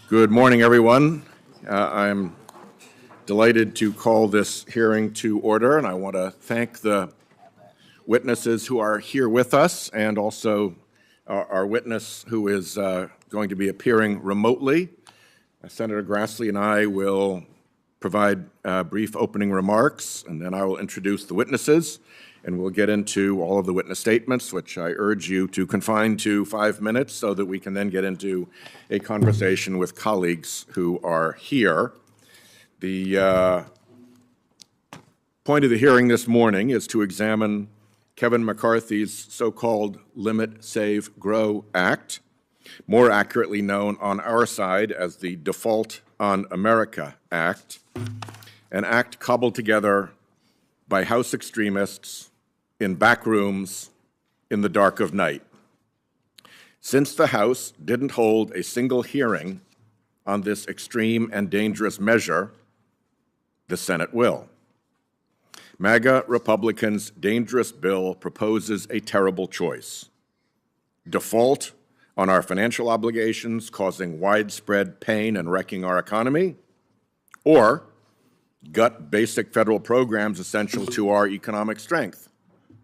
Good morning, everyone. I'm delighted to call this hearing to order, and I want to thank the witnesses who are here with us and also our witness who is going to be appearing remotely. Senator Grassley and I will provide brief opening remarks, and then I will introduce the witnesses, and we'll get into all of the witness statements, which I urge you to confine to 5 minutes so that we can then get into a conversation with colleagues who are here. The point of the hearing this morning is to examine Kevin McCarthy's so-called Limit, Save, Grow Act, more accurately known on our side as the Default on America Act, an act cobbled together by House extremists in back rooms in the dark of night. Since the House didn't hold a single hearing on this extreme and dangerous measure, the Senate will. MAGA Republicans' dangerous bill proposes a terrible choice: default on our financial obligations, causing widespread pain and wrecking our economy, or gut basic federal programs essential to our economic strength,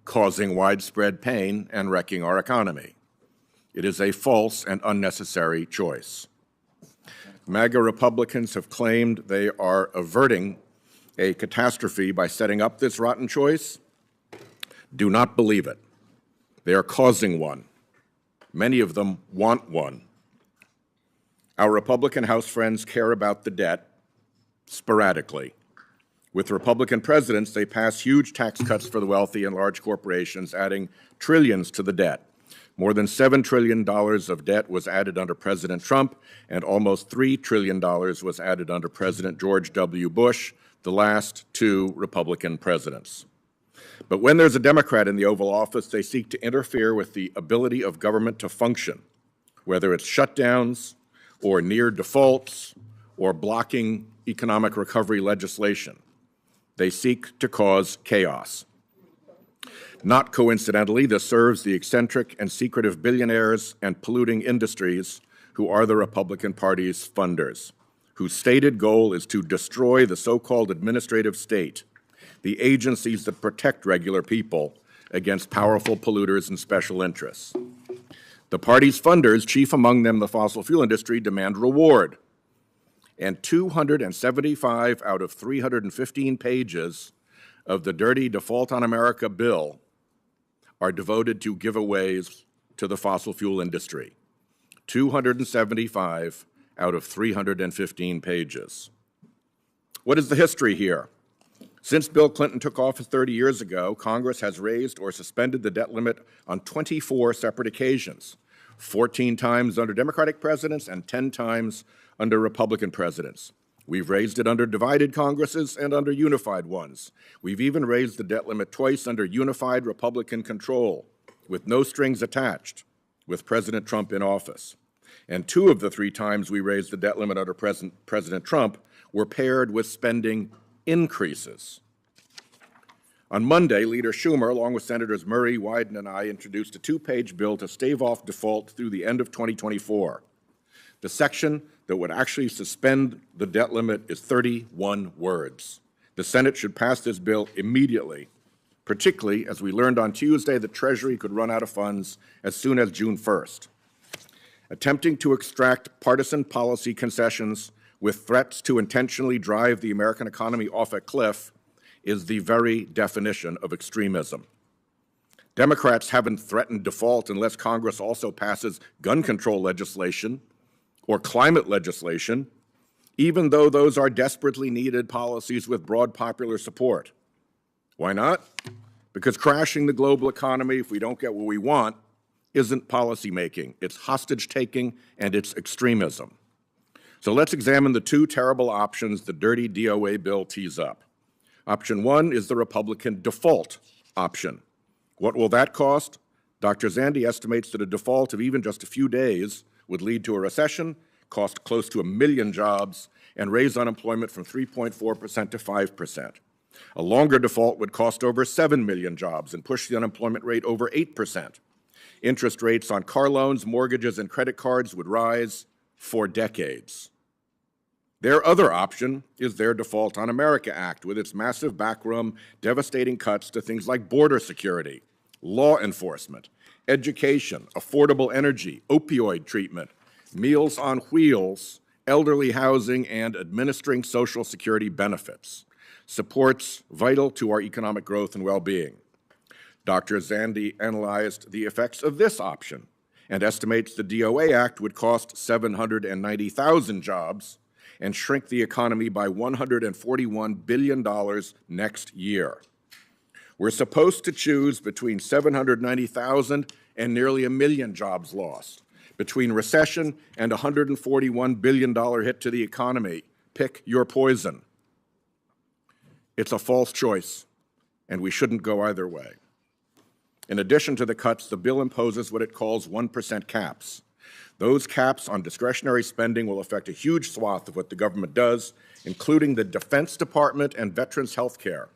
causing widespread pain and wrecking our economy. It is a false and unnecessary choice. MAGA Republicans have claimed they are averting a catastrophe by setting up this rotten choice. Do not believe it. They are causing one. Many of them want one. Our Republican House friends care about the debt sporadically. With Republican presidents, they pass huge tax cuts for the wealthy and large corporations, adding trillions to the debt. More than $7 trillion of debt was added under President Trump, and almost $3 trillion was added under President George W. Bush, the last two Republican presidents. But when there's a Democrat in the Oval Office, they seek to interfere with the ability of government to function, whether it's shutdowns or near defaults or blocking economic recovery legislation. They seek to cause chaos. Not coincidentally, this serves the eccentric and secretive billionaires and polluting industries who are the Republican Party's funders, whose stated goal is to destroy the so-called administrative state, the agencies that protect regular people against powerful polluters and special interests. The party's funders, chief among them the fossil fuel industry, demand reward. And 275 out of 315 pages of the dirty Default on America bill are devoted to giveaways to the fossil fuel industry. 275 out of 315 pages. What is the history here? Since Bill Clinton took office 30 years ago, Congress has raised or suspended the debt limit on 24 separate occasions, 14 times under Democratic presidents and 10 times under Republican presidents. We've raised it under divided Congresses and under unified ones. We've even raised the debt limit twice under unified Republican control, with no strings attached, with President Trump in office. And 2 of the 3 times we raised the debt limit under President Trump were paired with spending increases. On Monday, Leader Schumer, along with Senators Murray, Wyden, and I, introduced a 2-page bill to stave off default through the end of 2024. The section that would actually suspend the debt limit is 31 words. The Senate should pass this bill immediately, particularly as we learned on Tuesday that Treasury could run out of funds as soon as June 1st. Attempting to extract partisan policy concessions with threats to intentionally drive the American economy off a cliff is the very definition of extremism. Democrats haven't threatened default unless Congress also passes gun control legislation or climate legislation, even though those are desperately needed policies with broad popular support. Why not? Because crashing the global economy, if we don't get what we want, isn't policymaking. It's hostage-taking and it's extremism. So let's examine the 2 terrible options the dirty DOA bill tees up. Option 1 is the Republican default option. What will that cost? Dr. Zandi estimates that a default of even just a few days would lead to a recession, cost close to 1 million jobs, and raise unemployment from 3.4% to 5%. A longer default would cost over 7 million jobs and push the unemployment rate over 8%. Interest rates on car loans, mortgages, and credit cards would rise for decades. Their other option is their Default on America Act, with its massive backroom, devastating cuts to things like border security, law enforcement, education, affordable energy, opioid treatment, Meals on Wheels, elderly housing, and administering Social Security benefits. Supports vital to our economic growth and well-being. Dr. Zandi analyzed the effects of this option and estimates the DOA Act would cost 790,000 jobs and shrink the economy by $141 billion next year. We're supposed to choose between 790,000 and nearly 1 million jobs lost, between recession and a $141 billion hit to the economy. Pick your poison. It's a false choice, and we shouldn't go either way. In addition to the cuts, the bill imposes what it calls 1% caps. Those caps on discretionary spending will affect a huge swath of what the government does, including the Defense Department and veterans' health care.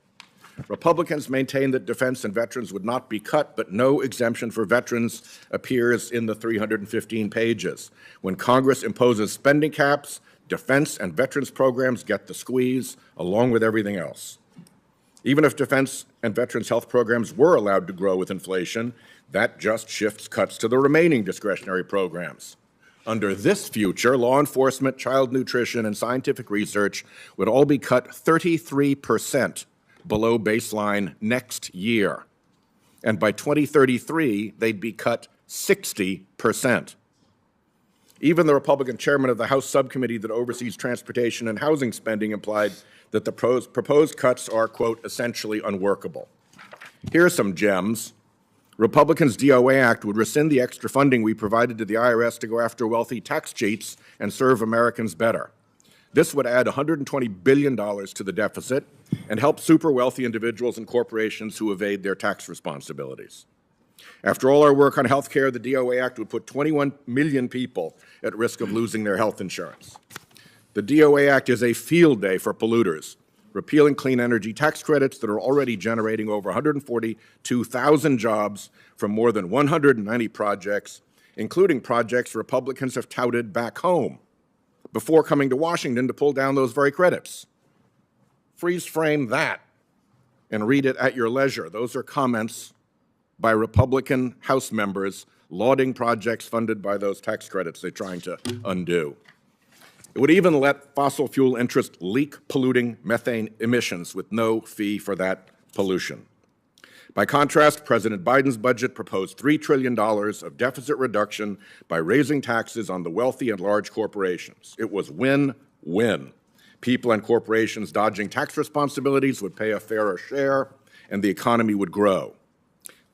Republicans maintain that defense and veterans would not be cut, but no exemption for veterans appears in the 315 pages. When Congress imposes spending caps, defense and veterans programs get the squeeze, along with everything else. Even if defense and veterans health programs were allowed to grow with inflation, that just shifts cuts to the remaining discretionary programs. Under this future, law enforcement, child nutrition, and scientific research would all be cut 33% below baseline next year. And by 2033, they'd be cut 60%. Even the Republican chairman of the House subcommittee that oversees transportation and housing spending implied that the proposed cuts are, quote, essentially unworkable. Here are some gems. Republicans' DOA Act would rescind the extra funding we provided to the IRS to go after wealthy tax cheats and serve Americans better. This would add $120 billion to the deficit and help super wealthy individuals and corporations who evade their tax responsibilities. After all our work on health care, the DOA Act would put 21 million people at risk of losing their health insurance. The DOA Act is a field day for polluters, repealing clean energy tax credits that are already generating over 142,000 jobs from more than 190 projects, including projects Republicans have touted back home before coming to Washington to pull down those very credits. Freeze frame that and read it at your leisure. Those are comments by Republican House members lauding projects funded by those tax credits they're trying to undo. It would even let fossil fuel interests leak polluting methane emissions with no fee for that pollution. By contrast, President Biden's budget proposed $3 trillion of deficit reduction by raising taxes on the wealthy and large corporations. It was win-win. People and corporations dodging tax responsibilities would pay a fairer share, and the economy would grow.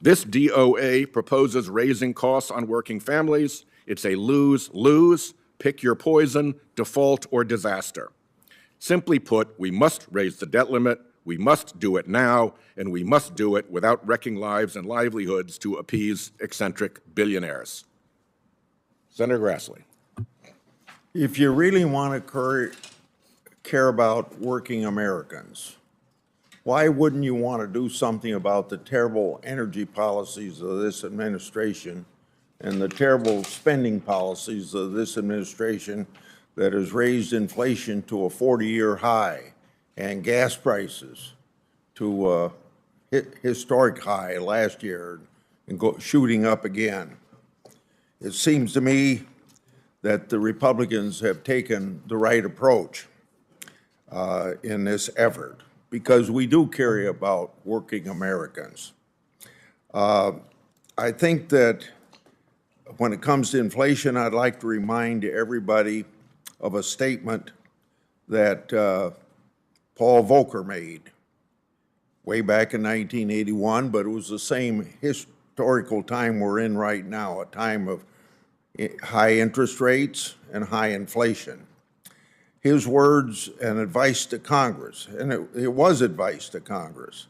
This DOA proposes raising costs on working families. It's a lose-lose. Pick your poison, default, or disaster. Simply put, we must raise the debt limit, we must do it now, and we must do it without wrecking lives and livelihoods to appease eccentric billionaires. Senator Grassley. If you really want to care about working Americans, why wouldn't you want to do something about the terrible energy policies of this administration and the terrible spending policies of this administration that has raised inflation to a 40-year high and gas prices to a historic high last year and shooting up again? It seems to me that the Republicans have taken the right approach in this effort, because we do care about working Americans. I think that when it comes to inflation, I'd like to remind everybody of a statement that Paul Volcker made way back in 1981, but it was the same historical time we're in right now, a time of high interest rates and high inflation. His words and advice to Congress, and it was advice to Congress,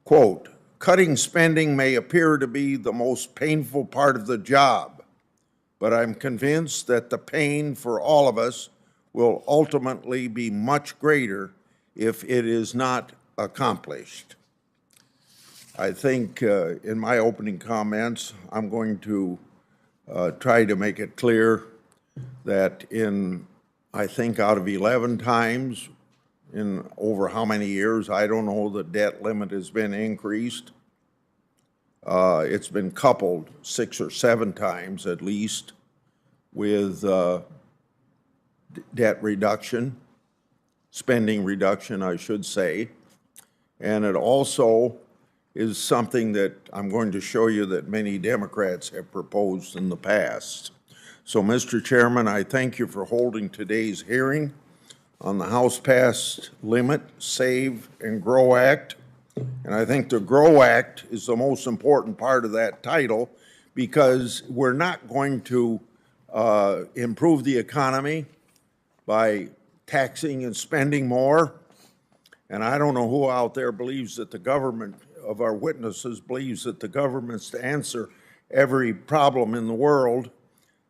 quote, "Cutting spending may appear to be the most painful part of the job, but I'm convinced that the pain for all of us will ultimately be much greater if it is not accomplished." I think in my opening comments, I'm going to try to make it clear that in I think out of 11 times in over how many years, I don't know, the debt limit has been increased. It's been coupled 6 or 7 times at least with debt reduction, spending reduction, I should say. And it also is something that I'm going to show you that many Democrats have proposed in the past. So, Mr. Chairman, I thank you for holding today's hearing on the House-passed Limit, Save, and Grow Act. And I think the Grow Act is the most important part of that title because we're not going to improve the economy by taxing and spending more. And I don't know who out there believes that the government, of our witnesses, believes that the government's to answer every problem in the world.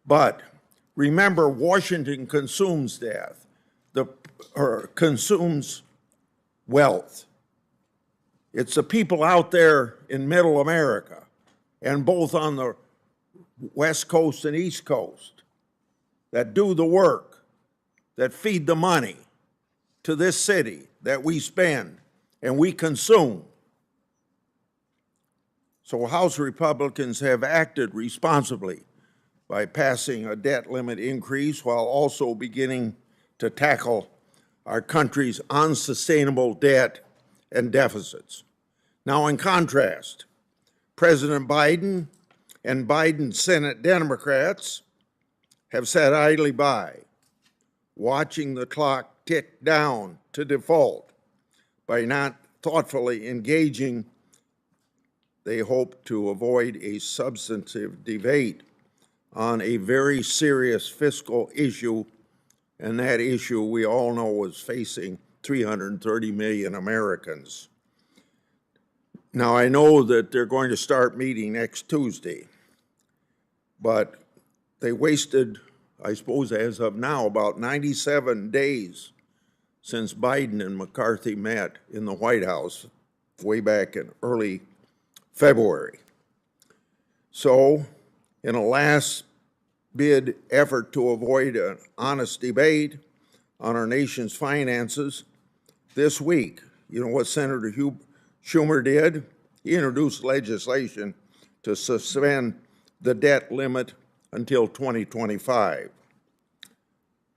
But remember, Washington consumes consumes wealth. It's the people out there in middle America and both on the West Coast and East Coast that do the work, that feed the money to this city that we spend and we consume. So House Republicans have acted responsibly by passing a debt limit increase while also beginning to tackle our country's unsustainable debt and deficits. Now, in contrast, President Biden and Biden's Senate Democrats have sat idly by, watching the clock tick down to default. By not thoughtfully engaging, they hope to avoid a substantive debate on a very serious fiscal issue, and that issue we all know is facing 330 million Americans. Now, I know that they're going to start meeting next Tuesday, but they wasted, I suppose as of now, about 97 days since Biden and McCarthy met in the White House way back in early February. So, in a last-bid effort to avoid an honest debate on our nation's finances, this week, you know what Senator Schumer did? He introduced legislation to suspend the debt limit until 2025.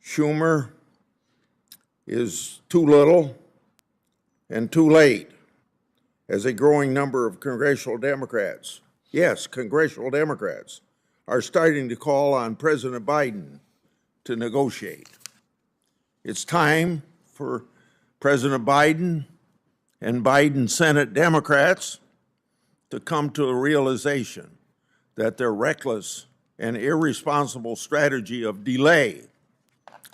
Schumer is too little and too late, as a growing number of congressional Democrats, yes, congressional Democrats, are starting to call on President Biden to negotiate. It's time for President Biden and Biden's Senate Democrats to come to a realization that their reckless and irresponsible strategy of delay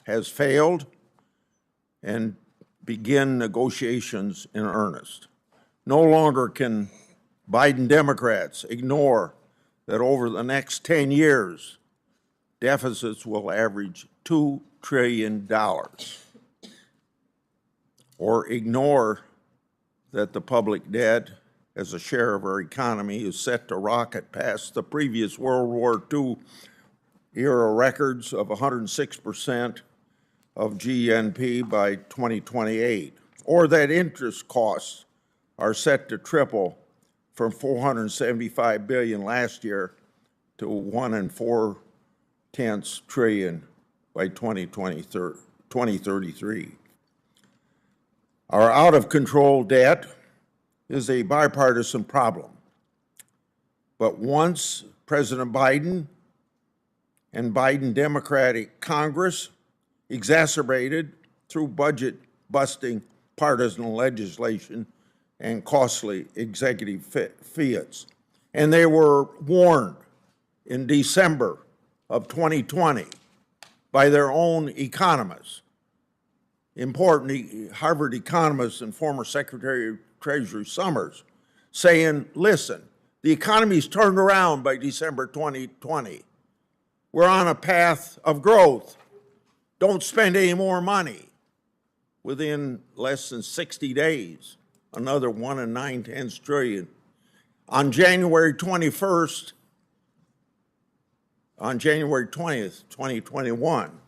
has failed and begin negotiations in earnest. No longer can Biden Democrats ignore that over the next 10 years, deficits will average $2 trillion, or ignore that the public debt as a share of our economy is set to rocket past the previous World War II era records of 106% of GNP by 2028, or that interest costs are set to triple from $475 billion last year to $1.4 trillion by 2033. Our out-of-control debt is a bipartisan problem. But once President Biden and Biden Democratic Congress exacerbated through budget-busting partisan legislation and costly executive fiats. And they were warned in December of 2020 by their own economists, important Harvard economist and former Secretary of Treasury Summers, saying, listen, the economy's turned around by December 2020. We're on a path of growth. Don't spend any more money. Within less than 60 days, another $1.9 trillion. On January 20th, 2021,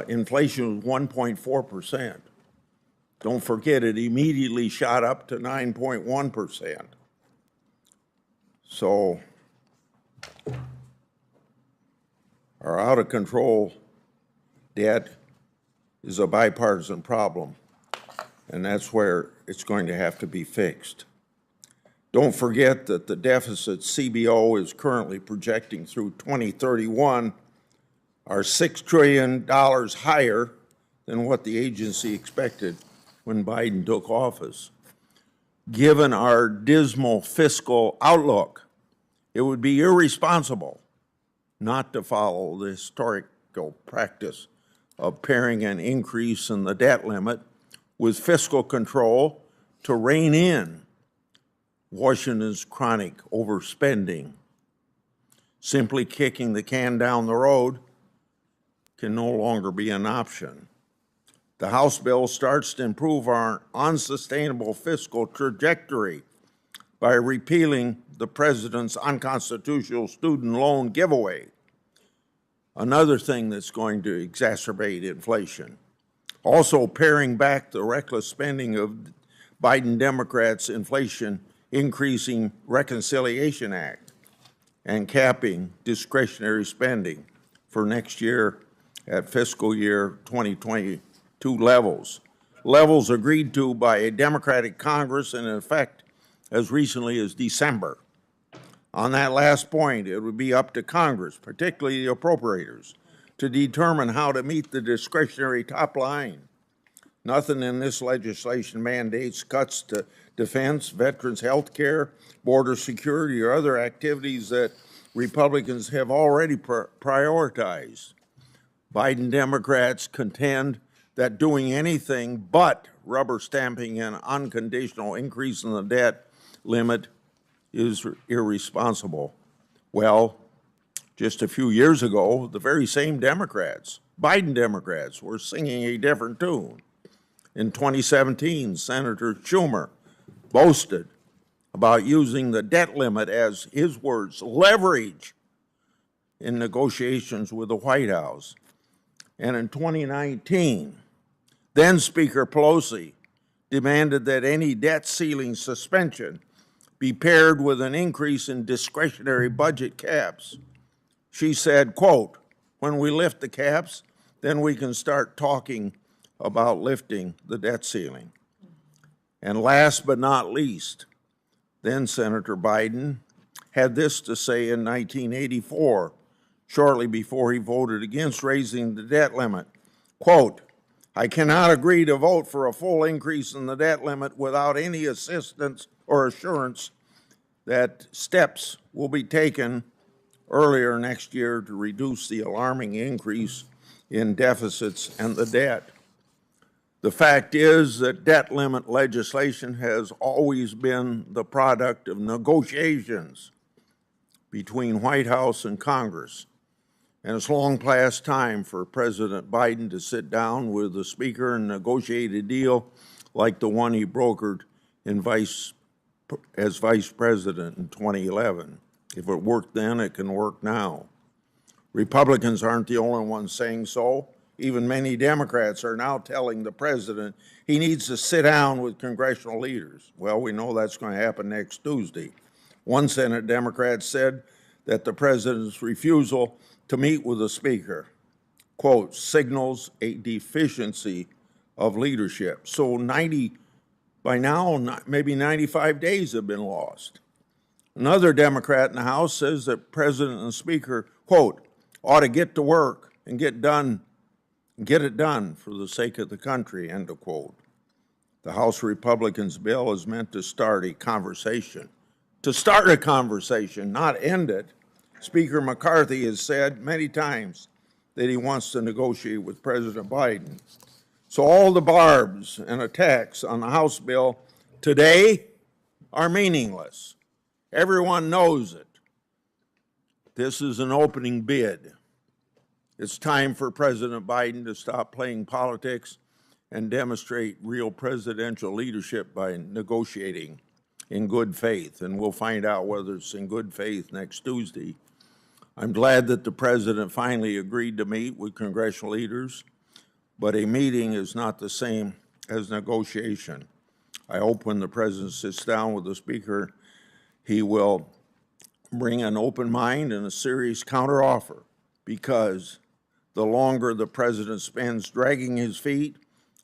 inflation was 1.4%. Don't forget, it immediately shot up to 9.1%. So our out-of-control debt is a bipartisan problem, and that's where it's going to have to be fixed. Don't forget that the deficit CBO is currently projecting through 2031 are $6 trillion higher than what the agency expected when Biden took office. Given our dismal fiscal outlook, it would be irresponsible not to follow the historical practice of pairing an increase in the debt limit with fiscal control to rein in Washington's chronic overspending. Simply kicking the can down the road can no longer be an option. The House bill starts to improve our unsustainable fiscal trajectory by repealing the president's unconstitutional student loan giveaway, another thing that's going to exacerbate inflation. Also paring back the reckless spending of Biden Democrats' Inflation Increasing Reconciliation Act and capping discretionary spending for next year at fiscal year 2022 levels agreed to by a Democratic Congress and in effect as recently as December. On that last point, it would be up to Congress, particularly the appropriators, to determine how to meet the discretionary top line. Nothing in this legislation mandates cuts to defense, veterans' health care, border security, or other activities that Republicans have already prioritized. Biden Democrats contend that doing anything but rubber stamping an unconditional increase in the debt limit is irresponsible. Well, just a few years ago, the very same Democrats, Biden Democrats, were singing a different tune. In 2017, Senator Schumer boasted about using the debt limit as, his words, leverage in negotiations with the White House. And in 2019, then Speaker Pelosi demanded that any debt ceiling suspension be paired with an increase in discretionary budget caps. She said, quote, "When we lift the caps, then we can start talking about lifting the debt ceiling." And last but not least, then Senator Biden had this to say in 1984, shortly before he voted against raising the debt limit, quote, "I cannot agree to vote for a full increase in the debt limit without any assistance or assurance that steps will be taken earlier next year to reduce the alarming increase in deficits and the debt." The fact is that debt limit legislation has always been the product of negotiations between White House and Congress. And it's long past time for President Biden to sit down with the Speaker and negotiate a deal like the one he brokered as Vice President in 2011. If it worked then, it can work now. Republicans aren't the only ones saying so. Even many Democrats are now telling the president he needs to sit down with congressional leaders. Well, we know that's going to happen next Tuesday. One Senate Democrat said that the president's refusal to meet with the Speaker, quote, signals a deficiency of leadership. So by now, maybe 95 days have been lost. Another Democrat in the House says that President and Speaker, quote, ought to get to work and get it done for the sake of the country, end of quote. The House Republicans' bill is meant to start a conversation. To start a conversation, not end it. Speaker McCarthy has said many times that he wants to negotiate with President Biden. So all the barbs and attacks on the House bill today are meaningless. Everyone knows it. This is an opening bid. It's time for President Biden to stop playing politics and demonstrate real presidential leadership by negotiating in good faith. And we'll find out whether it's in good faith next Tuesday. I'm glad that the president finally agreed to meet with congressional leaders, but a meeting is not the same as negotiation. I hope when the president sits down with the speaker, he will bring an open mind and a serious counteroffer, because the longer the president spends dragging his feet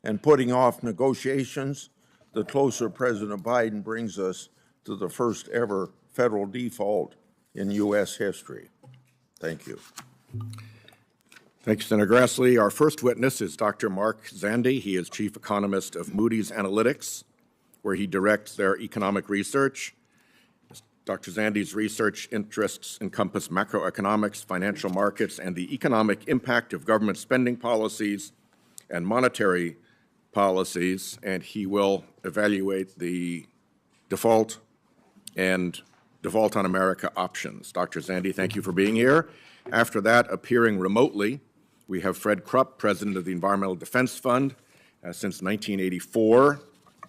and putting off negotiations, the closer President Biden brings us to the first ever federal default in U.S. history. Thank you. Thank you, Senator Grassley. Our first witness is Dr. Mark Zandi. He is chief economist of Moody's Analytics, where he directs their economic research. Dr. Zandi's research interests encompass macroeconomics, financial markets, and the economic impact of government spending policies and monetary policies, and he will evaluate the default and default on America options. Dr. Zandi, thank you for being here. After that, appearing remotely, we have Fred Krupp, president of the Environmental Defense Fund. Since 1984,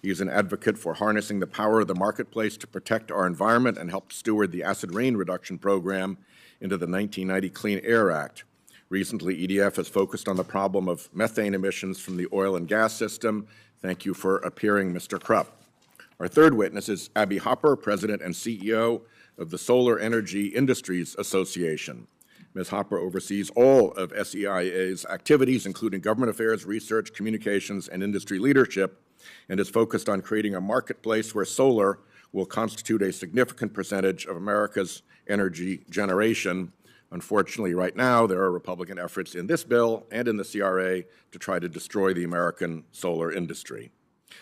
he is an advocate for harnessing the power of the marketplace to protect our environment and helped steward the acid rain reduction program into the 1990 Clean Air Act. Recently, EDF has focused on the problem of methane emissions from the oil and gas system. Thank you for appearing, Mr. Krupp. Our third witness is Abby Hopper, president and CEO of the Solar Energy Industries Association. Ms. Hopper oversees all of SEIA's activities, including government affairs, research, communications, and industry leadership, and is focused on creating a marketplace where solar will constitute a significant percentage of America's energy generation. Unfortunately, right now, there are Republican efforts in this bill and in the CRA to try to destroy the American solar industry.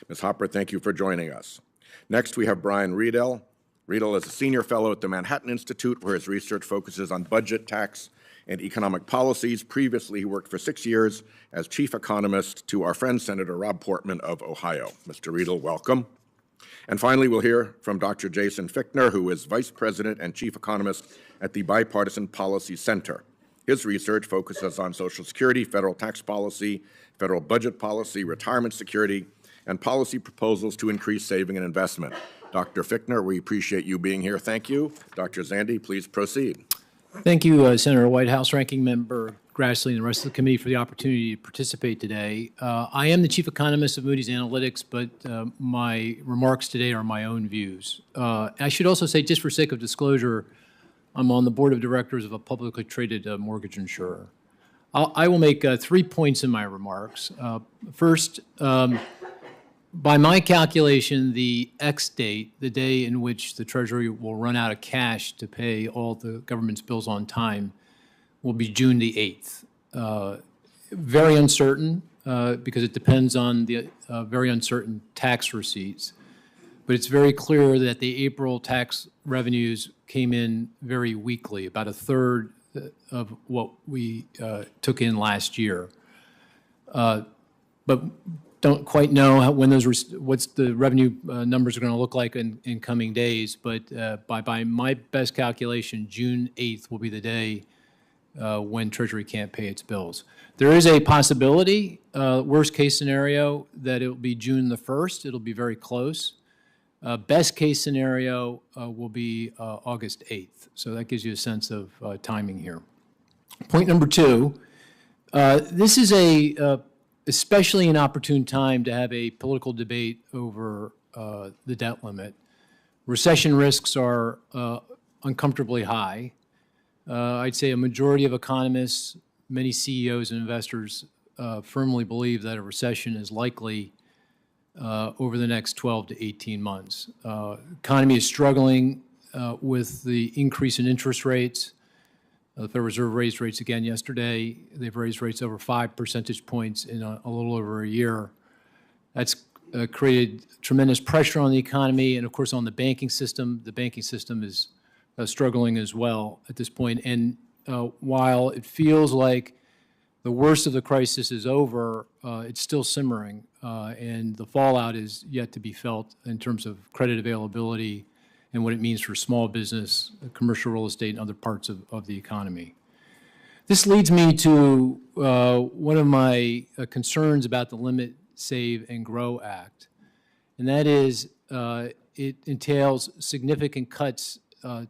Ms. Hopper, thank you for joining us. Next, we have Brian Riedel. Riedel is a senior fellow at the Manhattan Institute, where his research focuses on budget, tax, and economic policies. Previously, he worked for 6 years as chief economist to our friend Senator Rob Portman of Ohio. Mr. Riedel, welcome. And finally, we'll hear from Dr. Jason Fichtner, who is vice president and chief economist at the Bipartisan Policy Center. His research focuses on Social Security, federal tax policy, federal budget policy, retirement security, and policy proposals to increase saving and investment. Dr. Fichtner, we appreciate you being here. Thank you. Dr. Zandi, please proceed. Thank you, Senator Whitehouse, Ranking Member Grassley, and the rest of the committee for the opportunity to participate today. I am the chief economist of Moody's Analytics, but my remarks today are my own views. I should also say, just for sake of disclosure, I'm on the board of directors of a publicly traded mortgage insurer. I will make 3 points in my remarks. First, by my calculation, the X date, the day in which the Treasury will run out of cash to pay all the government's bills on time, will be June the 8th. Very uncertain because it depends on the very uncertain tax receipts. But it's very clear that the April tax revenues came in very weakly, about a third of what we took in last year. But don't quite know when what's the revenue numbers are going to look like in coming days, but by my best calculation, June 8th will be the day when Treasury can't pay its bills. There is a possibility, worst case scenario, that it will be June the 1st. It'll be very close. Best case scenario will be August 8th. So that gives you a sense of timing here. Point number two, this is especially an opportune time to have a political debate over the debt limit. Recession risks are uncomfortably high. I'd say a majority of economists, many CEOs and investors firmly believe that a recession is likely over the next 12 to 18 months. Economy is struggling with the increase in interest rates. The Federal Reserve raised rates again yesterday. They've raised rates over 5 percentage points in a little over a year. That's created tremendous pressure on the economy and, of course, on the banking system. The banking system is struggling as well at this point. And while it feels like the worst of the crisis is over, it's still simmering, and the fallout is yet to be felt in terms of credit availability and what it means for small business, commercial real estate, and other parts of the economy. This leads me to one of my concerns about the Limit, Save, and Grow Act, and that is it entails significant cuts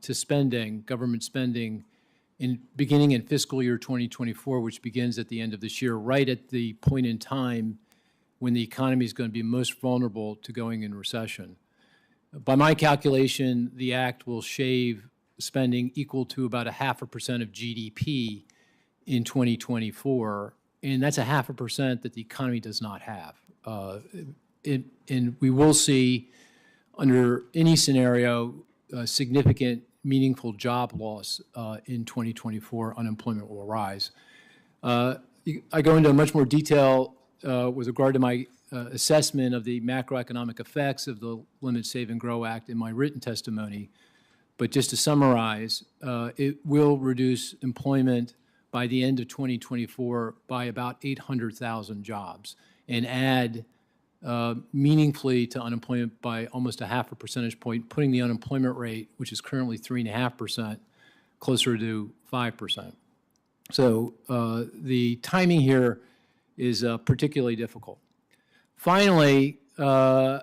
to spending, government spending, beginning in fiscal year 2024, which begins at the end of this year, right at the point in time when the economy is going to be most vulnerable to going in recession. By my calculation, the act will shave spending equal to about 0.5% of GDP in 2024, and that's 0.5% that the economy does not have. And we will see, under any scenario, significant, meaningful job loss in 2024. Unemployment will rise. I go into much more detail with regard to my assessment of the macroeconomic effects of the Limit, Save, and Grow Act in my written testimony. But just to summarize, it will reduce employment by the end of 2024 by about 800,000 jobs and add meaningfully to unemployment by almost 0.5 percentage point, putting the unemployment rate, which is currently 3.5%, closer to 5%. So the timing here is particularly difficult. Finally, I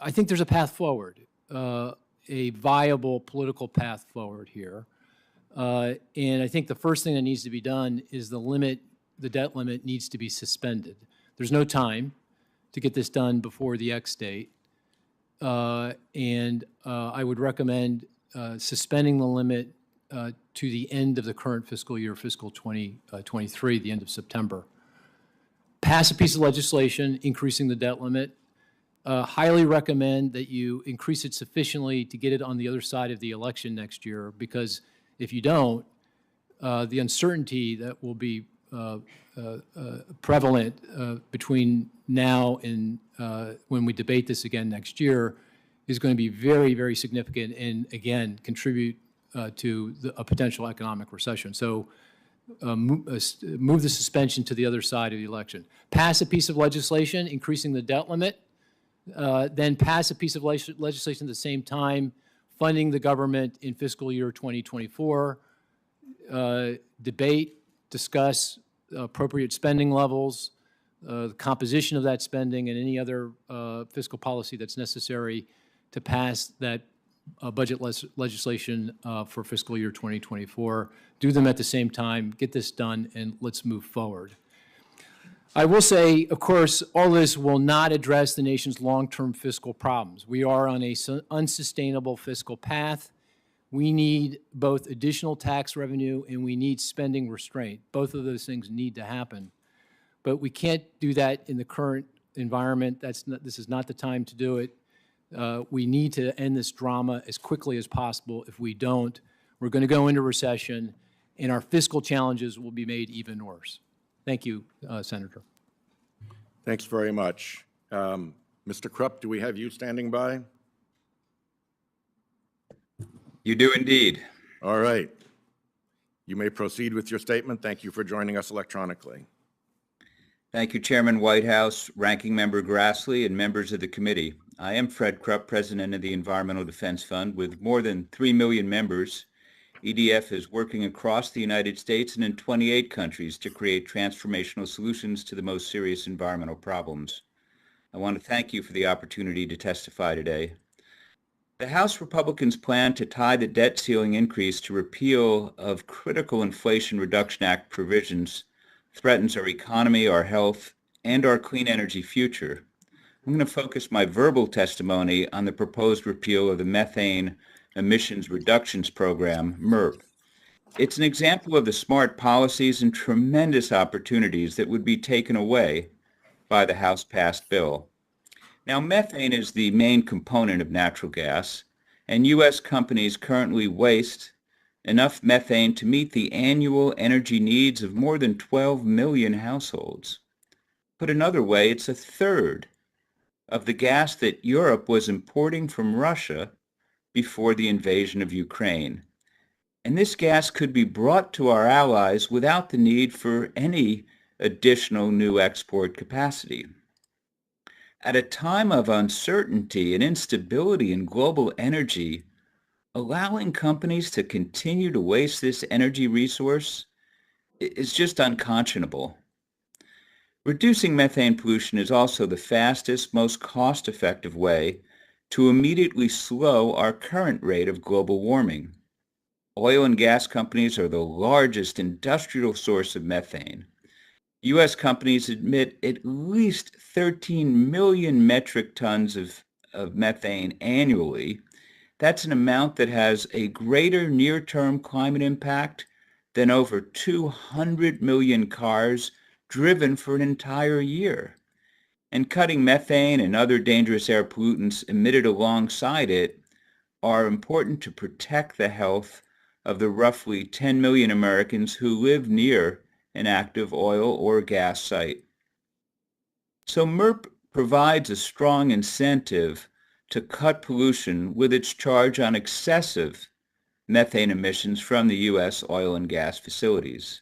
think there's a path forward, a viable political path forward here. And I think the first thing that needs to be done is the debt limit needs to be suspended. There's no time to get this done before the X date. And I would recommend suspending the limit to the end of the current fiscal year, fiscal 2023, the end of September. Pass a piece of legislation increasing the debt limit. Highly recommend that you increase it sufficiently to get it on the other side of the election next year, because if you don't, the uncertainty that will be prevalent between now and when we debate this again next year is going to be very, very significant and, again, contribute to a potential economic recession. So move the suspension to the other side of the election. Pass a piece of legislation increasing the debt limit, then pass a piece of legislation at the same time funding the government in fiscal year 2024, debate, discuss appropriate spending levels, the composition of that spending, and any other fiscal policy that's necessary to pass that budget legislation for fiscal year 2024. Do them at the same time, get this done, and let's move forward. I will say, of course, all this will not address the nation's long-term fiscal problems. We are on an unsustainable fiscal path. We need both additional tax revenue and we need spending restraint. Both of those things need to happen. But we can't do that in the current environment. This is not the time to do it. We need to end this drama as quickly as possible. If we don't, we're going to go into recession, and our fiscal challenges will be made even worse. Thank you, Senator. Thanks very much. Mr. Krupp, do we have you standing by? You do indeed. All right. You may proceed with your statement. Thank you for joining us electronically. Thank you, Chairman Whitehouse, Ranking Member Grassley, and members of the committee. I am Fred Krupp, President of the Environmental Defense Fund. With more than 3 million members, EDF is working across the United States and in 28 countries to create transformational solutions to the most serious environmental problems. I want to thank you for the opportunity to testify today. The House Republicans' plan to tie the debt ceiling increase to repeal of critical Inflation Reduction Act provisions threatens our economy, our health, and our clean energy future. I'm going to focus my verbal testimony on the proposed repeal of the Methane Emissions Reductions Program, MERP. It's an example of the smart policies and tremendous opportunities that would be taken away by the House-passed bill. Now, methane is the main component of natural gas, and U.S. companies currently waste enough methane to meet the annual energy needs of more than 12 million households. Put another way, it's a third of the gas that Europe was importing from Russia before the invasion of Ukraine. And this gas could be brought to our allies without the need for any additional new export capacity. At a time of uncertainty and instability in global energy, allowing companies to continue to waste this energy resource is just unconscionable. Reducing methane pollution is also the fastest, most cost-effective way to immediately slow our current rate of global warming. Oil and gas companies are the largest industrial source of methane. U.S. companies emit at least 13 million metric tons of methane annually. That's an amount that has a greater near-term climate impact than over 200 million cars driven for an entire year. And cutting methane and other dangerous air pollutants emitted alongside it are important to protect the health of the roughly 10 million Americans who live near an active oil or gas site. So MERP provides a strong incentive to cut pollution with its charge on excessive methane emissions from the U.S. oil and gas facilities.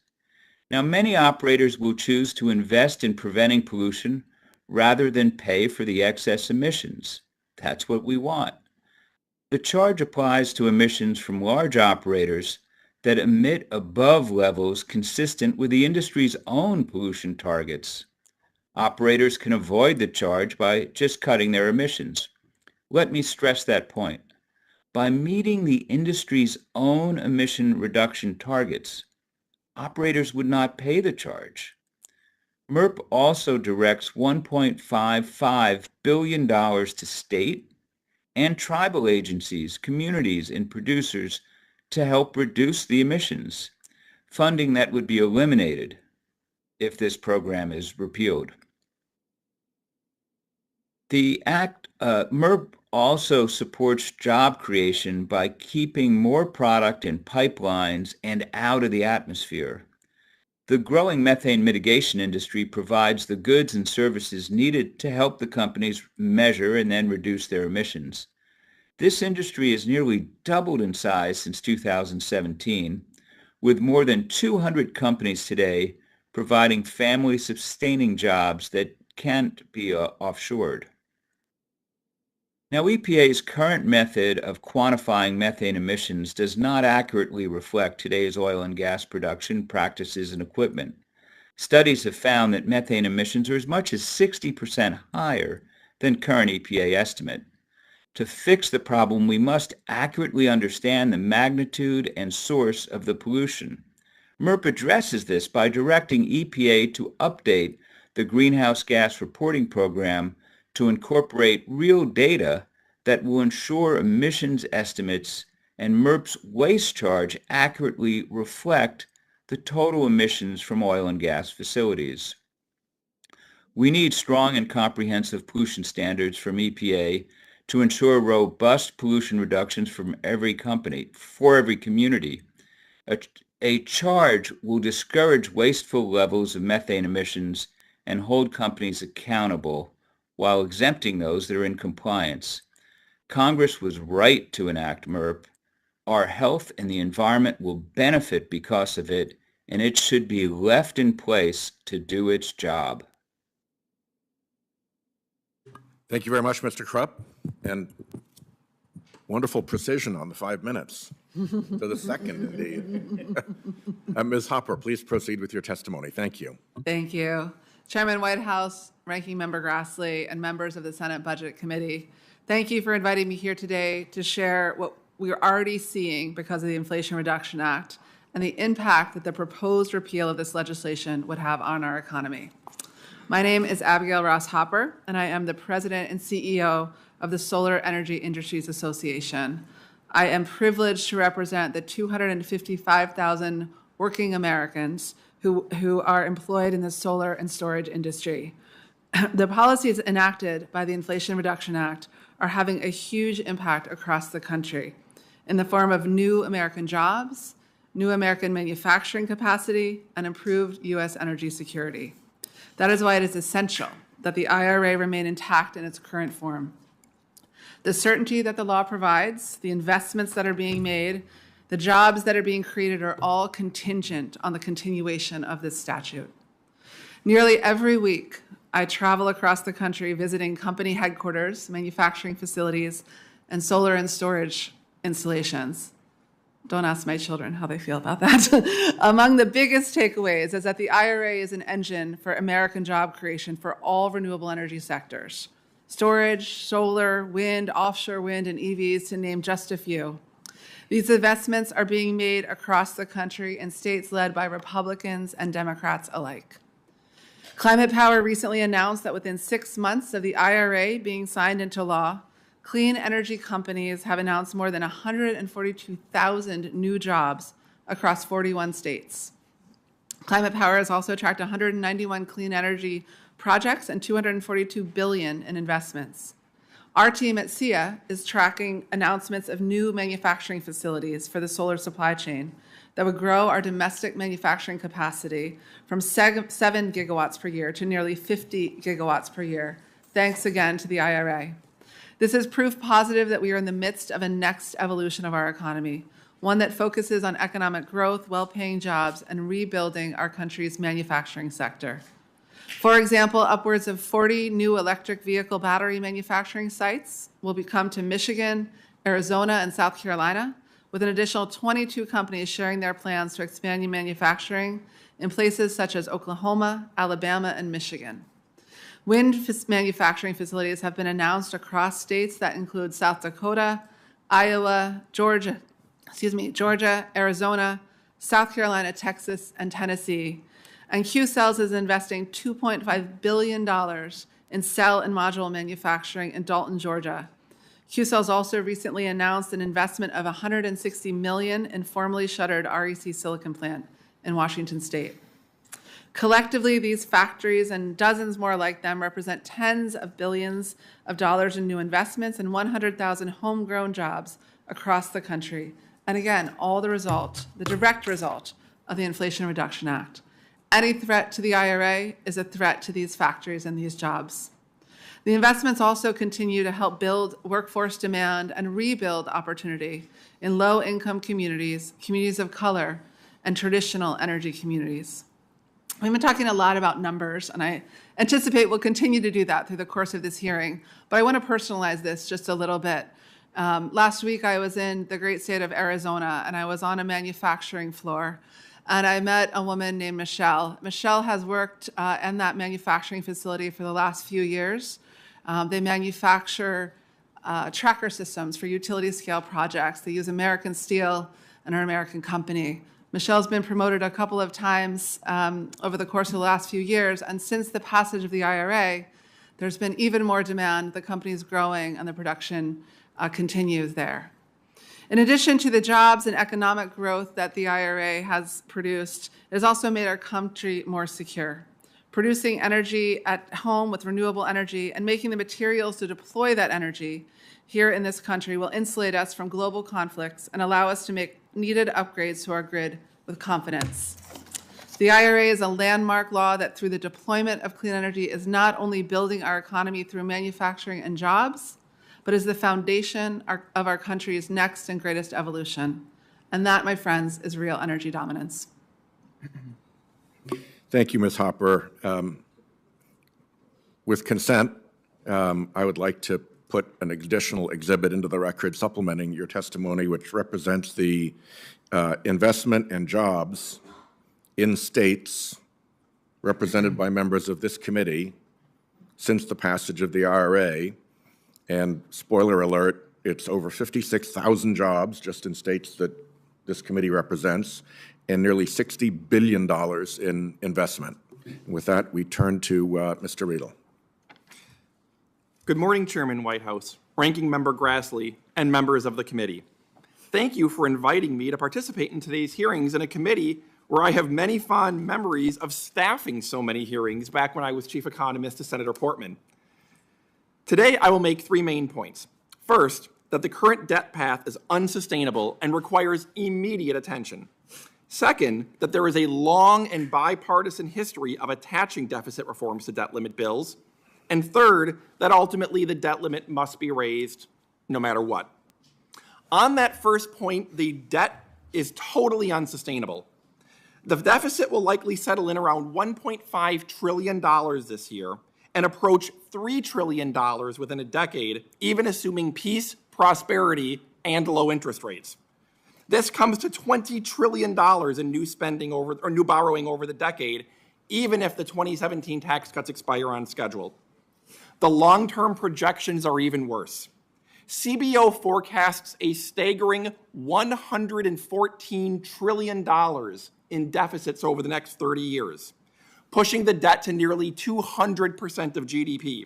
Now, many operators will choose to invest in preventing pollution rather than pay for the excess emissions. That's what we want. The charge applies to emissions from large operators that emit above levels consistent with the industry's own pollution targets. Operators can avoid the charge by just cutting their emissions. Let me stress that point. By meeting the industry's own emission reduction targets, operators would not pay the charge. MERP also directs $1.55 billion to state and tribal agencies, communities, and producers to help reduce the emissions, funding that would be eliminated if this program is repealed. The Act, MERP also supports job creation by keeping more product in pipelines and out of the atmosphere. The growing methane mitigation industry provides the goods and services needed to help the companies measure and then reduce their emissions. This industry has nearly doubled in size since 2017, with more than 200 companies today providing family-sustaining jobs that can't be offshored. Now, EPA's current method of quantifying methane emissions does not accurately reflect today's oil and gas production practices and equipment. Studies have found that methane emissions are as much as 60% higher than current EPA estimate. To fix the problem, we must accurately understand the magnitude and source of the pollution. MERP addresses this by directing EPA to update the Greenhouse Gas Reporting Program to incorporate real data that will ensure emissions estimates and MERP's waste charge accurately reflect the total emissions from oil and gas facilities. We need strong and comprehensive pollution standards from EPA to ensure robust pollution reductions from every company, for every community. A charge will discourage wasteful levels of methane emissions and hold companies accountable while exempting those that are in compliance. Congress was right to enact MERP. Our health and the environment will benefit because of it, and it should be left in place to do its job. Thank you very much, Mr. Krupp, and wonderful precision on the 5 minutes. To the second, indeed. Ms. Hopper, please proceed with your testimony. Thank you. Thank you. Chairman Whitehouse, Ranking Member Grassley, and members of the Senate Budget Committee, thank you for inviting me here today to share what we are already seeing because of the Inflation Reduction Act and the impact that the proposed repeal of this legislation would have on our economy. My name is Abigail Ross Hopper, and I am the President and CEO of the Solar Energy Industries Association. I am privileged to represent the 255,000 working Americans who are employed in the solar and storage industry. The policies enacted by the Inflation Reduction Act are having a huge impact across the country in the form of new American jobs, new American manufacturing capacity, and improved U.S. energy security. That is why it is essential that the IRA remain intact in its current form. The certainty that the law provides, the investments that are being made, the jobs that are being created are all contingent on the continuation of this statute. Nearly every week, I travel across the country visiting company headquarters, manufacturing facilities, and solar and storage installations. Don't ask my children how they feel about that. Among the biggest takeaways is that the IRA is an engine for American job creation for all renewable energy sectors: storage, solar, wind, offshore wind, and EVs, to name just a few. These investments are being made across the country in states led by Republicans and Democrats alike. Climate Power recently announced that within 6 months of the IRA being signed into law, clean energy companies have announced more than 142,000 new jobs across 41 states. Climate Power has also tracked 191 clean energy projects and $242 billion in investments. Our team at SEIA is tracking announcements of new manufacturing facilities for the solar supply chain that would grow our domestic manufacturing capacity from 7 gigawatts per year to nearly 50 gigawatts per year, thanks again to the IRA. This is proof positive that we are in the midst of a next evolution of our economy, one that focuses on economic growth, well-paying jobs, and rebuilding our country's manufacturing sector. For example, upwards of 40 new electric vehicle battery manufacturing sites will come to Michigan, Arizona, and South Carolina, with an additional 22 companies sharing their plans to expand manufacturing in places such as Oklahoma, Alabama, and Michigan. Wind manufacturing facilities have been announced across states that include South Dakota, Iowa, Georgia, Arizona, South Carolina, Texas, and Tennessee. And Qcells is investing $2.5 billion in cell and module manufacturing in Dalton, Georgia. Qcells also recently announced an investment of $160 million in formerly shuttered REC Silicon plant in Washington State. Collectively, these factories and dozens more like them represent tens of billions of dollars in new investments and 100,000 homegrown jobs across the country. And again, all the direct result of the Inflation Reduction Act. Any threat to the IRA is a threat to these factories and these jobs. The investments also continue to help build workforce demand and rebuild opportunity in low-income communities, communities of color, and traditional energy communities. We've been talking a lot about numbers, and I anticipate we'll continue to do that through the course of this hearing, but I want to personalize this just a little bit. Last week, I was in the great state of Arizona, and I was on a manufacturing floor, and I met a woman named Michelle. Michelle has worked in that manufacturing facility for the last few years. They manufacture tracker systems for utility scale projects. They use American steel and an American company. Michelle's been promoted a couple of times over the course of the last few years, and since the passage of the IRA, there's been even more demand. The company's growing, and the production continues there. In addition to the jobs and economic growth that the IRA has produced, it has also made our country more secure. Producing energy at home with renewable energy and making the materials to deploy that energy here in this country will insulate us from global conflicts and allow us to make needed upgrades to our grid with confidence. The IRA is a landmark law that through the deployment of clean energy is not only building our economy through manufacturing and jobs, but is the foundation of our country's next and greatest evolution. And that, my friends, is real energy dominance. Thank you, Ms. Hopper. With consent, I would like to put an additional exhibit into the record supplementing your testimony, which represents the investment and jobs in states represented by members of this committee since the passage of the IRA. And spoiler alert, it's over 56,000 jobs just in states that this committee represents, and nearly $60 billion in investment. And with that, we turn to Mr. Riedel. Good morning, Chairman Whitehouse, Ranking Member Grassley, and members of the committee. Thank you for inviting me to participate in today's hearings in a committee where I have many fond memories of staffing so many hearings back when I was chief economist to Senator Portman. Today, I will make three main points. First, that the current debt path is unsustainable and requires immediate attention. Second, that there is a long and bipartisan history of attaching deficit reforms to debt limit bills. And third, that ultimately the debt limit must be raised no matter what. On that first point, the debt is totally unsustainable. The deficit will likely settle in around $1.5 trillion this year and approach $3 trillion within a decade, even assuming peace, prosperity, and low interest rates. This comes to $20 trillion in new spending or new borrowing over the decade, even if the 2017 tax cuts expire on schedule. The long-term projections are even worse. CBO forecasts a staggering $114 trillion in deficits over the next 30 years, pushing the debt to nearly 200% of GDP.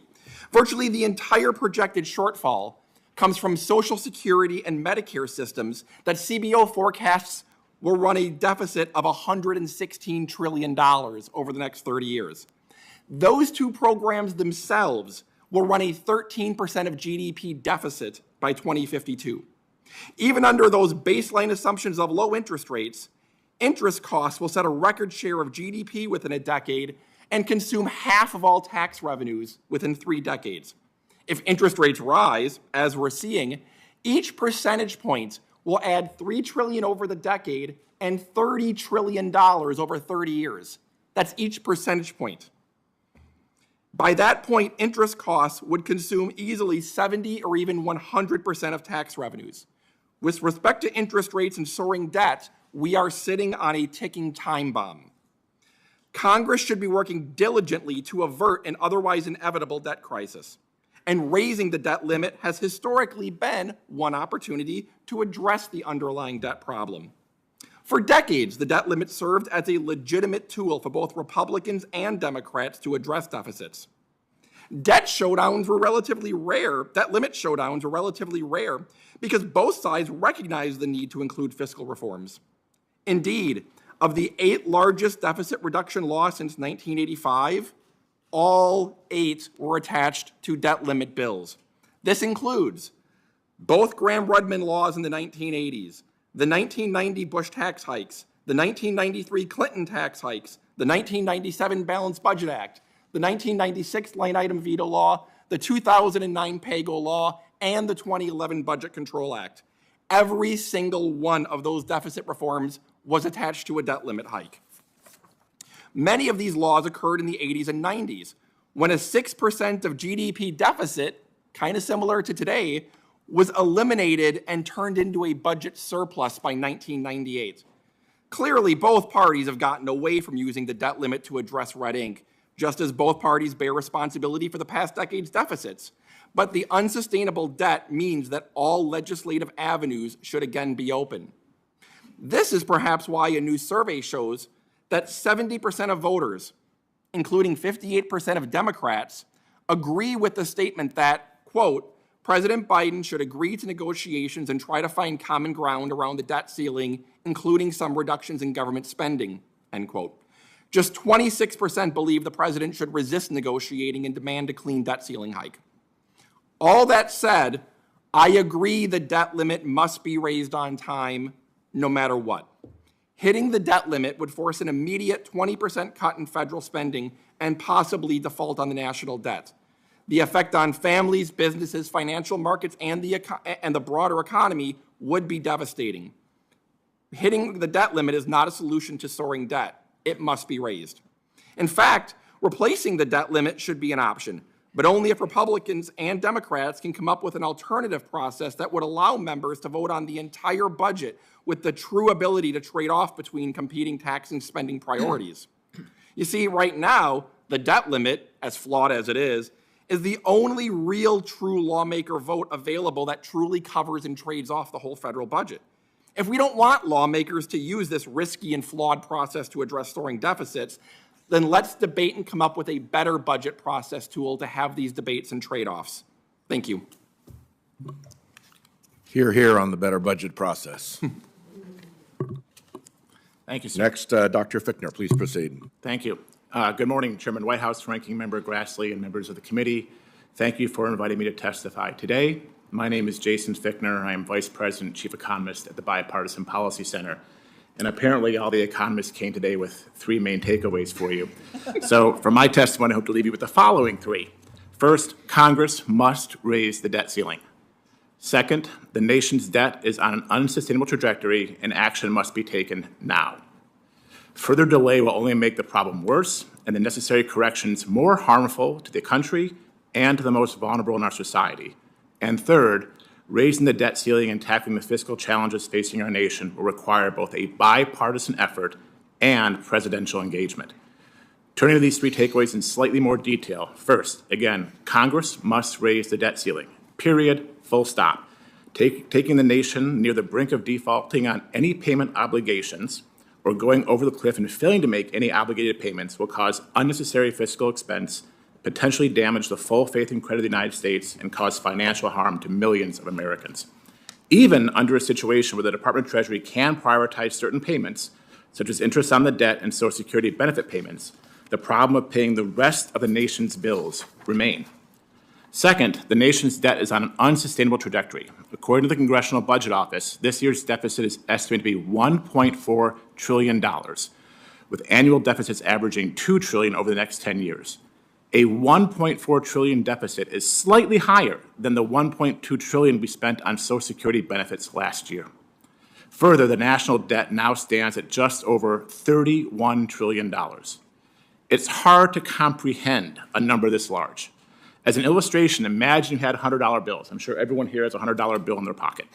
Virtually the entire projected shortfall comes from Social Security and Medicare systems that CBO forecasts will run a deficit of $116 trillion over the next 30 years. Those two programs themselves will run a 13% of GDP deficit by 2052. Even under those baseline assumptions of low interest rates, interest costs will set a record share of GDP within a decade and consume half of all tax revenues within 3 decades. If interest rates rise, as we're seeing, each percentage point will add $3 trillion over the decade and $30 trillion over 30 years. That's each percentage point. By that point, interest costs would consume easily 70 or even 100% of tax revenues. With respect to interest rates and soaring debt, we are sitting on a ticking time bomb. Congress should be working diligently to avert an otherwise inevitable debt crisis. And raising the debt limit has historically been one opportunity to address the underlying debt problem. For decades, the debt limit served as a legitimate tool for both Republicans and Democrats to address deficits. Debt showdowns were relatively rare. Debt limit showdowns were relatively rare because both sides recognized the need to include fiscal reforms. Indeed, of the 8 largest deficit reduction laws since 1985, all 8 were attached to debt limit bills. This includes both Gramm-Rudman laws in the 1980s, the 1990 Bush tax hikes, the 1993 Clinton tax hikes, the 1997 Balanced Budget Act, the 1996 line item veto law, the 2009 PAYGO law, and the 2011 Budget Control Act. Every single one of those deficit reforms was attached to a debt limit hike. Many of these laws occurred in the 80s and 90s, when a 6% of GDP deficit, kind of similar to today, was eliminated and turned into a budget surplus by 1998. Clearly, both parties have gotten away from using the debt limit to address red ink, just as both parties bear responsibility for the past decade's deficits. But the unsustainable debt means that all legislative avenues should again be open. This is perhaps why a new survey shows that 70% of voters, including 58% of Democrats, agree with the statement that, quote, President Biden should agree to negotiations and try to find common ground around the debt ceiling, including some reductions in government spending, end quote. Just 26% believe the president should resist negotiating and demand a clean debt ceiling hike. All that said, I agree the debt limit must be raised on time, no matter what. Hitting the debt limit would force an immediate 20% cut in federal spending and possibly default on the national debt. The effect on families, businesses, financial markets, and the broader economy would be devastating. Hitting the debt limit is not a solution to soaring debt. It must be raised. In fact, replacing the debt limit should be an option, but only if Republicans and Democrats can come up with an alternative process that would allow members to vote on the entire budget with the true ability to trade off between competing tax and spending priorities. You see, right now, the debt limit, as flawed as it is the only real true lawmaker vote available that truly covers and trades off the whole federal budget. If we don't want lawmakers to use this risky and flawed process to address soaring deficits, then let's debate and come up with a better budget process tool to have these debates and trade-offs. Thank you. Hear, hear on the better budget process. Thank you, sir. Next, Dr. Fichtner, please proceed. Thank you. Good morning, Chairman Whitehouse, Ranking Member Grassley, and members of the committee. Thank you for inviting me to testify today. My name is Jason Fichtner. I am Vice President, Chief Economist at the Bipartisan Policy Center. And apparently all the economists came today with 3 main takeaways for you. So for my testimony, I hope to leave you with the following 3. First, Congress must raise the debt ceiling. Second, the nation's debt is on an unsustainable trajectory and action must be taken now. Further delay will only make the problem worse and the necessary corrections more harmful to the country and to the most vulnerable in our society. And third, raising the debt ceiling and tackling the fiscal challenges facing our nation will require both a bipartisan effort and presidential engagement. Turning to these 3 takeaways in slightly more detail. First, again, Congress must raise the debt ceiling, period, full stop. Taking the nation near the brink of defaulting on any payment obligations or going over the cliff and failing to make any obligated payments will cause unnecessary fiscal expense, potentially damage the full faith and credit of the United States, and cause financial harm to millions of Americans. Even under a situation where the Department of Treasury can prioritize certain payments, such as interest on the debt and Social Security benefit payments, the problem of paying the rest of the nation's bills remain. Second, the nation's debt is on an unsustainable trajectory. According to the Congressional Budget Office, this year's deficit is estimated to be $1.4 trillion, with annual deficits averaging $2 trillion over the next 10 years. A $1.4 trillion deficit is slightly higher than the $1.2 trillion we spent on Social Security benefits last year. Further, the national debt now stands at just over $31 trillion. It's hard to comprehend a number this large. As an illustration, imagine you had $100 bills. I'm sure everyone here has a $100 bill in their pocket.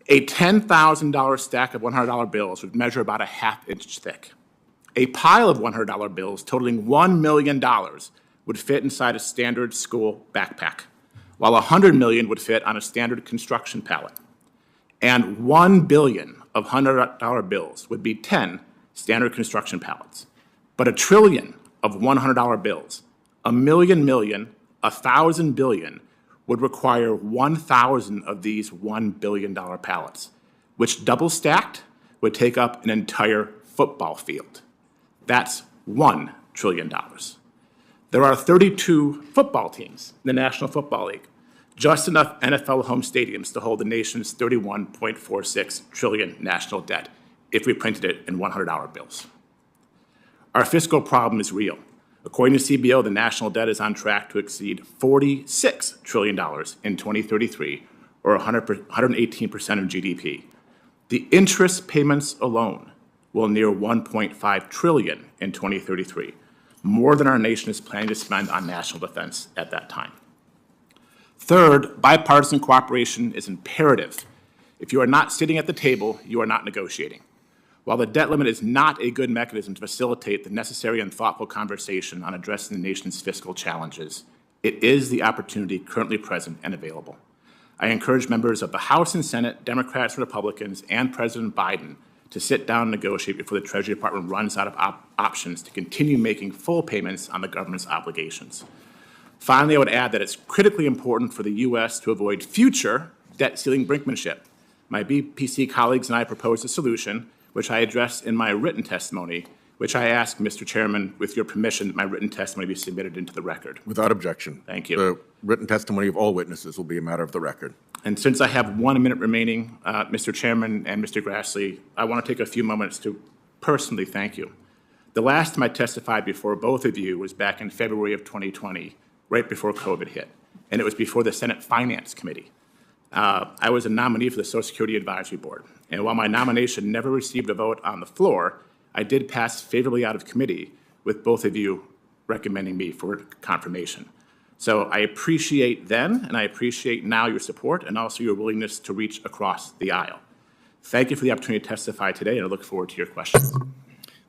A $10,000 stack of $100 bills would measure about a half-inch thick. A pile of $100 bills totaling $1 million would fit inside a standard school backpack, while $100 million would fit on a standard construction pallet. And 1 billion of $100 bills would be 10 standard construction pallets. But a trillion of $100 bills, a million, 1,000 billion, would require 1,000 of these $1 billion pallets, which double stacked would take up an entire football field. That's $1 trillion. There are 32 football teams in the National Football League, just enough NFL home stadiums to hold the nation's $31.46 trillion national debt if we printed it in $100 bills. Our fiscal problem is real. According to CBO, the national debt is on track to exceed $46 trillion in 2033, or 118% of GDP. The interest payments alone will near $1.5 trillion in 2033, more than our nation is planning to spend on national defense at that time. Third, bipartisan cooperation is imperative. If you are not sitting at the table, you are not negotiating. While the debt limit is not a good mechanism to facilitate the necessary and thoughtful conversation on addressing the nation's fiscal challenges, it is the opportunity currently present and available. I encourage members of the House and Senate, Democrats and Republicans, and President Biden to sit down and negotiate before the Treasury Department runs out of options to continue making full payments on the government's obligations. Finally, I would add that it's critically important for the U.S. to avoid future debt ceiling brinkmanship. My BPC colleagues and I proposed a solution, which I addressed in my written testimony, which I ask, Mr. Chairman, with your permission, that my written testimony be submitted into the record. Without objection. Thank you. The written testimony of all witnesses will be a matter of the record. And since I have 1 minute remaining, Mr. Chairman and Mr. Grassley, I want to take a few moments to personally thank you. The last time I testified before both of you was back in February of 2020, right before COVID hit, and it was before the Senate Finance Committee. I was a nominee for the Social Security Advisory Board, and while my nomination never received a vote on the floor, I did pass favorably out of committee, with both of you recommending me for confirmation. So I appreciate then, and I appreciate now your support and also your willingness to reach across the aisle. Thank you for the opportunity to testify today, and I look forward to your questions.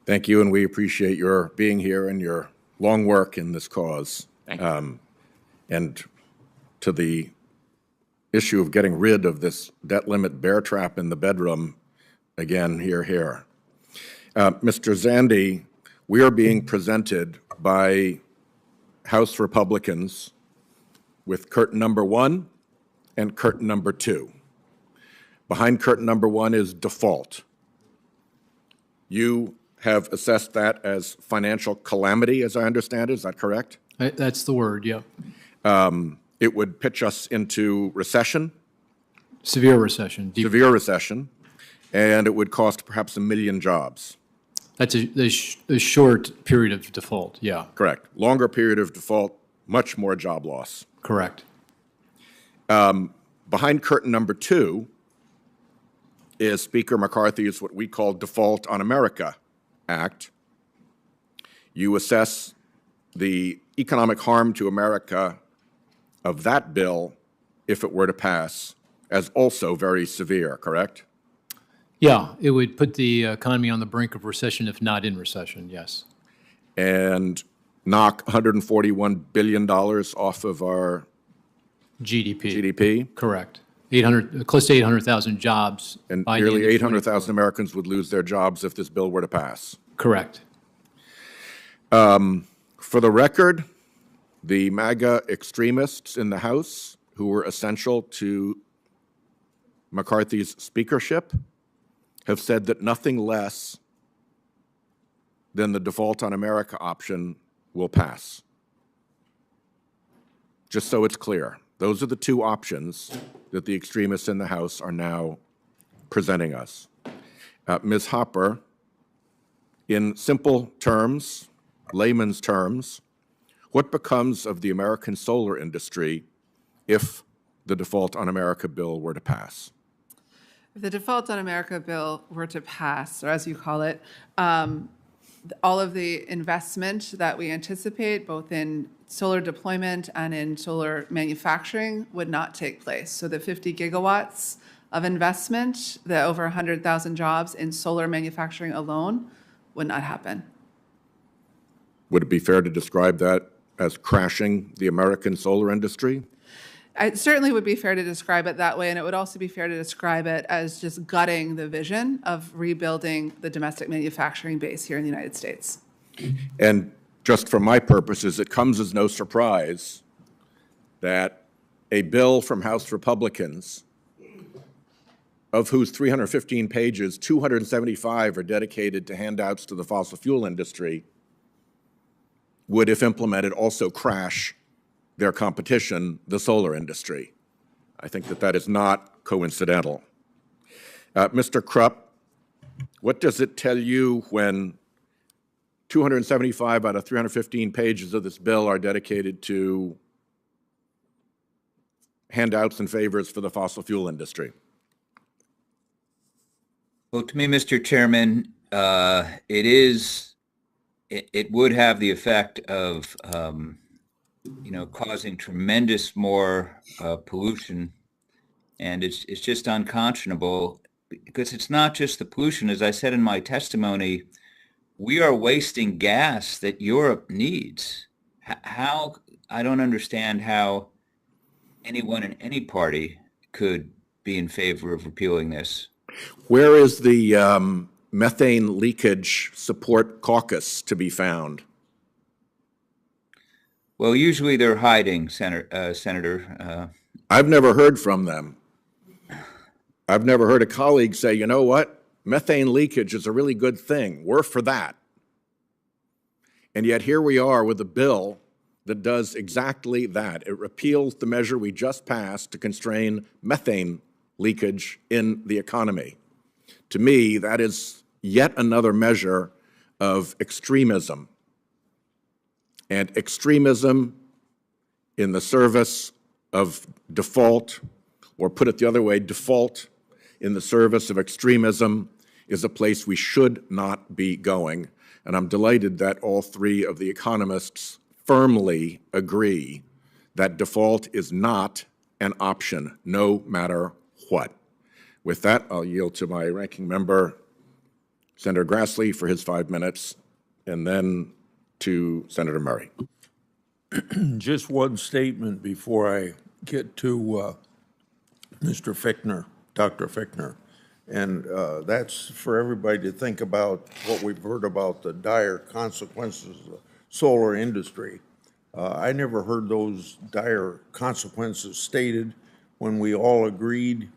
Thank you, and we appreciate your being here and your long work in this cause. Thank you. And to the issue of getting rid of this debt limit bear trap in the bedroom, again, here. Mr. Zandi, we are being presented by House Republicans with curtain number 1 and curtain number 2. Behind curtain number 1 is default. You have assessed that as financial calamity, as I understand it. Is that correct? That's the word, yeah. It would pitch us into recession, Severe recession. severe recession, and it would cost perhaps 1 million jobs. That's a short period of default, yeah, Correct. Longer period of default, much more job loss. correct. Behind curtain number 2 is Speaker McCarthy's what we call Default on America Act. You assess the economic harm to America of that bill, if it were to pass, as also very severe, correct? Yeah, it would put the economy on the brink of recession, if not in recession, yes. And knock $141 billion off of our GDP. GDP, Correct. 800, close to 800,000 jobs. and by the end nearly of 800,000 Americans would lose their jobs if this bill were to pass. Correct. For the record, the MAGA extremists in the House who were essential to McCarthy's speakership have said that nothing less than the default on America option will pass. Just so it's clear, those are the two options that the extremists in the House are now presenting us. Ms. Hopper, in simple terms, layman's terms, what becomes of the American solar industry if the default on America bill were to pass? If the default on America bill were to pass, or as you call it, all of the investment that we anticipate, both in solar deployment and in solar manufacturing, would not take place. So the 50 gigawatts of investment, the over 100,000 jobs in solar manufacturing alone would not happen. Would it be fair to describe that as crashing the American solar industry? It certainly would be fair to describe it that way, and it would also be fair to describe it as just gutting the vision of rebuilding the domestic manufacturing base here in the United States. And just for my purposes, it comes as no surprise that a bill from House Republicans, of whose 315 pages, 275 are dedicated to handouts to the fossil fuel industry, would, if implemented, also crash their competition, the solar industry. I think that that is not coincidental. Mr. Krupp, what does it tell you when 275 out of 315 pages of this bill are dedicated to handouts and favors for the fossil fuel industry? Well, to me, Mr. Chairman, it would have the effect of causing tremendous more pollution, and it's just unconscionable, because it's not just the pollution. As I said in my testimony, we are wasting gas that Europe needs. How, I don't understand how anyone in any party could be in favor of repealing this. Where is the methane leakage support caucus to be found? Well, usually they're hiding, Senator. I've never heard from them. I've never heard a colleague say, you know what, methane leakage is a really good thing. We're for that. And yet here we are with a bill that does exactly that. It repeals the measure we just passed to constrain methane leakage in the economy. To me, that is yet another measure of extremism. And extremism in the service of default, or put it the other way, default in the service of extremism, is a place we should not be going. And I'm delighted that all three of the economists firmly agree that default is not an option, no matter what. With that, I'll yield to my ranking member, Senator Grassley, for his 5 minutes, and then to Senator Murray. Just one statement before I get to Mr. Fichtner, Dr. Fichtner. And that's for everybody to think about what we've heard about the dire consequences of the solar industry. I never heard those dire consequences stated when we all agreed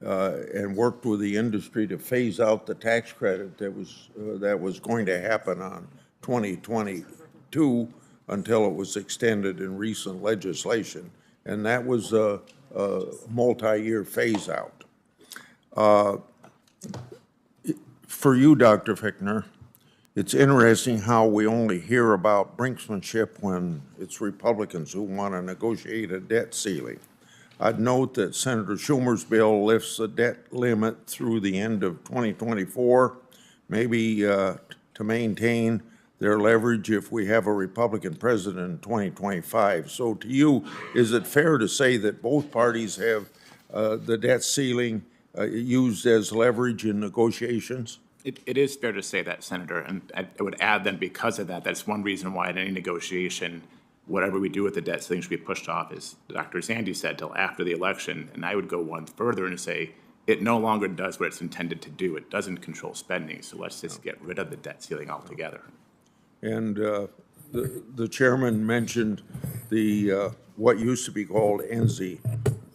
and worked with the industry to phase out the tax credit that was going to happen on 2022 until it was extended in recent legislation. And that was a multi-year phase out. For you, Dr. Fichtner, it's interesting how we only hear about brinksmanship when it's Republicans who want to negotiate a debt ceiling. I'd note that Senator Schumer's bill lifts the debt limit through the end of 2024, maybe to maintain their leverage if we have a Republican president in 2025. So to you, is it fair to say that both parties have the debt ceiling used as leverage in negotiations? It is fair to say that, Senator, and I would add then because of that, that's one reason why in any negotiation, whatever we do with the debt ceiling should be pushed off, as Dr. Zandy said, till after the election. And I would go one further and say it no longer does what it's intended to do. It doesn't control spending, so let's just get rid of the debt ceiling altogether. And the chairman mentioned the what used to be called NZ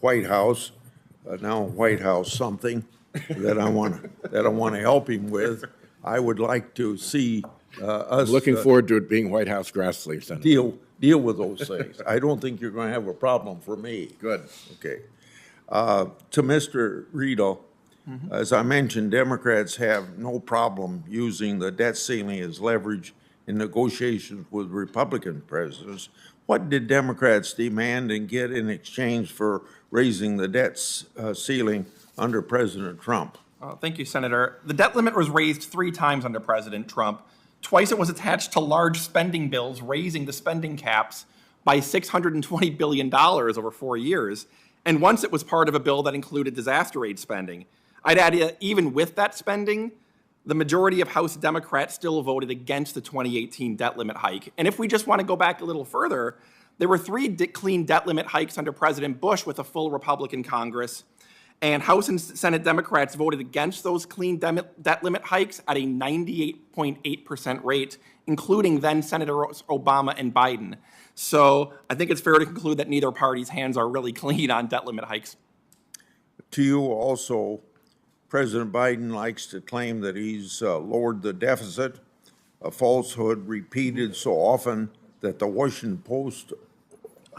White House, now White House something that I want to help him with. I would like to see us Looking forward to it being White House Grassley, Senator. deal with those things. I don't think you're going to have a problem for me. Good. Okay. To Mr. Rito, as I mentioned, Democrats have no problem using the debt ceiling as leverage in negotiations with Republican presidents. What did Democrats demand and get in exchange for raising the debt ceiling under President Trump? Thank you, Senator. The debt limit was raised 3 times under President Trump. Twice it was attached to large spending bills, raising the spending caps by $620 billion over 4 years. And once it was part of a bill that included disaster aid spending. I'd add, even with that spending, the majority of House Democrats still voted against the 2018 debt limit hike. And if we just want to go back a little further, there were 3 clean debt limit hikes under President Bush with a full Republican Congress. And House and Senate Democrats voted against those clean debt limit hikes at a 98.8% rate, including then Senators Obama and Biden. So I think it's fair to conclude that neither party's hands are really clean on debt limit hikes. To you also, President Biden likes to claim that he's lowered the deficit, a falsehood repeated so often that the Washington Post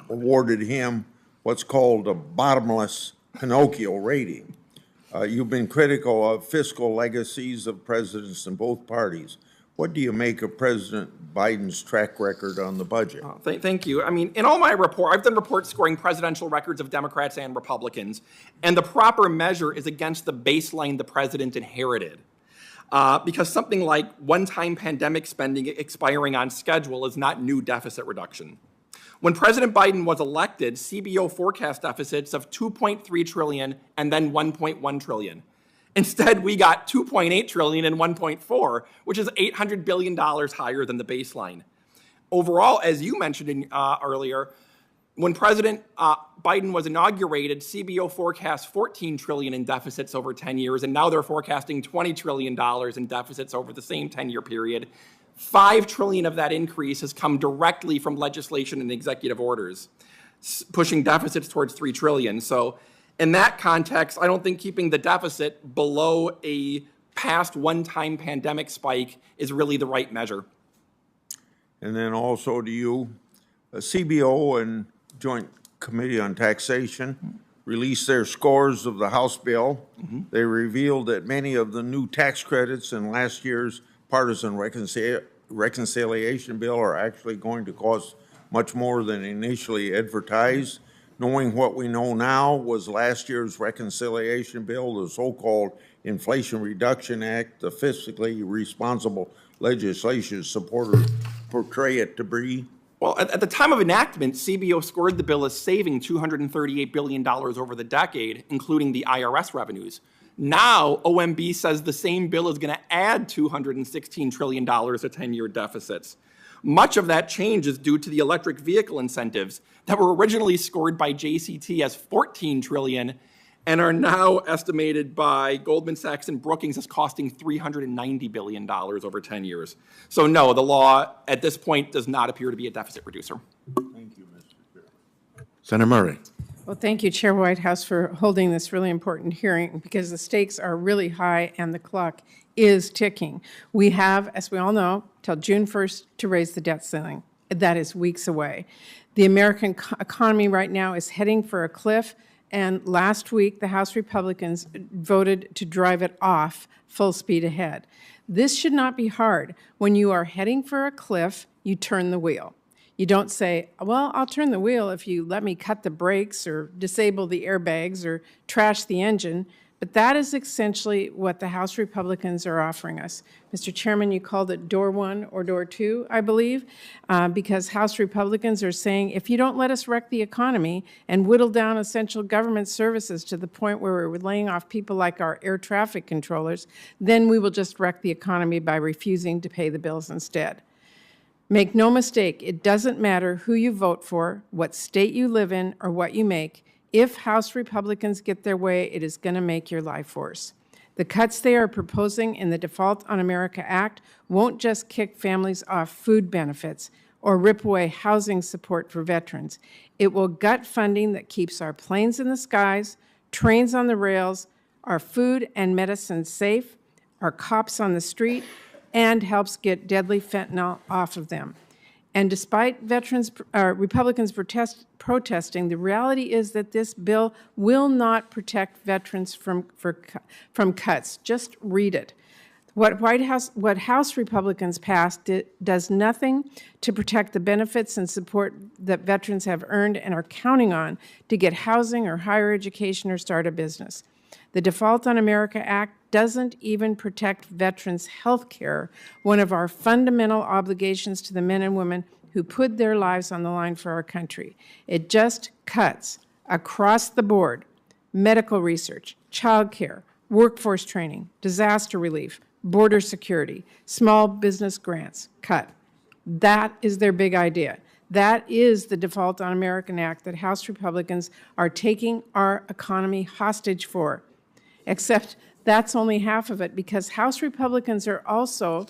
awarded him what's called a bottomless Pinocchio rating. You've been critical of fiscal legacies of presidents in both parties. What do you make of President Biden's track record on the budget? Thank you. I mean, in all my report, I've done reports scoring presidential records of Democrats and Republicans, and the proper measure is against the baseline the president inherited. Because something like one-time pandemic spending expiring on schedule is not new deficit reduction. When President Biden was elected, CBO forecast deficits of $2.3 trillion and then $1.1 trillion. Instead, we got $2.8 trillion and $1.4, which is $800 billion higher than the baseline. Overall, as you mentioned earlier, when President Biden was inaugurated, CBO forecast $14 trillion in deficits over 10 years, and now they're forecasting $20 trillion in deficits over the same 10-year period. $5 trillion of that increase has come directly from legislation and executive orders, pushing deficits towards $3 trillion. So in that context, I don't think keeping the deficit below a past one-time pandemic spike is really the right measure. And then also to you, CBO and Joint Committee on Taxation released their scores of the House bill. They revealed that many of the new tax credits in last year's partisan reconciliation bill are actually going to cost much more than initially advertised. Knowing what we know now, was last year's reconciliation bill, the so-called Inflation Reduction Act, the fiscally responsible legislation supporters portray it to be? Well, at the time of enactment, CBO scored the bill as saving $238 billion over the decade, including the IRS revenues. Now, OMB says the same bill is going to add $216 trillion to 10-year deficits. Much of that change is due to the electric vehicle incentives that were originally scored by JCT as $14 trillion and are now estimated by Goldman Sachs and Brookings as costing $390 billion over 10 years. So no, the law at this point does not appear to be a deficit reducer. Thank you, Mr. Chairman. Senator Murray. Well, thank you, Chair Whitehouse, for holding this really important hearing because the stakes are really high and the clock is ticking. We have, as we all know, till June 1st to raise the debt ceiling. That is weeks away. The American economy right now is heading for a cliff, and last week the House Republicans voted to drive it off full speed ahead. This should not be hard. When you are heading for a cliff, you turn the wheel. You don't say, well, I'll turn the wheel if you let me cut the brakes or disable the airbags or trash the engine. But that is essentially what the House Republicans are offering us. Mr. Chairman, you called it door 1 or door 2, I believe, because House Republicans are saying, if you don't let us wreck the economy and whittle down essential government services to the point where we're laying off people like our air traffic controllers, then we will just wreck the economy by refusing to pay the bills instead. Make no mistake, it doesn't matter who you vote for, what state you live in, or what you make. If House Republicans get their way, it is going to make your life worse. The cuts they are proposing in the Default on America Act won't just kick families off food benefits or rip away housing support for veterans. It will gut funding that keeps our planes in the skies, trains on the rails, our food and medicine safe, our cops on the street, and helps get deadly fentanyl off of them. And despite Republicans protesting, the reality is that this bill will not protect veterans from cuts. Just read it. What House Republicans passed does nothing to protect the benefits and support that veterans have earned and are counting on to get housing or higher education or start a business. The Default on America Act doesn't even protect veterans' health care, one of our fundamental obligations to the men and women who put their lives on the line for our country. It just cuts across the board: medical research, child care, workforce training, disaster relief, border security, small business grants. Cut. That is their big idea. That is the Default on America Act that House Republicans are taking our economy hostage for. Except that's only half of it, because House Republicans are also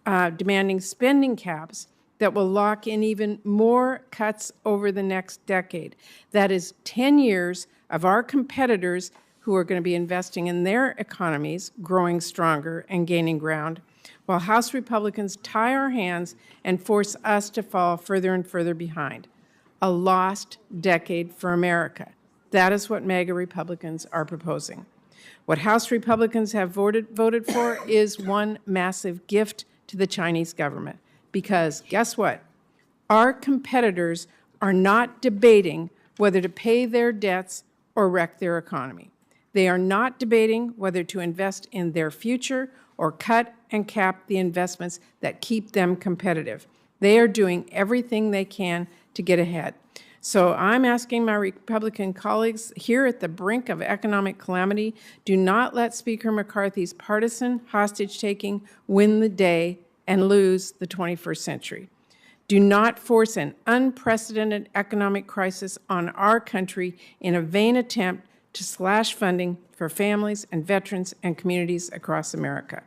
demanding spending caps that will lock in even more cuts over the next decade. That is 10 years of our competitors who are going to be investing in their economies, growing stronger and gaining ground, while House Republicans tie our hands and force us to fall further and further behind. A lost decade for America. That is what MAGA Republicans are proposing. What House Republicans have voted for is one massive gift to the Chinese government. Because guess what? Our competitors are not debating whether to pay their debts or wreck their economy. They are not debating whether to invest in their future or cut and cap the investments that keep them competitive. They are doing everything they can to get ahead. So I'm asking my Republican colleagues here at the brink of economic calamity, do not let Speaker McCarthy's partisan hostage-taking win the day and lose the 21st century. Do not force an unprecedented economic crisis on our country in a vain attempt to slash funding for families and veterans and communities across America.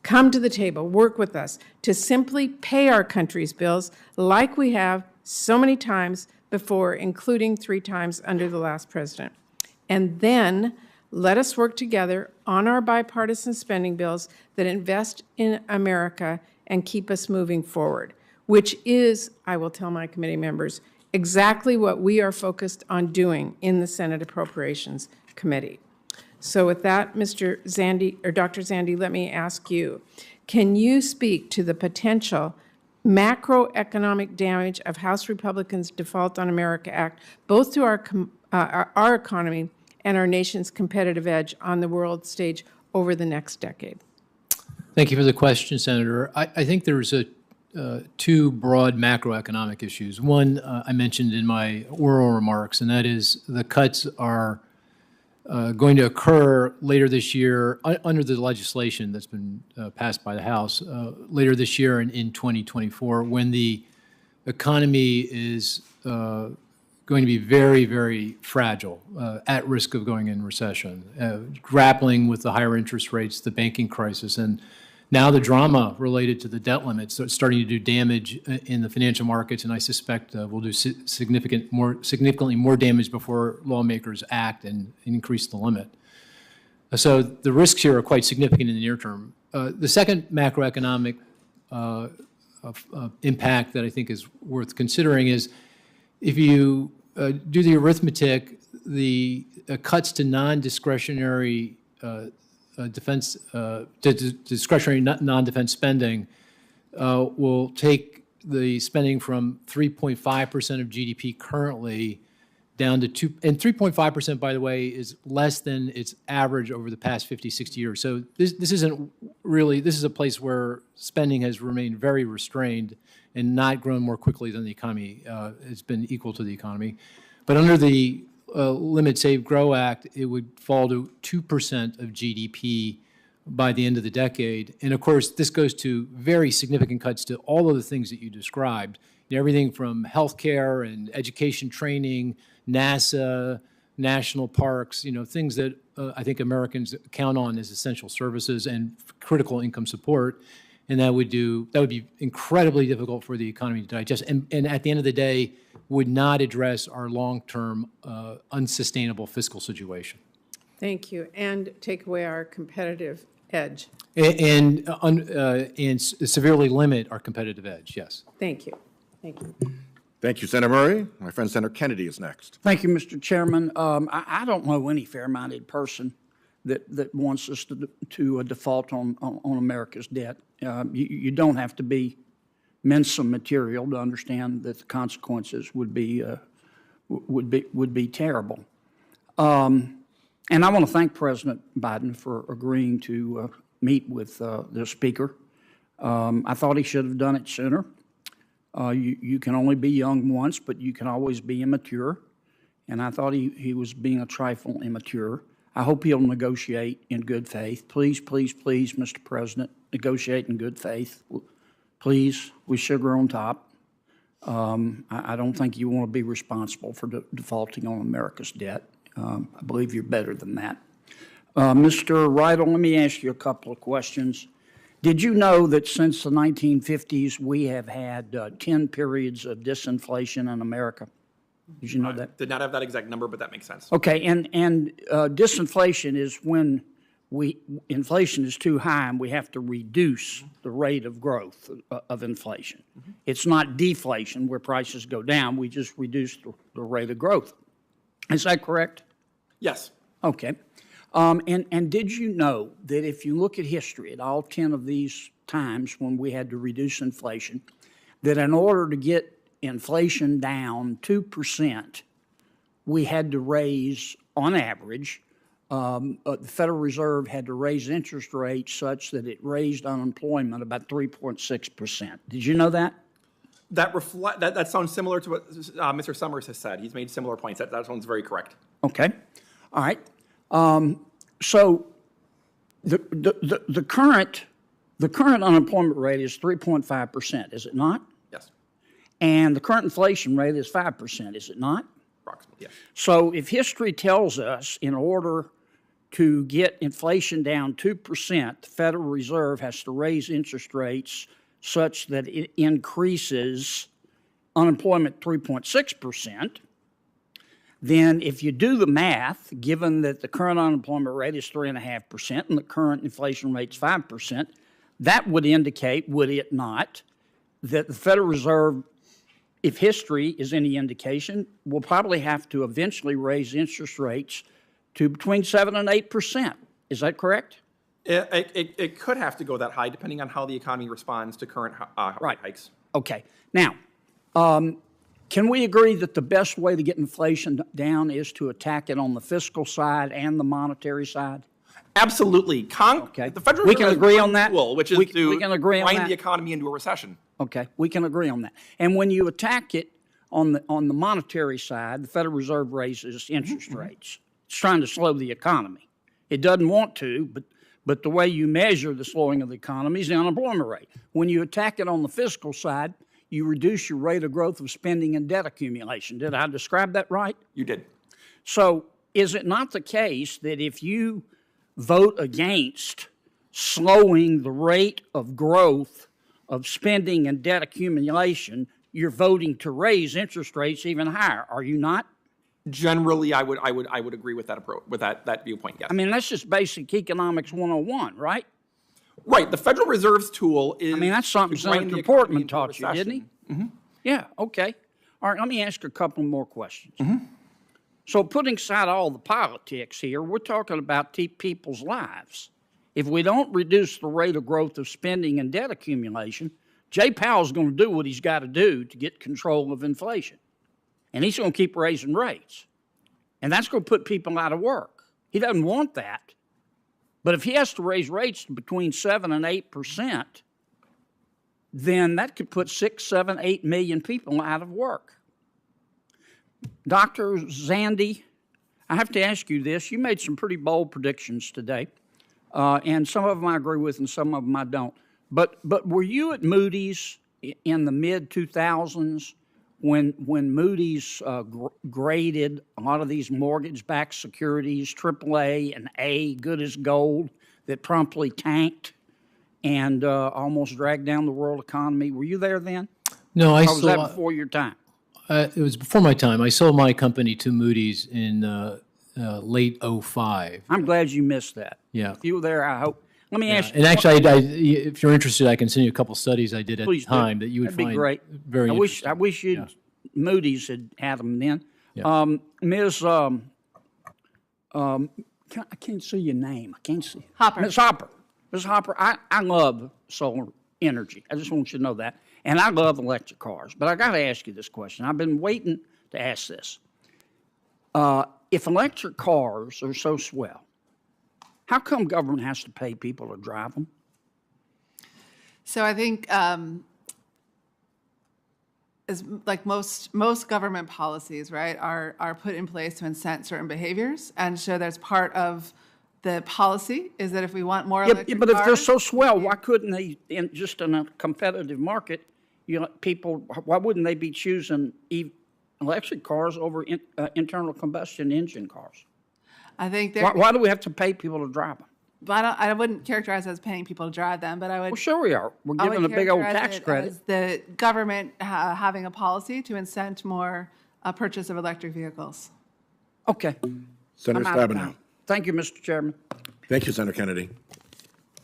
Come to the table, work with us to simply pay our country's bills like we have so many times before, including 3 times under the last president. And then let us work together on our bipartisan spending bills that invest in America and keep us moving forward, which is, I will tell my committee members, exactly what we are focused on doing in the Senate Appropriations Committee. So with that, Dr. Zandi, let me ask you, can you speak to the potential macroeconomic damage of House Republicans' Default on America Act, both to our economy and our nation's competitive edge on the world stage over the next decade? Thank you for the question, Senator. I think there's two broad macroeconomic issues. One I mentioned in my oral remarks, and that is the cuts are going to occur later this year under the legislation that's been passed by the House later this year and in 2024, when the economy is going to be very, very fragile, at risk of going in recession, grappling with the higher interest rates, the banking crisis, and now the drama related to the debt limits starting to do damage in the financial markets, and I suspect will do significantly more damage before lawmakers act and increase the limit. So the risks here are quite significant in the near term. The second macroeconomic impact that I think is worth considering is if you do the arithmetic, the cuts to non-discretionary defense, discretionary non-defense spending will take the spending from 3.5% of GDP currently down to 2%, and 3.5%, by the way, is less than its average over the past 50, 60 years. So this isn't really, this is a place where spending has remained very restrained and not grown more quickly than the economy. It's been equal to the economy. But under the Limit, Save, Grow Act, it would fall to 2% of GDP by the end of the decade. And of course, this goes to very significant cuts to all of the things that you described, everything from healthcare and education training, NASA, national parks, things that I think Americans count on as essential services and critical income support. And that would be incredibly difficult for the economy to digest. And at the end of the day, would not address our long-term unsustainable fiscal situation. Thank you. And take away our competitive edge. And severely limit our competitive edge, yes. Thank you. Thank you. Thank you, Senator Murray. My friend Senator Kennedy is next. Thank you, Mr. Chairman. I don't know any fair-minded person that wants us to default on America's debt. You don't have to be Mensa material to understand that the consequences would be terrible. And I want to thank President Biden for agreeing to meet with the Speaker. I thought he should have done it sooner. You can only be young once, but you can always be immature. And I thought he was being a trifle immature. I hope he'll negotiate in good faith. Please, please, please, Mr. President, negotiate in good faith. Please, with sugar on top. I don't think you want to be responsible for defaulting on America's debt. I believe you're better than that. Mr. Riddle, let me ask you a couple of questions. Did you know that since the 1950s, we have had 10 periods of disinflation in America? Did you know that? Did not have that exact number, but that makes sense. Okay, and disinflation is when inflation is too high and we have to reduce the rate of growth of inflation. It's not deflation where prices go down. We just reduce the rate of growth. Is that correct? Yes. Okay. And did you know that if you look at history, at all 10 of these times when we had to reduce inflation, that in order to get inflation down 2%, we had to raise, on average, the Federal Reserve had to raise interest rates such that it raised unemployment about 3.6%. Did you know that? That sounds similar to what Mr. Summers has said. He's made similar points. That sounds very correct. Okay. All right. So the current unemployment rate is 3.5%, is it not? Yes. And the current inflation rate is 5%, is it not? Approximately, yes. So if history tells us in order to get inflation down 2%, the Federal Reserve has to raise interest rates such that it increases unemployment 3.6%, then if you do the math, given that the current unemployment rate is 3.5% and the current inflation rate is 5%, that would indicate, would it not, that the Federal Reserve, if history is any indication, will probably have to eventually raise interest rates to between 7 and 8%. Is that correct? It could have to go that high depending on how the economy responds to current rate hikes. Okay. Now, can we agree that the best way to get inflation down is to attack it on the fiscal side and the monetary side? Absolutely. Okay. The Federal We Reserve can agree has on that? tool, which is We to can agree on grind that? the economy into a recession. Okay, we can agree on that. And when you attack it on the monetary side, the Federal Reserve raises interest rates. It's trying to slow the economy. It doesn't want to, but the way you measure the slowing of the economy is the unemployment rate. When you attack it on the fiscal side, you reduce your rate of growth of spending and debt accumulation. Did I describe that right? You did. So is it not the case that if you vote against slowing the rate of growth of spending and debt accumulation, you're voting to raise interest rates even higher, are you not? Generally, I would agree with that approach, with that viewpoint. Yes. I mean, that's just basic economics 101, right? Right. The Federal Reserve's tool is. I mean, that's something to grind Senator the economy Portman into a taught you, didn't he? recession. Yeah, okay. All right, let me ask you a couple more questions. So putting aside all the politics here, we're talking about people's lives. If we don't reduce the rate of growth of spending and debt accumulation, Jay Powell's going to do what he's got to do to get control of inflation. And he's going to keep raising rates. And that's going to put people out of work. He doesn't want that. But if he has to raise rates to between 7 and 8%, then that could put 6, 7, 8 million people out of work. Dr. Zandi, I have to ask you this. You made some pretty bold predictions today. and some of them I agree with and some of them I don't. But were you at Moody's in the mid-2000s when Moody's graded a lot of these mortgage-backed securities, AAA and A, good as gold, that promptly tanked and almost dragged down the world economy? Were you there then? No, Or was that before your time? It was before my time. I sold my company to Moody's in late '05. I'm glad you missed that. Yeah. If you were there, I hope. Let me ask you. And actually, if you're interested, I can send you a couple studies I did at the Please do. time that you would That'd be find great. very interesting. I wish Moody's had them then. Yeah. Ms. I can't see your name. I can't see. Hopper. Ms. Hopper. Ms. Hopper, I love solar energy. I just want you to know that. And I love electric cars. But I got to ask you this question. I've been waiting to ask this. If electric cars are so swell, how come government has to pay people to drive them? So I think, as like most government policies, right, are put in place to incent certain behaviors, and so that's part of the policy is that if we want more electric But if they're cars, so swell, why couldn't they, just in a competitive market, people, why wouldn't they be choosing electric cars over internal combustion engine cars? I think there. Why do we have to pay people to drive them? But I wouldn't characterize it as paying people to drive them, but I would. Well, sure we are. We're I would giving a big old characterize tax it credit. as the government having a policy to incent more purchase of electric vehicles. Okay. Senator I'm out of Stabenow. time. Thank you, Mr. Chairman. Thank you, Senator Kennedy.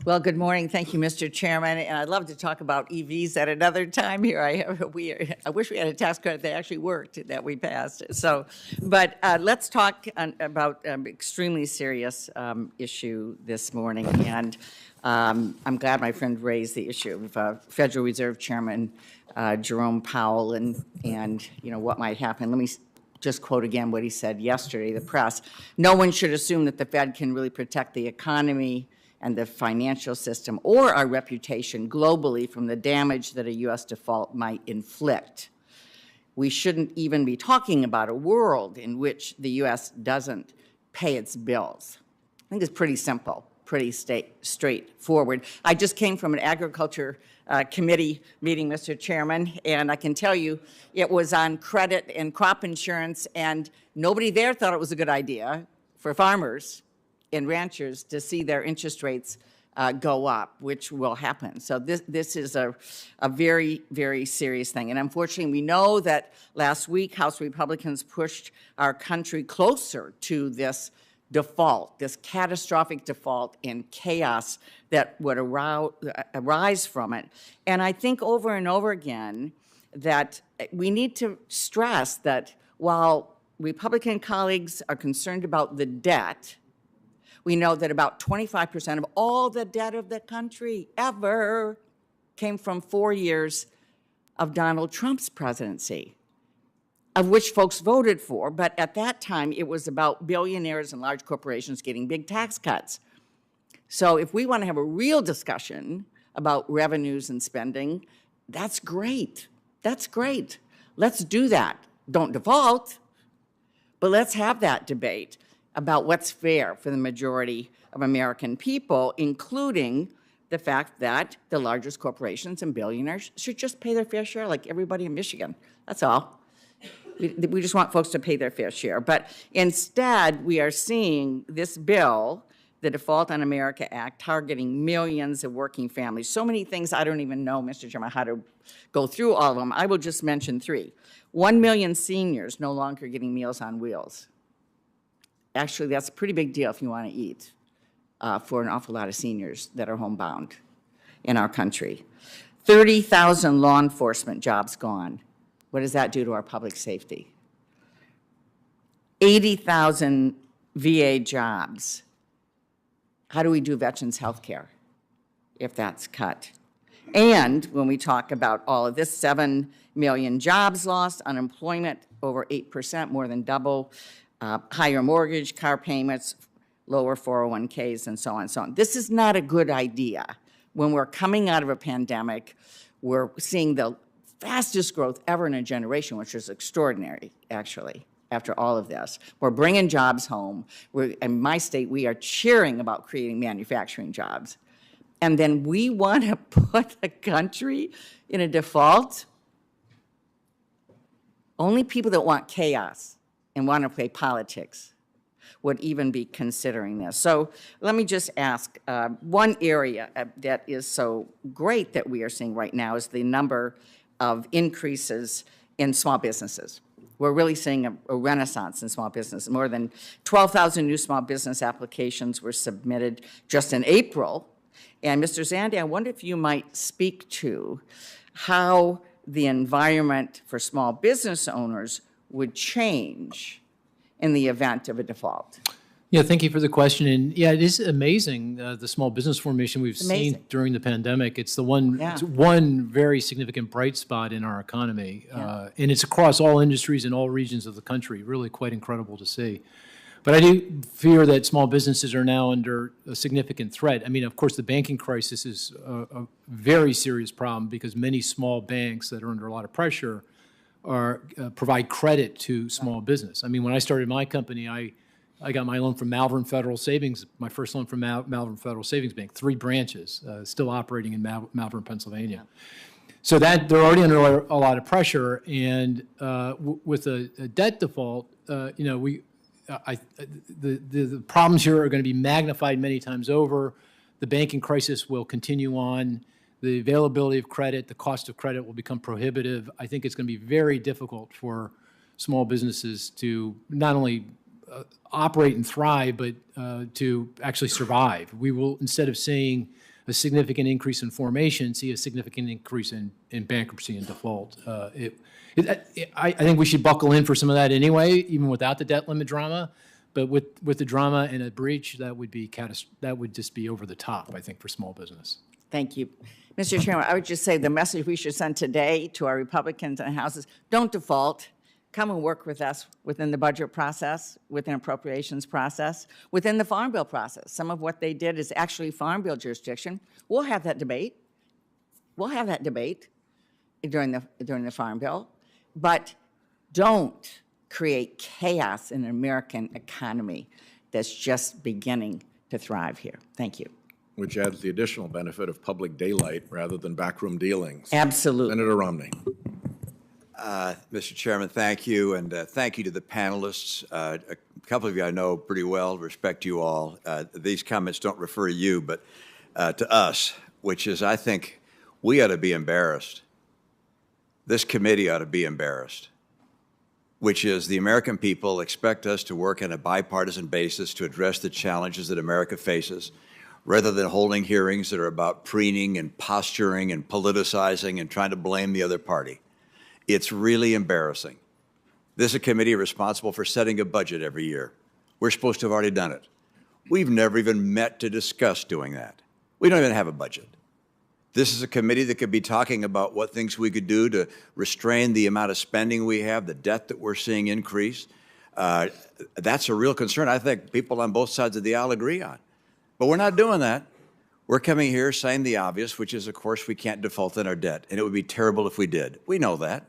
Well, good morning. Thank you, Mr. Chairman. And I'd love to talk about EVs at another time here. I wish we had a tax credit that actually worked that we passed. So, but let's talk about extremely serious issue this morning. And I'm glad my friend raised the issue of Federal Reserve Chairman Jerome Powell and what might happen. Let me just quote again what he said yesterday to the press. No one should assume that the Fed can really protect the economy and the financial system or our reputation globally from the damage that a U.S. default might inflict. We shouldn't even be talking about a world in which the U.S. doesn't pay its bills. I think it's pretty simple, pretty straightforward. I just came from an agriculture committee meeting, Mr. Chairman, and I can tell you it was on credit and crop insurance, and nobody there thought it was a good idea for farmers and ranchers to see their interest rates go up, which will happen. So this is a very, very serious thing. And unfortunately, we know that last week, House Republicans pushed our country closer to this default, this catastrophic default and chaos that would arise from it. And I think over and over again that we need to stress that while Republican colleagues are concerned about the debt, we know that about 25% of all the debt of the country ever came from 4 years of Donald Trump's presidency, of which folks voted for. But at that time, it was about billionaires and large corporations getting big tax cuts. So if we want to have a real discussion about revenues and spending, that's great. That's great. Let's do that. Don't default, but let's have that debate about what's fair for the majority of American people, including the fact that the largest corporations and billionaires should just pay their fair share like everybody in Michigan. That's all. We just want folks to pay their fair share. But instead, we are seeing this bill, the Default on America Act, targeting millions of working families. So many things I don't even know, Mr. Chairman, how to go through all of them. I will just mention 3. 1 million seniors no longer getting Meals on Wheels. Actually, that's a pretty big deal if you want to eat for an awful lot of seniors that are homebound in our country. 30,000 law enforcement jobs gone. What does that do to our public safety? 80,000 VA jobs. How do we do veterans health care if that's cut? And when we talk about all of this, 7 million jobs lost, unemployment over 8%, more than double, higher mortgage, car payments, lower 401ks, and so on and so on. This is not a good idea. When we're coming out of a pandemic, we're seeing the fastest growth ever in a generation, which is extraordinary, actually. after all of this. We're bringing jobs home. In my state, we are cheering about creating manufacturing jobs. And then we want to put the country in a default? Only people that want chaos and want to play politics would even be considering this. So let me just ask, one area that is so great that we are seeing right now is the number of increases in small businesses. We're really seeing a renaissance in small business. More than 12,000 new small business applications were submitted just in April. And Mr. Zandi, I wonder if you might speak to how the environment for small business owners would change in the event of a default. Yeah, thank you for the question. And yeah, it is amazing, the small business formation we've seen during the pandemic. It's the one, it's one very significant bright spot in our economy. And it's across all industries and all regions of the country, really quite incredible to see. But I do fear that small businesses are now under a significant threat. I mean, of course, the banking crisis is a very serious problem because many small banks that are under a lot of pressure are provide credit to small business. I mean, when I started my company, I got my loan from Malvern Federal Savings, my first loan from Malvern Federal Savings Bank, 3 branches, still operating in Malvern, Pennsylvania. So that they're already under a lot of pressure, and with a debt default, you know, the problems here are going to be magnified many times over. The banking crisis will continue on. The availability of credit, the cost of credit will become prohibitive. I think it's going to be very difficult for small businesses to not only operate and thrive, but to actually survive. We will, instead of seeing a significant increase in formation, see a significant increase in bankruptcy and default. I think we should buckle in for some of that anyway, even without the debt limit drama. But with the drama and a breach, that would just be over the top, I think, for small business. Thank you. Mr. Chairman, I would just say the message we should send today to our Republicans in the House is don't default. Come and work with us within the budget process, within appropriations process, within the Farm Bill process. Some of what they did is actually Farm Bill jurisdiction. We'll have that debate. We'll have that debate during the Farm Bill. But don't create chaos in an American economy that's just beginning to thrive here. Thank you. Which adds the additional benefit of public daylight rather than backroom dealings. Absolutely. Senator Romney. Mr. Chairman, thank you, and thank you to the panelists. A couple of you I know pretty well, respect you all. These comments don't refer to you, but to us, which is, I think, we ought to be embarrassed. This committee ought to be embarrassed, which is the American people expect us to work on a bipartisan basis to address the challenges that America faces, rather than holding hearings that are about preening and posturing and politicizing and trying to blame the other party. It's really embarrassing. This is a committee responsible for setting a budget every year. We're supposed to have already done it. We've never even met to discuss doing that. We don't even have a budget. This is a committee that could be talking about what things we could do to restrain the amount of spending we have, the debt that we're seeing increase. That's a real concern I think people on both sides of the aisle agree on. But we're not doing that. We're coming here saying the obvious, which is, of course, we can't default on our debt, and it would be terrible if we did. We know that.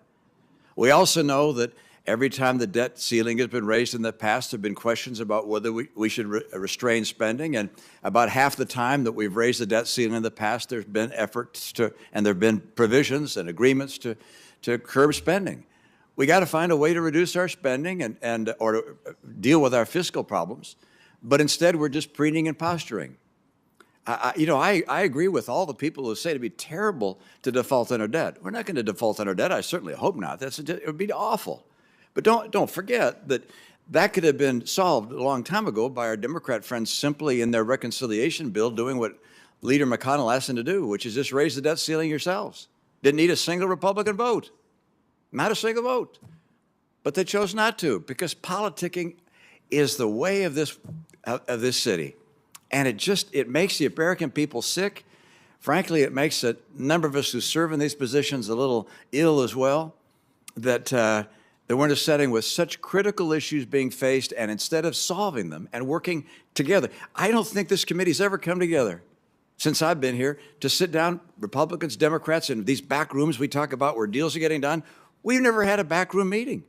We also know that every time the debt ceiling has been raised in the past, there have been questions about whether we should restrain spending, and about half the time that we've raised the debt ceiling in the past, there's been efforts to, and there have been provisions and agreements to curb spending. We got to find a way to reduce our spending or to deal with our fiscal problems. But instead, we're just preening and posturing. I agree with all the people who say it'd be terrible to default on our debt. We're not going to default on our debt. I certainly hope not. It would be awful. But don't forget that could have been solved a long time ago by our Democrat friends simply in their reconciliation bill doing what Leader McConnell asked them to do, which is just raise the debt ceiling yourselves. Didn't need a single Republican vote. Not a single vote. But they chose not to because politicking is the way of this city. And it makes the American people sick. Frankly, it makes a number of us who serve in these positions a little ill as well, that we're in a setting with such critical issues being faced, and instead of solving them and working together, I don't think this committee's ever come together since I've been here to sit down, Republicans, Democrats, in these back rooms we talk about where deals are getting done. We've never had a backroom meeting.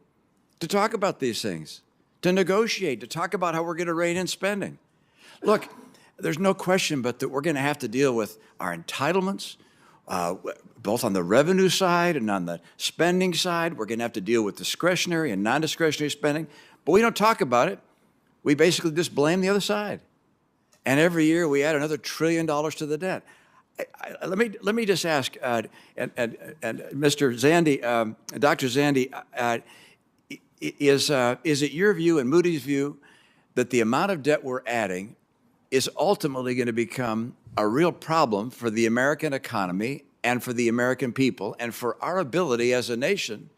to talk about these things, to negotiate, to talk about how we're going to rein in spending. Look, there's no question but that we're going to have to deal with our entitlements, both on the revenue side and on the spending side. We're going to have to deal with discretionary and non-discretionary spending, but we don't talk about it. We basically just blame the other side. And every year we add another $1 trillion to the debt. Let me just ask, and Mr. Zandi, Dr. Zandi, is it your view and Moody's view that the amount of debt we're adding is ultimately going to become a real problem for the American economy and for the American people and for our ability as a nation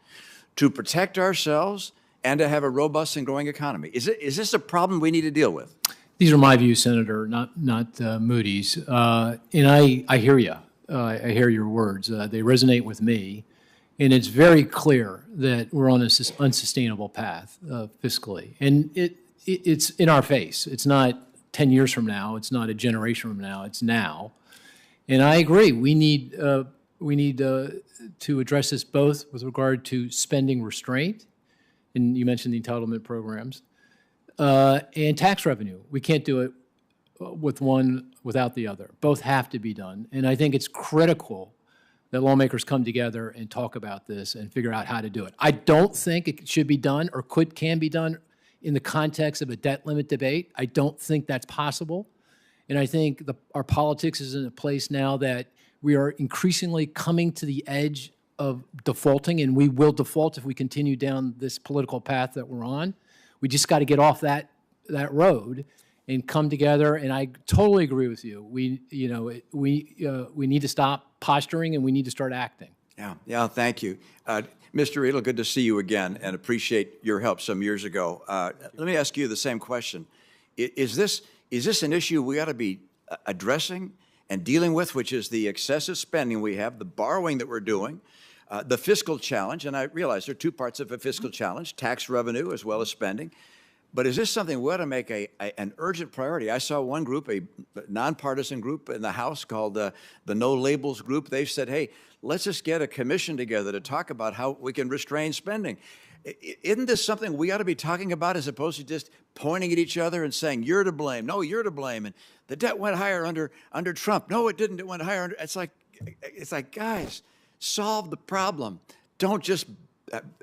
to protect ourselves and to have a robust and growing economy? Is this a problem we need to deal with? These are my views, Senator, not Moody's. And I hear you. I hear your words. They resonate with me. And it's very clear that we're on an unsustainable path fiscally. And it's in our face. It's not 10 years from now. It's not a generation from now. It's now. And I agree. We need to address this both with regard to spending restraint, and you mentioned the entitlement programs, and tax revenue. We can't do it with one without the other. Both have to be done. And I think it's critical that lawmakers come together and talk about this and figure out how to do it. I don't think it should be done or can be done in the context of a debt limit debate. I don't think that's possible. And I think our politics is in a place now that we are increasingly coming to the edge of defaulting, and we will default if we continue down this political path that we're on. We just got to get off that road and come together. And I totally agree with you. We need to stop posturing and we need to start acting. Yeah, thank you. Mr. Riedel, good to see you again and appreciate your help some years ago. Let me ask you the same question. Is this an issue we ought to be addressing and dealing with, which is the excessive spending we have, the borrowing that we're doing, the fiscal challenge, and I realize there are two parts of a fiscal challenge, tax revenue as well as spending, but is this something we ought to make an urgent priority? I saw one group, a nonpartisan group in the House called the No Labels Group. They've said, hey, let's just get a commission together to talk about how we can restrain spending. Isn't this something we ought to be talking about as opposed to just pointing at each other and saying, you're to blame, no, you're to blame, and the debt went higher under Trump. No, it didn't, it went higher under, it's like, guys, solve the problem. Don't just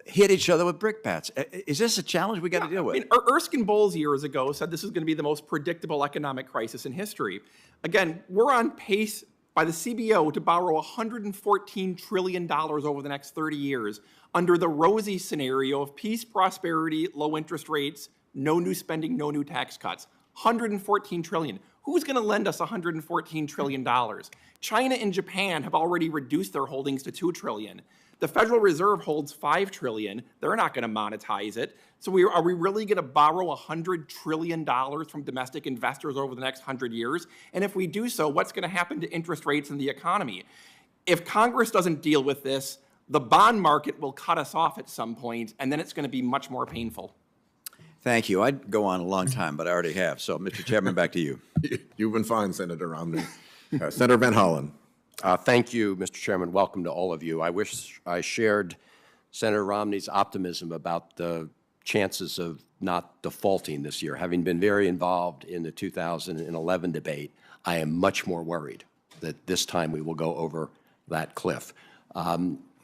hit each other with brickbats. Is this a challenge we got to deal with? I mean, Erskine Bowles years ago said this is going to be the most predictable economic crisis in history. Again, we're on pace by the CBO to borrow $114 trillion over the next 30 years under the rosy scenario of peace, prosperity, low interest rates, no new spending, no new tax cuts. $114 trillion. Who's going to lend us $114 trillion? China and Japan have already reduced their holdings to $2 trillion. The Federal Reserve holds $5 trillion. They're not going to monetize it. So are we really going to borrow $100 trillion from domestic investors over the next 100 years? And if we do so, what's going to happen to interest rates and the economy? If Congress doesn't deal with this, the bond market will cut us off at some point, and then it's going to be much more painful. Thank you. I'd go on a long time, but I already have. So, Mr. Chairman, back to you. You've been fine, Senator Romney. Senator Van Hollen. Thank you, Mr. Chairman. Welcome to all of you. I wish I shared Senator Romney's optimism about the chances of not defaulting this year. Having been very involved in the 2011 debate, I am much more worried that this time we will go over that cliff.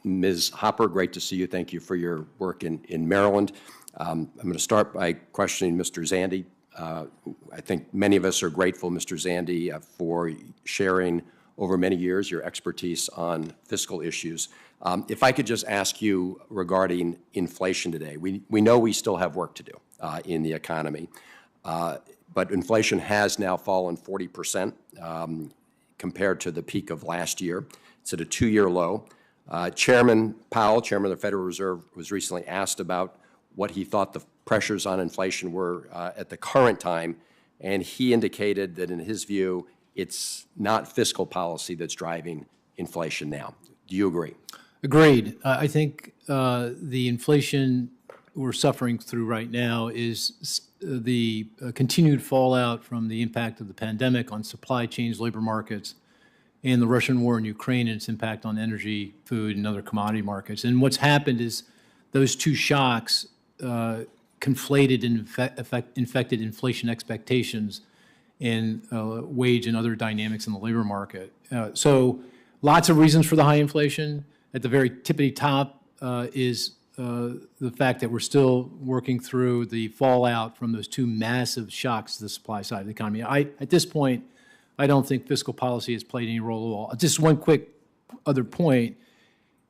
Ms. Hopper, great to see you. Thank you for your work in Maryland. I'm going to start by questioning Mr. Zandi. I think many of us are grateful, Mr. Zandi, for sharing over many years your expertise on fiscal issues. If I could just ask you regarding inflation today. We know we still have work to do in the economy, but inflation has now fallen 40% compared to the peak of last year. It's at a 2-year low. Chairman Powell, Chairman of the Federal Reserve, was recently asked about what he thought the pressures on inflation were at the current time, and he indicated that in his view, it's not fiscal policy that's driving inflation now. Do you agree? Agreed. I think the inflation we're suffering through right now is the continued fallout from the impact of the pandemic on supply chains, labor markets, and the Russian war in Ukraine and its impact on energy, food, and other commodity markets. And what's happened is those two shocks conflated and infected inflation expectations and wage and other dynamics in the labor market. So lots of reasons for the high inflation. At the very tippity top is the fact that we're still working through the fallout from those two massive shocks to the supply side of the economy. At this point, I don't think fiscal policy has played any role at all. Just one quick other point.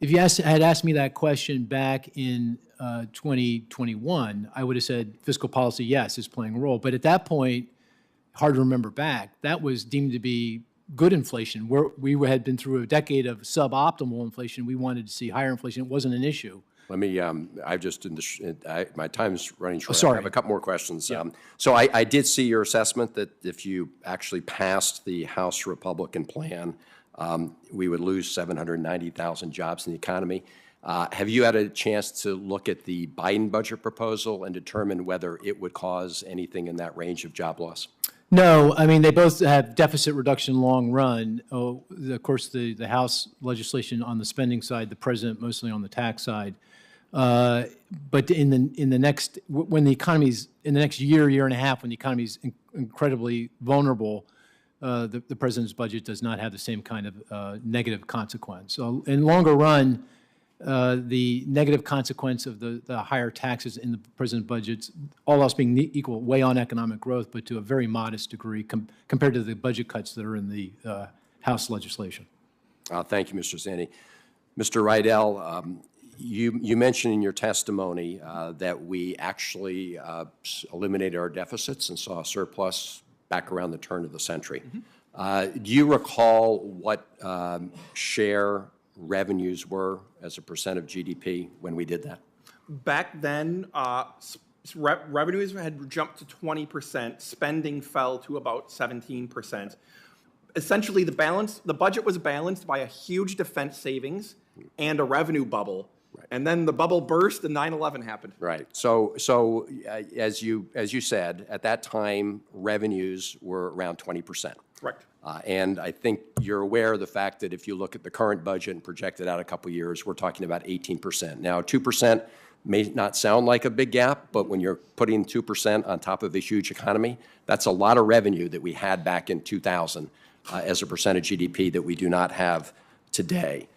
If you had asked me that question back in 2021, I would have said fiscal policy, yes, is playing a role. But at that point, hard to remember back, that was deemed to be good inflation. We had been through a decade of suboptimal inflation. We wanted to see higher inflation. It wasn't an issue. Let me, my time's running short. sorry. I have a couple more questions. Yeah. So I did see your assessment that if you actually passed the House Republican plan, we would lose 790,000 jobs in the economy. Have you had a chance to look at the Biden budget proposal and determine whether it would cause anything in that range of job loss? No, I mean, they both have deficit reduction long run. Of course, the House legislation on the spending side, the president mostly on the tax side. But in the next, when the economy's, in the next year and a half, when the economy's incredibly vulnerable, the president's budget does not have the same kind of negative consequence. So in longer run, the negative consequence of the higher taxes in the president's budgets, all else being equal, weigh on economic growth, but to a very modest degree compared to the budget cuts that are in the House legislation. Thank you, Mr. Zanni. Mr. Rydell, you mentioned in your testimony that we actually eliminated our deficits and saw a surplus back around the turn of the century. Mm-hmm. Do you recall what share revenues were as a percent of GDP when we did that? Back then, revenues had jumped to 20%, spending fell to about 17%. Essentially, the budget was balanced by a huge defense savings and a revenue bubble. Right. And then the bubble burst and 9/11 happened. Right. So as you said, at that time, revenues were around 20%. Correct. And I think you're aware of the fact that if you look at the current budget and project it out a couple of years, we're talking about 18%. Now, 2% may not sound like a big gap, but when you're putting 2% on top of a huge economy, that's a lot of revenue that we had back in 2000 as a percent of GDP that we do not have today.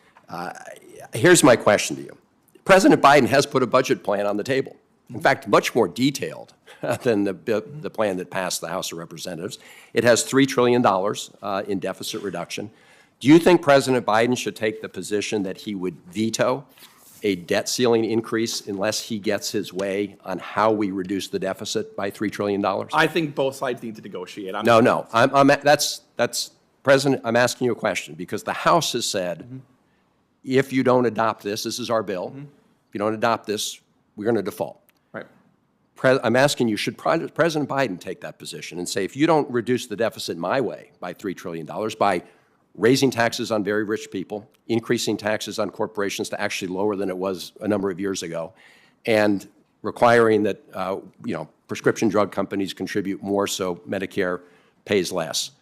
Here's my question to you. President Biden has put a budget plan on the table. In fact, much more detailed than the plan that passed the House of Representatives. It has $3 trillion in deficit reduction. Do you think President Biden should take the position that he would veto a debt ceiling increase unless he gets his way on how we reduce the deficit by $3 trillion? I think both sides need to negotiate. No. That's President. I'm asking you a question because the House has said, mm-hmm. if you don't adopt this is our bill. Mm-hmm. If you don't adopt this, we're going to default. Right. I'm asking you, should President Biden take that position and say, if you don't reduce the deficit my way by $3 trillion, by raising taxes on very rich people, increasing taxes on corporations to actually lower than it was a number of years ago, and requiring that prescription drug companies contribute more so Medicare pays less.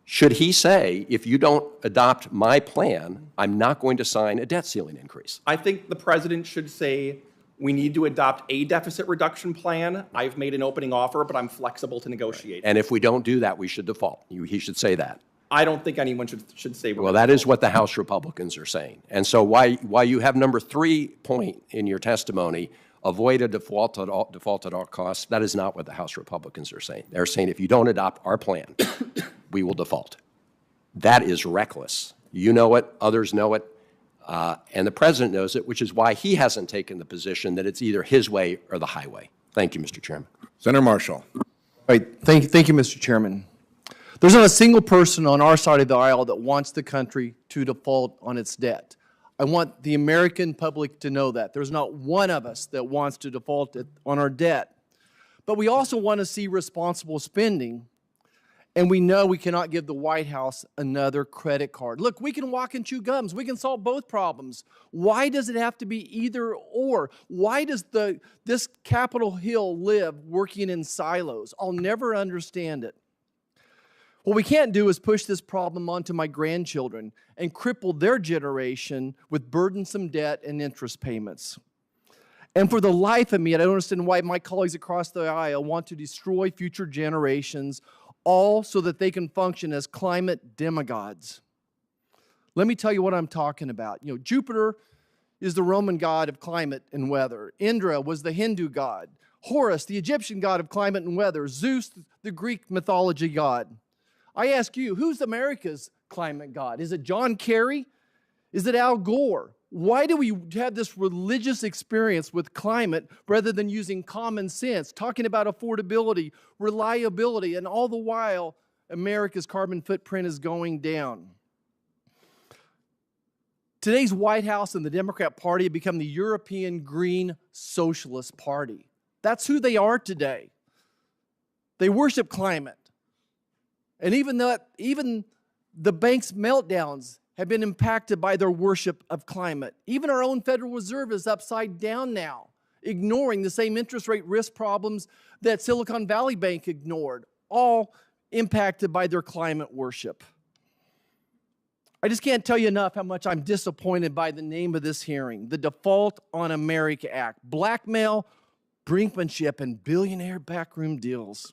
Should he say, if you don't adopt my plan, I'm not going to sign a debt ceiling increase? I think the president should say, we need to adopt a deficit reduction plan. I've made an opening offer, but I'm flexible to negotiate. And if we don't do that, we should default. He should say that. I don't think anyone should say. Well, that is what the House Republicans are saying. And so why you have number 3 point in your testimony, avoid a default at all costs, that is not what the House Republicans are saying. They're saying if you don't adopt our plan, we will default. That is reckless. You know it, others know it, and the president knows it, which is why he hasn't taken the position that it's either his way or the highway. Thank you, Mr. Chairman. Senator Marshall. All right. Thank you, Mr. Chairman. There's not a single person on our side of the aisle that wants the country to default on its debt. I want the American public to know that. There's not one of us that wants to default on our debt. But we also want to see responsible spending, and we know we cannot give the White House another credit card. Look, we can walk and chew gums. We can solve both problems. Why does it have to be either or? Why does this Capitol Hill live working in silos? I'll never understand it. What we can't do is push this problem onto my grandchildren and cripple their generation with burdensome debt and interest payments. And for the life of me, I don't understand why my colleagues across the aisle want to destroy future generations, all so that they can function as climate demigods. Let me tell you what I'm talking about. You know, Jupiter is the Roman god of climate and weather. Indra was the Hindu god. Horus, the Egyptian god of climate and weather. Zeus, the Greek mythology god. I ask you, who's America's climate god? Is it John Kerry? Is it Al Gore? Why do we have this religious experience with climate rather than using common sense, talking about affordability, reliability, and all the while America's carbon footprint is going down? Today's White House and the Democrat Party have become the European Green Socialist Party. That's who they are today. They worship climate. And even the bank's meltdowns have been impacted by their worship of climate. Even our own Federal Reserve is upside down now, ignoring the same interest rate risk problems that Silicon Valley Bank ignored, all impacted by their climate worship. I just can't tell you enough how much I'm disappointed by the name of this hearing, the Default on America Act, Blackmail, Brinkmanship, and Billionaire Backroom Deals.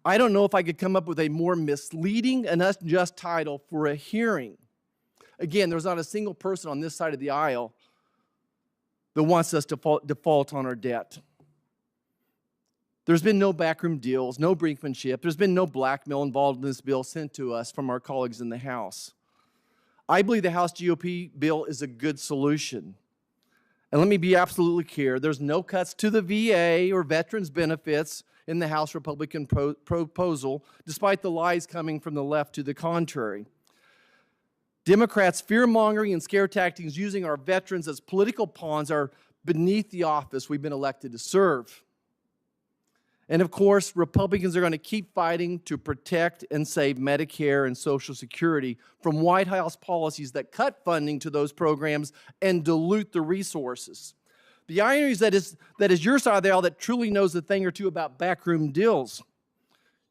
I don't know if I could come up with a more misleading and unjust title for a hearing. Again, there's not a single person on this side of the aisle that wants us to default on our debt. There's been no backroom deals, no brinkmanship. There's been no blackmail involved in this bill sent to us from our colleagues in the House. I believe the House GOP bill is a good solution. And let me be absolutely clear, there's no cuts to the VA or veterans benefits in the House Republican proposal, despite the lies coming from the left to the contrary. Democrats' fear-mongering and scare tactics using our veterans as political pawns are beneath the office we've been elected to serve. And of course, Republicans are going to keep fighting to protect and save Medicare and Social Security from White House policies that cut funding to those programs and dilute the resources. The irony is that is your side of the aisle that truly knows a thing or two about backroom deals.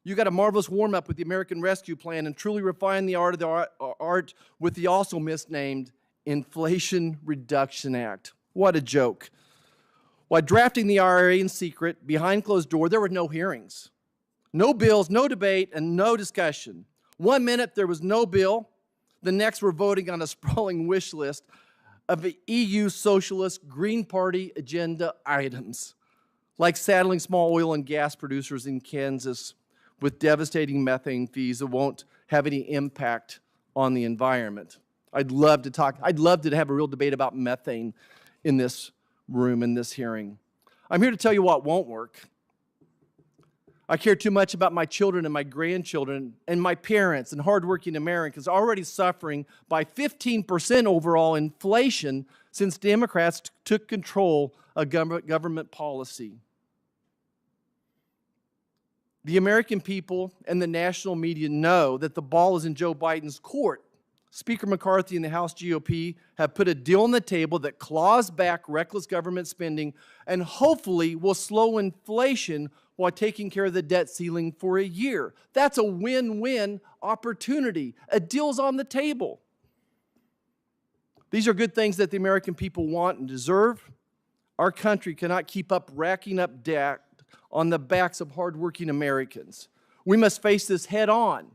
You got a marvelous warm-up with the American Rescue Plan and truly refined the art with the also misnamed Inflation Reduction Act. What a joke. While drafting the IRA in secret, behind closed doors, there were no hearings. No bills, no debate, and no discussion. 1 minute there was no bill. The next we're voting on a sprawling wish list of the EU socialist Green Party agenda items, like saddling small oil and gas producers in Kansas with devastating methane fees that won't have any impact on the environment. I'd love to have a real debate about methane in this room, in this hearing. I'm here to tell you what won't work. I care too much about my children and my grandchildren and my parents and hardworking Americans already suffering by 15% overall inflation since Democrats took control of government policy. The American people and the national media know that the ball is in Joe Biden's court. Speaker McCarthy and the House GOP have put a deal on the table that claws back reckless government spending and hopefully will slow inflation while taking care of the debt ceiling for a year. That's a win-win opportunity. A deal's on the table. These are good things that the American people want and deserve. Our country cannot keep up racking up debt on the backs of hardworking Americans. We must face this head on.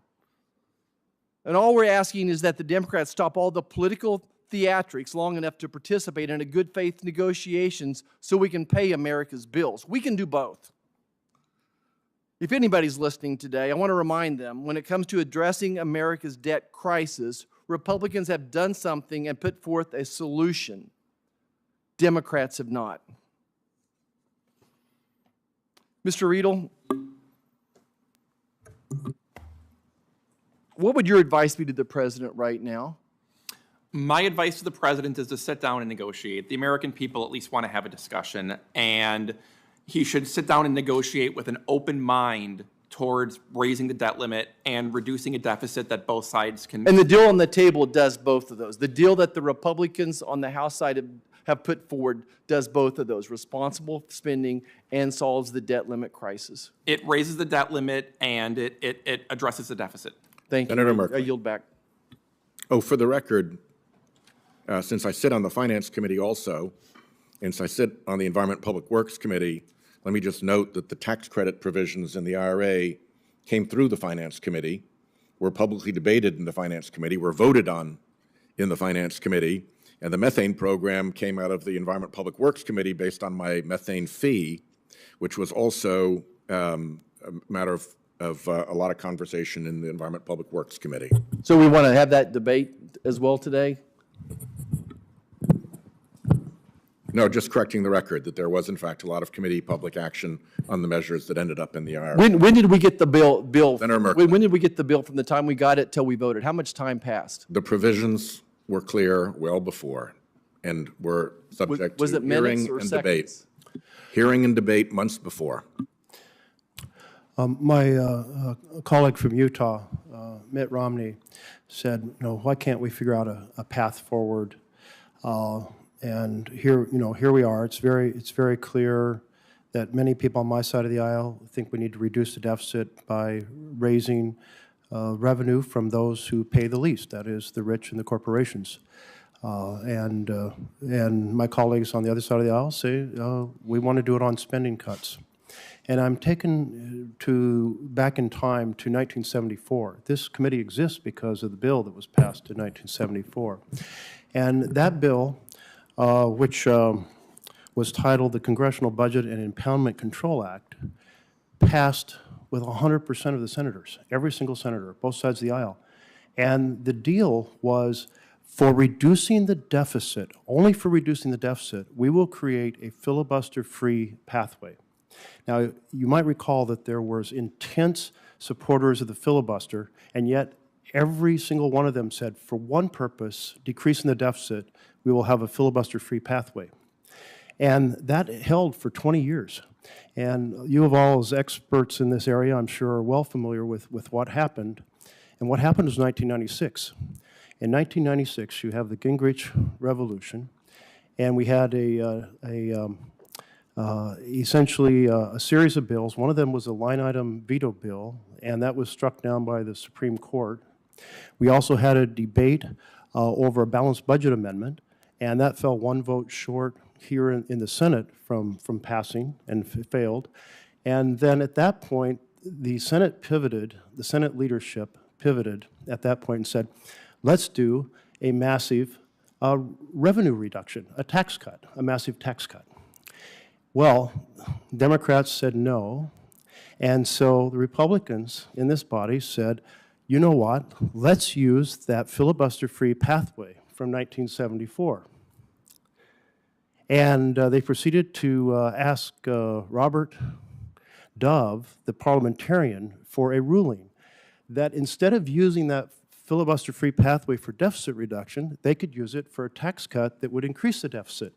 And all we're asking is that the Democrats stop all the political theatrics long enough to participate in a good faith negotiations so we can pay America's bills. We can do both. If anybody's listening today, I want to remind them, when it comes to addressing America's debt crisis, Republicans have done something and put forth a solution. Democrats have not. Mr. Riedel, what would your advice be to the president right now? My advice to the president is to sit down and negotiate. The American people at least want to have a discussion, and he should sit down and negotiate with an open mind towards raising the debt limit and reducing a deficit that both sides can. And the deal on the table does both of those. The deal that the Republicans on the House side have put forward does both of those, responsible spending and solves the debt limit crisis. It raises the debt limit and it addresses the deficit. Thank you. Senator Merkley. I yield back. Oh, for the record, since I sit on the Finance Committee also, And since I sit on the Environment and Public Works Committee, let me just note that the tax credit provisions in the IRA came through the Finance Committee, were publicly debated in the Finance Committee, were voted on in the Finance Committee, and the methane program came out of the Environment and Public Works Committee based on my methane fee, which was also a matter of a lot of conversation in the Environment and Public Works Committee. So we want to have that debate as well today? No, just correcting the record that there was in fact a lot of committee public action on the measures that ended up in the IRA. When did we get the bill? Senator Merkley. When did we get the bill from the time we got it till we voted? How much time passed? The provisions were clear well before and were subject Was to it minutes hearing or and seconds? debate. Hearing and debate months before. My colleague from Utah, Mitt Romney, said, why can't we figure out a path forward? And here we are. It's very clear that many people on my side of the aisle think we need to reduce the deficit by raising revenue from those who pay the least, that is, the rich and the corporations. And my colleagues on the other side of the aisle say we want to do it on spending cuts. And I'm taken back in time to 1974. This committee exists because of the bill that was passed in 1974. And that bill, which was titled the Congressional Budget and Impoundment Control Act, passed with 100% of the senators, every single senator, both sides of the aisle. And the deal was, for reducing the deficit, only for reducing the deficit, we will create a filibuster-free pathway. Now, you might recall that there was intense supporters of the filibuster, and yet every single one of them said, for one purpose, decreasing the deficit, we will have a filibuster-free pathway. And that held for 20 years. And you of all, as experts in this area, I'm sure are well familiar with what happened. And what happened was 1996. In 1996, you have the Gingrich Revolution, and we had essentially a series of bills. One of them was a line-item veto bill, and that was struck down by the Supreme Court. We also had a debate over a balanced budget amendment, and that fell one vote short here in the Senate from passing and failed. And then at that point, the Senate pivoted, the Senate leadership pivoted at that point and said, let's do a massive revenue reduction, a tax cut, a massive tax cut. Well, Democrats said no, and so the Republicans in this body said, you know what, let's use that filibuster-free pathway from 1974. And they proceeded to ask Robert Dove, the parliamentarian, for a ruling that instead of using that filibuster-free pathway for deficit reduction, they could use it for a tax cut that would increase the deficit.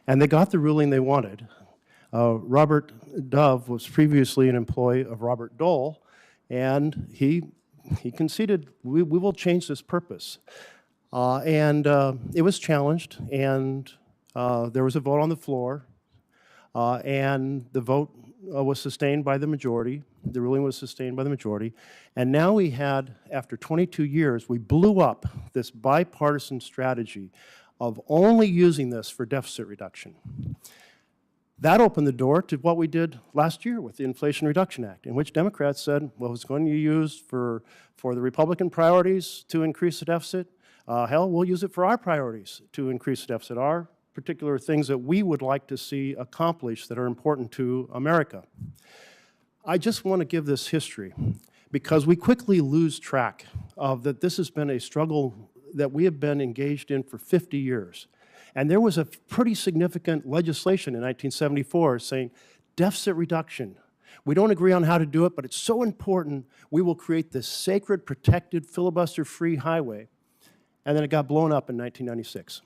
And they got the ruling they wanted. Robert Dove was previously an employee of Robert Dole, and he conceded, we will change this purpose. It was challenged, and there was a vote on the floor, and the vote was sustained by the majority. The ruling was sustained by the majority. And now we had, after 22 years, we blew up this bipartisan strategy of only using this for deficit reduction. That opened the door to what we did last year with the Inflation Reduction Act, in which Democrats said, well, it's going to be used for the Republican priorities to increase the deficit. Hell, we'll use it for our priorities to increase the deficit, our particular things that we would like to see accomplished that are important to America. I just want to give this history because we quickly lose track of that this has been a struggle that we have been engaged in for 50 years. And there was a pretty significant legislation in 1974 saying deficit reduction. We don't agree on how to do it, but it's so important, we will create this sacred, protected, filibuster-free highway. And then it got blown up in 1996.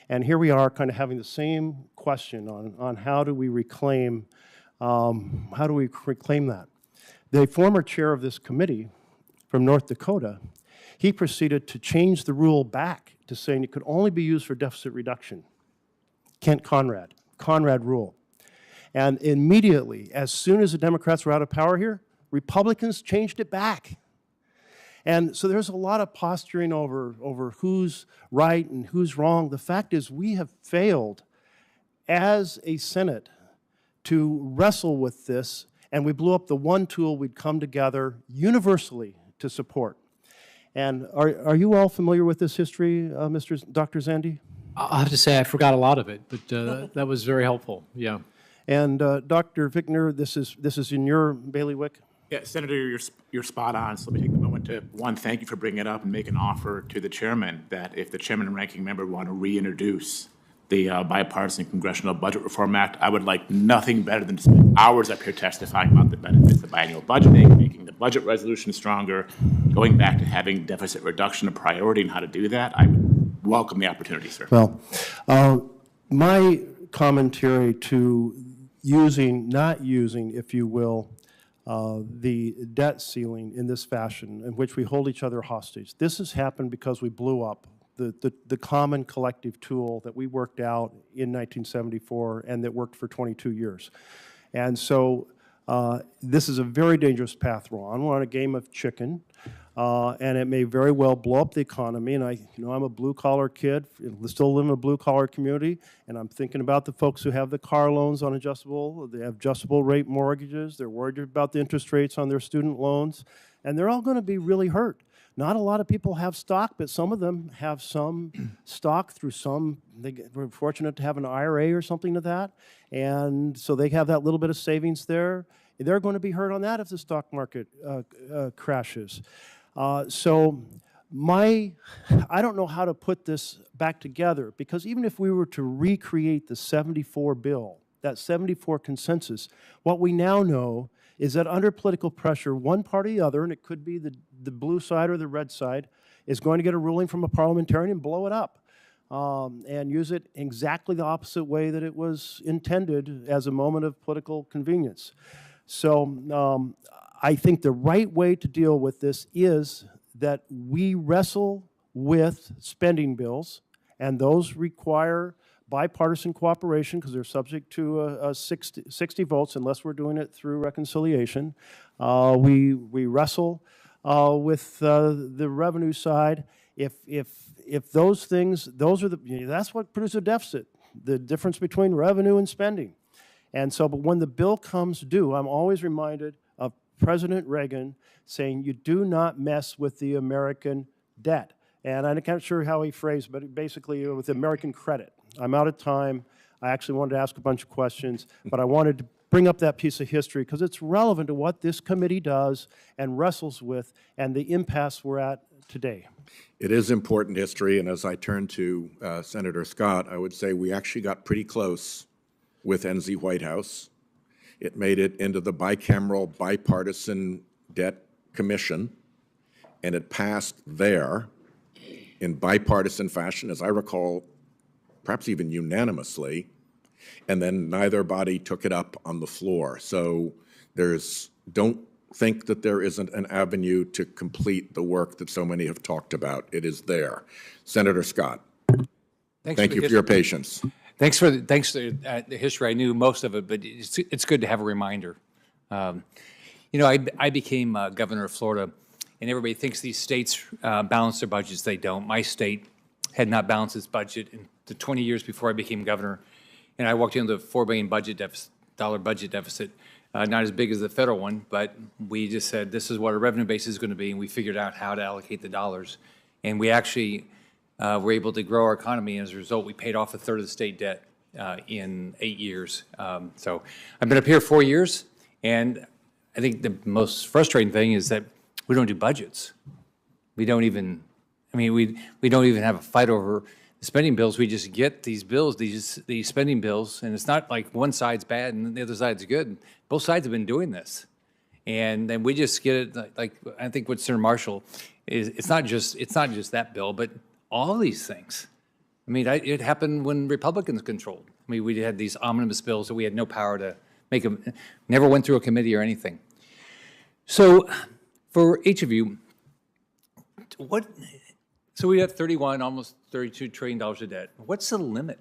And here we are kind of having the same question on how do we reclaim that. The former chair of this committee from North Dakota, he proceeded to change the rule back to saying it could only be used for deficit reduction. Kent Conrad rule. And immediately, as soon as the Democrats were out of power here, Republicans changed it back. And so there's a lot of posturing over who's right and who's wrong. The fact is we have failed as a Senate to wrestle with this, and we blew up the one tool we'd come together universally to support. And are you all familiar with this history, Dr. Zandi? I'll have to say I forgot a lot of it, but that was very helpful, yeah. And Dr. Fichtner, this is in your bailiwick? Yeah, Senator, you're spot on. So let me take the moment to, one, thank you for bringing it up and make an offer to the chairman that if the chairman and ranking member want to reintroduce the Bipartisan Congressional Budget Reform Act, I would like nothing better than to spend hours up here testifying about the benefits of biannual budgeting, making the budget resolution stronger, going back to having deficit reduction a priority and how to do that. I would welcome the opportunity, sir. Well, my commentary to not using, if you will, the debt ceiling in this fashion in which we hold each other hostage. This has happened because we blew up the common collective tool that we worked out in 1974 and that worked for 22 years. And so this is a very dangerous path we're on. We're on a game of chicken, and it may very well blow up the economy. And I'm a blue-collar kid, still live in a blue-collar community, and I'm thinking about the folks who have the car loans on adjustable, they have adjustable rate mortgages, they're worried about the interest rates on their student loans, and they're all going to be really hurt. Not a lot of people have stock, but some of them have some stock through we're fortunate to have an IRA or something to that, and so they have that little bit of savings there. They're going to be hurt on that if the stock market crashes. So I don't know how to put this back together, because even if we were to recreate the 74 bill, that 74 consensus, what we now know is that under political pressure, one party or the other, and it could be the blue side or the red side, is going to get a ruling from a parliamentarian and blow it up and use it exactly the opposite way that it was intended as a moment of political convenience. So I think the right way to deal with this is that we wrestle with spending bills, and those require bipartisan cooperation because they're subject to 60 votes unless we're doing it through reconciliation. We wrestle with the revenue side. If those things, that's what produces a deficit, the difference between revenue and spending. And so, but when the bill comes due, I'm always reminded of President Reagan saying, you do not mess with the American debt. And I'm not sure how he phrased, but basically with American credit. I'm out of time. I actually wanted to ask a bunch of questions, but I wanted to bring up that piece of history because it's relevant to what this committee does and wrestles with and the impasse we're at today. It is important history, and as I turn to Senator Scott, I would say we actually got pretty close with NZ White House. It made it into the bicameral bipartisan debt commission, and it passed there in bipartisan fashion, as I recall, perhaps even unanimously, and then neither body took it up on the floor. So don't think that there isn't an avenue to complete the work that so many have talked about. It is there. Senator Scott, thank you for your patience. Thanks for the history. I knew most of it, but it's good to have a reminder. I became governor of Florida, and everybody thinks these states balance their budgets. They don't. My state had not balanced its budget in the 20 years before I became governor, and I walked into a $4 billion budget deficit, not as big as the federal one, but we just said this is what our revenue base is going to be, and we figured out how to allocate the dollars, and we actually were able to grow our economy, and as a result, we paid off a third of the state debt in 8 years. So I've been up here 4 years, and I think the most frustrating thing is that we don't do budgets. We don't even, we don't even have a fight over the spending bills. We just get these bills, these spending bills, and it's not like one side's bad and the other side's good. Both sides have been doing this. And then we just get it, like I think what Senator Marshall is, it's not just that bill, but all these things. It happened when Republicans controlled. We had these omnibus bills that we had no power to make them, never went through a committee or anything. So for each of you, so we have almost $32 trillion of debt. What's the limit?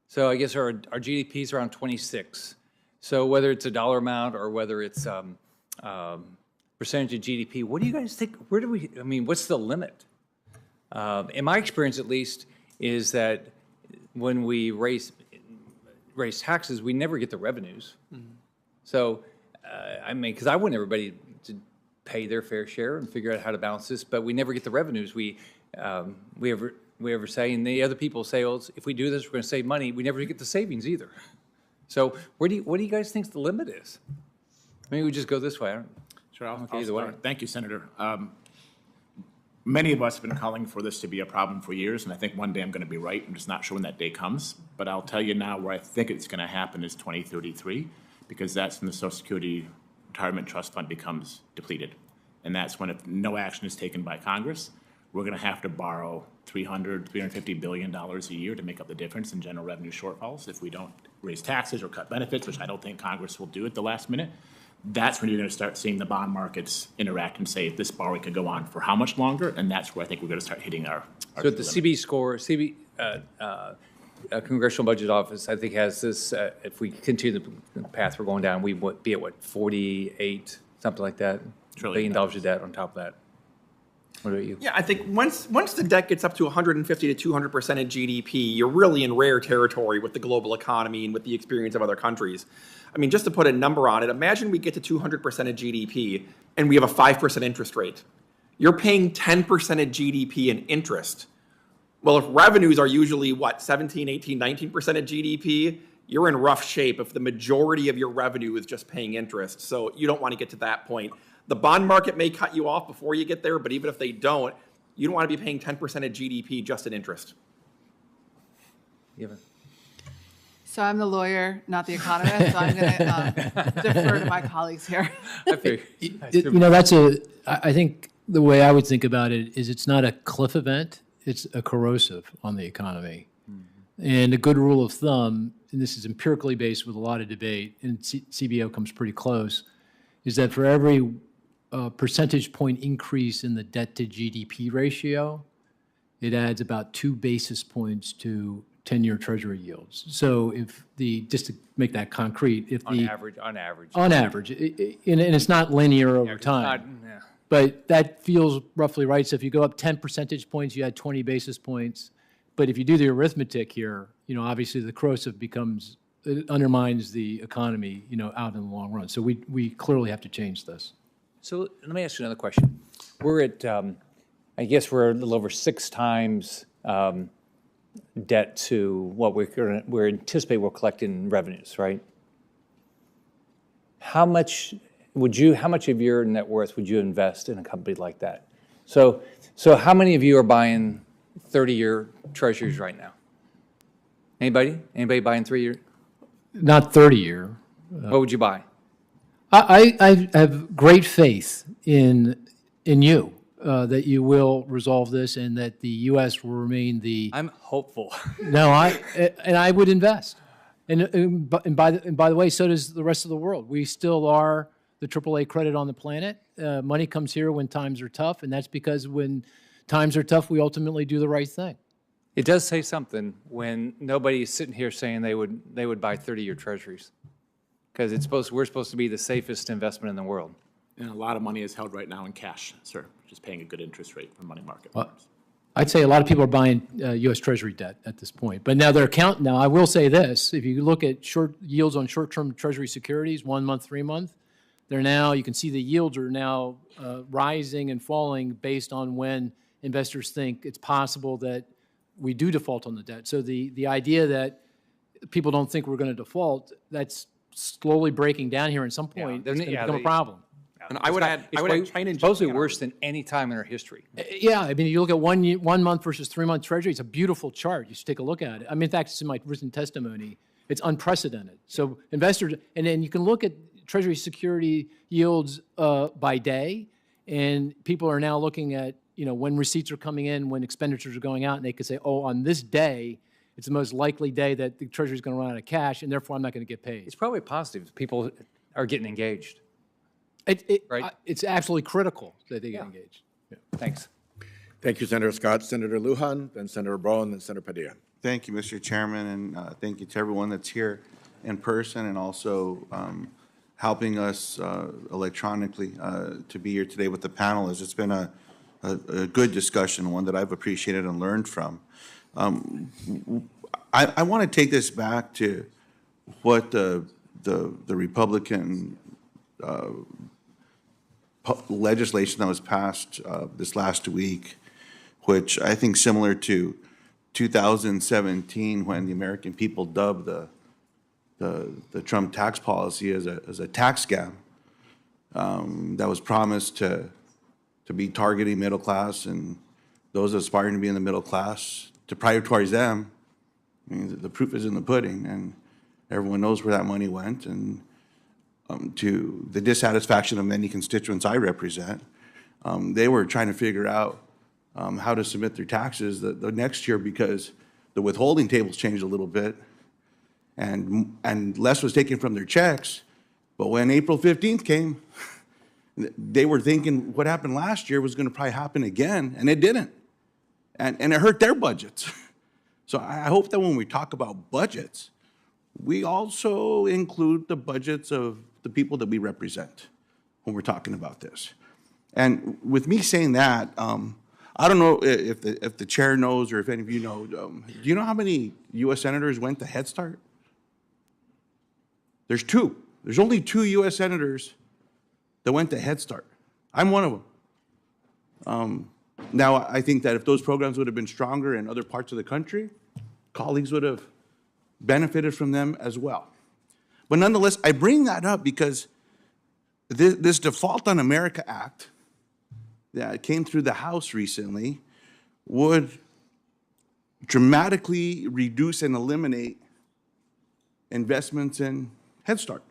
So I guess our GDP is around 26. So whether it's a dollar amount or whether it's percentage of GDP, what do you guys think? What's the limit? In my experience, at least, is that when we raise raise taxes, we never get the revenues. So, I mean, because I want everybody to pay their fair share and figure out how to balance this, but we never get the revenues. We ever say, and the other people say, well, if we do this, we're going to save money. We never get the savings either. So, what do you guys think the limit is? Maybe we just go this way. Sure, I'll either way. start. Thank you, Senator. Many of us have been calling for this to be a problem for years, and I think one day I'm going to be right. I'm just not sure when that day comes. But I'll tell you now where I think it's going to happen is 2033, because that's when the Social Security Retirement Trust Fund becomes depleted. And that's when, if no action is taken by Congress, we're going to have to borrow $350 billion a year to make up the difference in general revenue shortfalls if we don't raise taxes or cut benefits, which I don't think Congress will do at the last minute. That's when you're going to start seeing the bond markets interact and say, this borrowing could go on for how much longer? And that's where I think we're going to start hitting our So the CB score, Congressional Budget Office, I think has this, if we continue the path we're going down, we would be at what, 48, something like that? $1 billion of debt on top of that. What about you? Yeah, I think once the debt gets up to 150 to 200% of GDP, you're really in rare territory with the global economy and with the experience of other countries. I mean, just to put a number on it, imagine we get to 200% of GDP and we have a 5% interest rate. You're paying 10% of GDP in interest. Well, if revenues are usually, 17, 18, 19% of GDP, you're in rough shape if the majority of your revenue is just paying interest. So you don't want to get to that point. The bond market may cut you off before you get there, but even if they don't, you don't want to be paying 10% of GDP just in interest. So I'm the lawyer, not the economist, so I'm going to defer to my colleagues here. I think the way I would think about it is it's not a cliff event, it's a corrosive on the economy. And a good rule of thumb, and this is empirically based with a lot of debate, and CBO comes pretty close, is that for every percentage point increase in the debt to GDP ratio, it adds about 2 basis points to 10-year Treasury yields. So just to make that concrete, On average. and it's not linear over time. But that feels roughly right. So if you go up 10 percentage points, you add 20 basis points. But if you do the arithmetic here, obviously the corrosive it undermines the economy, out in the long run. So we clearly have to change this. So let me ask you another question. We're at, I guess we're a little over 6 times debt to what we're anticipate we'll collect in revenues, right? How much of your net worth would you invest in a company like that? So how many of you are buying 30-year treasuries right now? Anybody? Anybody buying 3-year? Not 30-year. What would you buy? I have great faith in you that you will resolve this and that the U.S. will remain the. I'm hopeful. No, I would invest, and by the way, so does the rest of the world. We still are the AAA credit on the planet. Money comes here when times are tough, and that's because when times are tough, we ultimately do the right thing. It does say something when nobody's sitting here saying they would buy 30-year treasuries, because we're supposed to be the safest investment in the world. And a lot of money is held right now in cash, sir, just paying a good interest rate for money market firms. I'd say a lot of people are buying U.S. Treasury debt at this point. But now Now, I will say this. If you look at short yields on short-term Treasury securities, 1 month, 3 month, you can see the yields are now rising and falling based on when investors think it's possible that we do default on the debt. So the idea that people don't think we're going to default, that's slowly breaking down here. At some point, it's going to become a problem. And I would add China and supposedly Japan worse than any time in our history. Yeah, I mean, you look at 1 month versus 3 month Treasury, it's a beautiful chart. You should take a look at it. I mean, in fact, it's in my written testimony. It's unprecedented. So investors, and then you can look at Treasury security yields by day, and people are now looking at, when receipts are coming in, when expenditures are going out, and they could say, oh, on this day, it's the most likely day that the Treasury is going to run out of cash, and therefore I'm not going to get paid. It's probably positive. People are getting engaged. Right? It's absolutely critical that they get engaged. Yeah. Thanks. Thank you, Senator Scott. Senator Lujan, then Senator Braun, then Senator Padilla. Thank you, Mr. Chairman, and thank you to everyone that's here in person and also helping us electronically to be here today with the panelists. It's been a good discussion, one that I've appreciated and learned from. I want to take this back to what the Republican legislation that was passed this last week, which I think similar to 2017 when the American people dubbed the Trump tax policy as a tax scam that was promised to be targeting middle class and those aspiring to be in the middle class, to prioritize them. I mean, the proof is in the pudding, and everyone knows where that money went, and to the dissatisfaction of many constituents I represent, they were trying to figure out how to submit their taxes the next year because the withholding tables changed a little bit, and less was taken from their checks. But when April 15th came, they were thinking what happened last year was going to probably happen again, and it didn't. And it hurt their budgets. So I hope that when we talk about budgets, we also include the budgets of the people that we represent when we're talking about this. And with me saying that, I don't know if the chair knows or if any of you know, do you know how many U.S. senators went to Head Start? There's two. There's only 2 U.S. senators that went to Head Start. I'm one of them. Now, I think that if those programs would have been stronger in other parts of the country, colleagues would have benefited from them as well. But nonetheless, I bring that up because this Default on America Act that came through the House recently would dramatically reduce and eliminate investments in Head Start.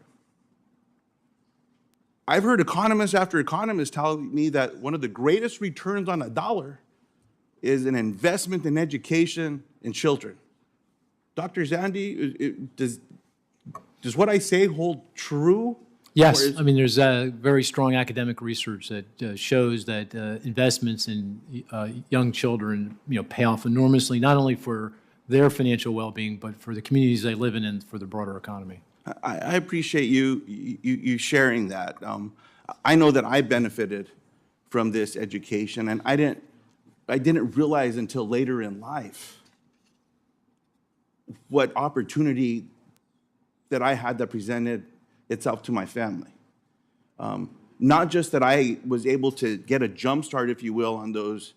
I've heard economist after economist tell me that one of the greatest returns on a dollar is an investment in education in children. Dr. Zandi, does what I say hold true? Yes, I mean, there's very strong academic research that shows that investments in young children, pay off enormously, not only for their financial well-being, but for the communities they live in and for the broader economy. I appreciate you sharing that. I know that I benefited from this education, and I didn't realize until later in life what opportunity that I had that presented itself to my family. Not just that I was able to get a jump start, if you will, on those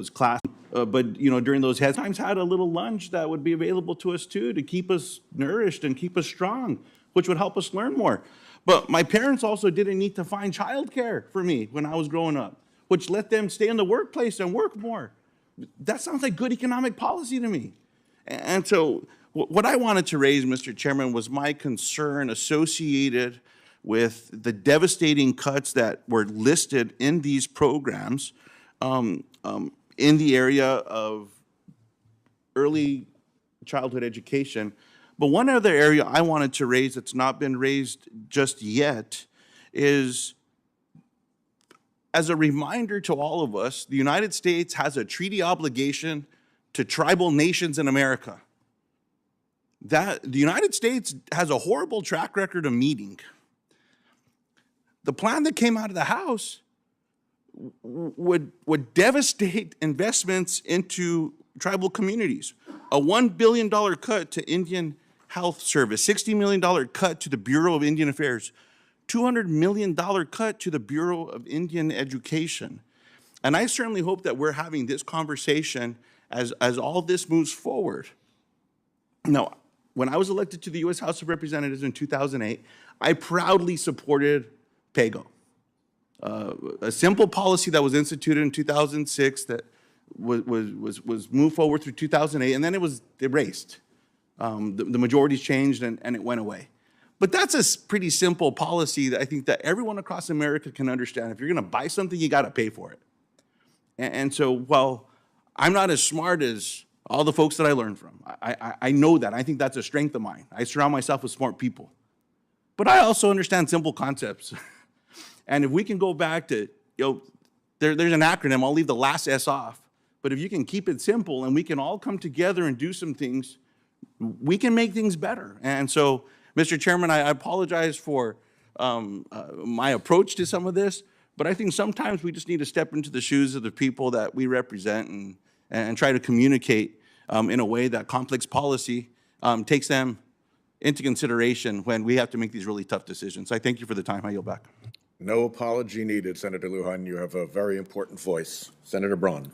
classes, but during those times had a little lunch that would be available to us too to keep us nourished and keep us strong, which would help us learn more. But my parents also didn't need to find childcare for me when I was growing up, which let them stay in the workplace and work more. That sounds like good economic policy to me. And so what I wanted to raise, Mr. Chairman, was my concern associated with the devastating cuts that were listed in these programs in the area of early childhood education. But one other area I wanted to raise that's not been raised just yet is, as a reminder to all of us, the United States has a treaty obligation to tribal nations in America. That the United States has a horrible track record of meeting. The plan that came out of the House would devastate investments into tribal communities. A $1 billion cut to Indian Health Service, $60 million cut to the Bureau of Indian Affairs, $200 million cut to the Bureau of Indian Education. And I certainly hope that we're having this conversation as all this moves forward. Now, when I was elected to the U.S. House of Representatives in 2008, I proudly supported PAYGO, a simple policy that was instituted in 2006 that was moved forward through 2008, and then it was erased. The majorities changed, and it went away. But that's a pretty simple policy that I think that everyone across America can understand. If you're going to buy something, you got to pay for it. And so while I'm not as smart as all the folks that I learned from, I know that. I think that's a strength of mine. I surround myself with smart people. But I also understand simple concepts. And if we can go back to, there's an acronym, I'll leave the last S off. But if you can keep it simple and we can all come together and do some things, we can make things better. And so, Mr. Chairman, I apologize for my approach to some of this, but I think sometimes we just need to step into the shoes of the people that we represent and try to communicate in a way that complex policy takes them into consideration when we have to make these really tough decisions. I thank you for the time. I yield back. No apology needed, Senator Lujan. You have a very important voice. Senator Braun.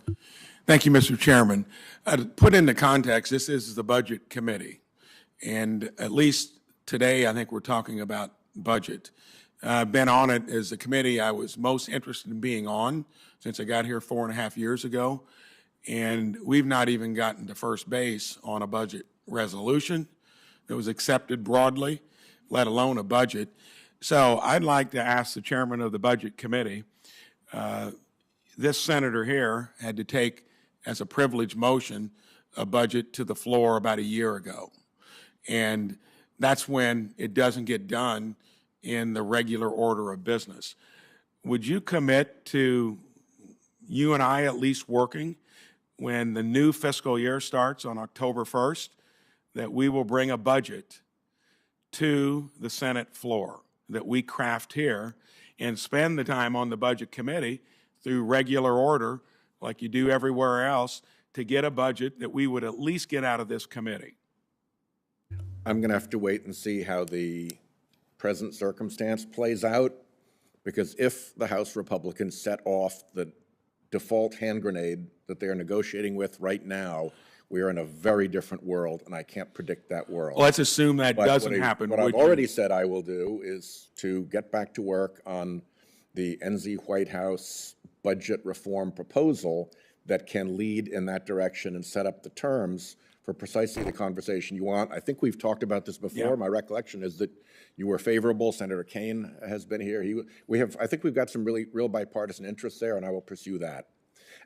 Thank you, Mr. Chairman. To put into context, this is the Budget Committee. And at least today, I think we're talking about budget. I've been on it as the committee I was most interested in being on since I got here 4.5 years ago. And we've not even gotten to first base on a budget resolution that was accepted broadly, let alone a budget. So I'd like to ask the chairman of the Budget Committee, this senator here had to take as a privileged motion a budget to the floor about a year ago. And that's when it doesn't get done in the regular order of business. Would you commit to you and I at least working when the new fiscal year starts on October 1st, that we will bring a budget to the Senate floor that we craft here and spend the time on the Budget Committee through regular order, like you do everywhere else, to get a budget that we would at least get out of this committee? I'm going to have to wait and see how the present circumstance plays out, because if the House Republicans set off the default hand grenade that they're negotiating with right now, we are in a very different world, and I can't predict that world. Well, let's assume that doesn't happen. What I've already said I will do is to get back to work on the NZ White House budget reform proposal that can lead in that direction and set up the terms for precisely the conversation you want. I think we've talked about this before. Yeah. My recollection is that you were favorable. Senator Kane has been here. I think we've got some real bipartisan interests there, and I will pursue that.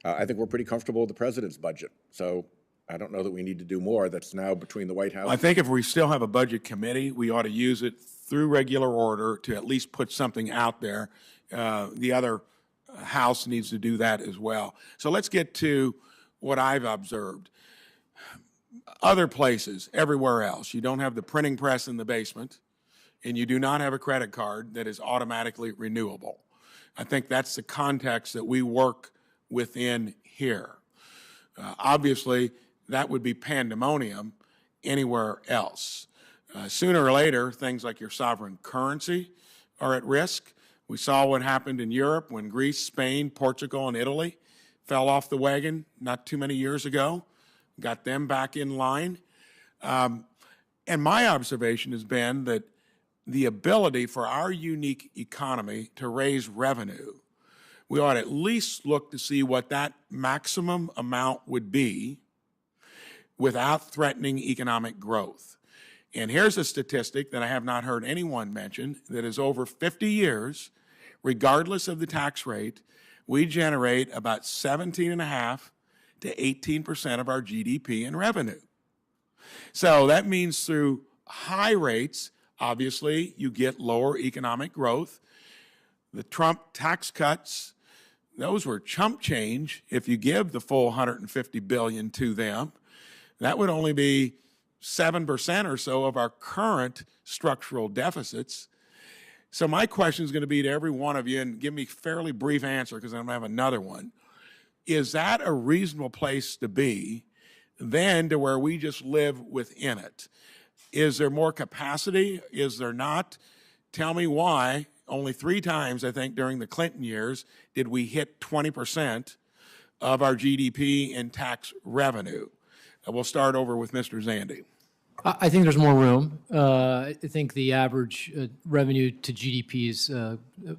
I think we're pretty comfortable with the president's budget. So I don't know that we need to do more. That's now between the White House. I think if we still have a budget committee, we ought to use it through regular order to at least put something out there. The other House needs to do that as well. So let's get to what I've observed. Other places, everywhere else, you don't have the printing press in the basement, and you do not have a credit card that is automatically renewable. I think that's the context that we work within here. Obviously, that would be pandemonium anywhere else. Sooner or later, things like your sovereign currency are at risk. We saw what happened in Europe when Greece, Spain, Portugal, and Italy fell off the wagon not too many years ago, got them back in line. And my observation has been that the ability for our unique economy to raise revenue, we ought at least look to see what that maximum amount would be without threatening economic growth. And here's a statistic that I have not heard anyone mention, that is over 50 years, regardless of the tax rate, we generate about 17.5% to 18% of our GDP in revenue. So that means through high rates, obviously, you get lower economic growth. The Trump tax cuts, those were chump change if you give the full $150 billion to them. That would only be 7% or so of our current structural deficits. So my question is going to be to every one of you, and give me a fairly brief answer because I'm going to have another one. Is that a reasonable place to be than to where we just live within it? Is there more capacity? Is there not? Tell me why. Only 3 times, I think, during the Clinton years did we hit 20% of our GDP in tax revenue. We'll start over with Mr. Zandy. I think there's more room. I think the average revenue to GDP is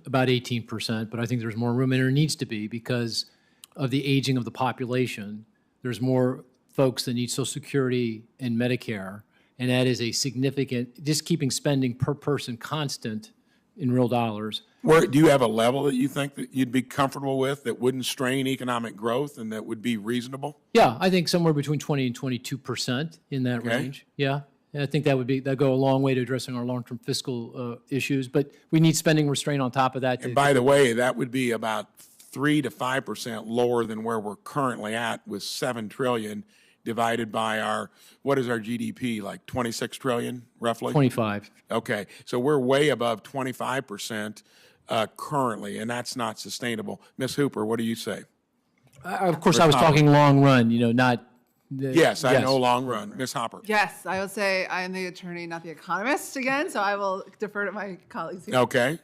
about 18%, but I think there's more room, and there needs to be because of the aging of the population. There's more folks that need Social Security and Medicare, and that is a significant, just keeping spending per person constant in real dollars. Where, do you have a level that you think that you'd be comfortable with that wouldn't strain economic growth and that would be reasonable? Yeah, I think somewhere between 20 and 22% in that range. Yeah, and I think that'd go a long way to addressing our long-term fiscal issues. But we need spending restraint on top of that. And by the way, that would be about 3 to 5% lower than where we're currently at, with $7 trillion divided by our, what is our GDP, like 26 trillion roughly? 25. Okay, so we're way above 25% currently, and that's not sustainable. Ms. Hooper, what do you say? Of course, I was talking long run, not Yes, I know long run. Ms. Hopper. Yes, I would say I am the attorney, not the economist again, so I will defer to my colleagues here. Okay.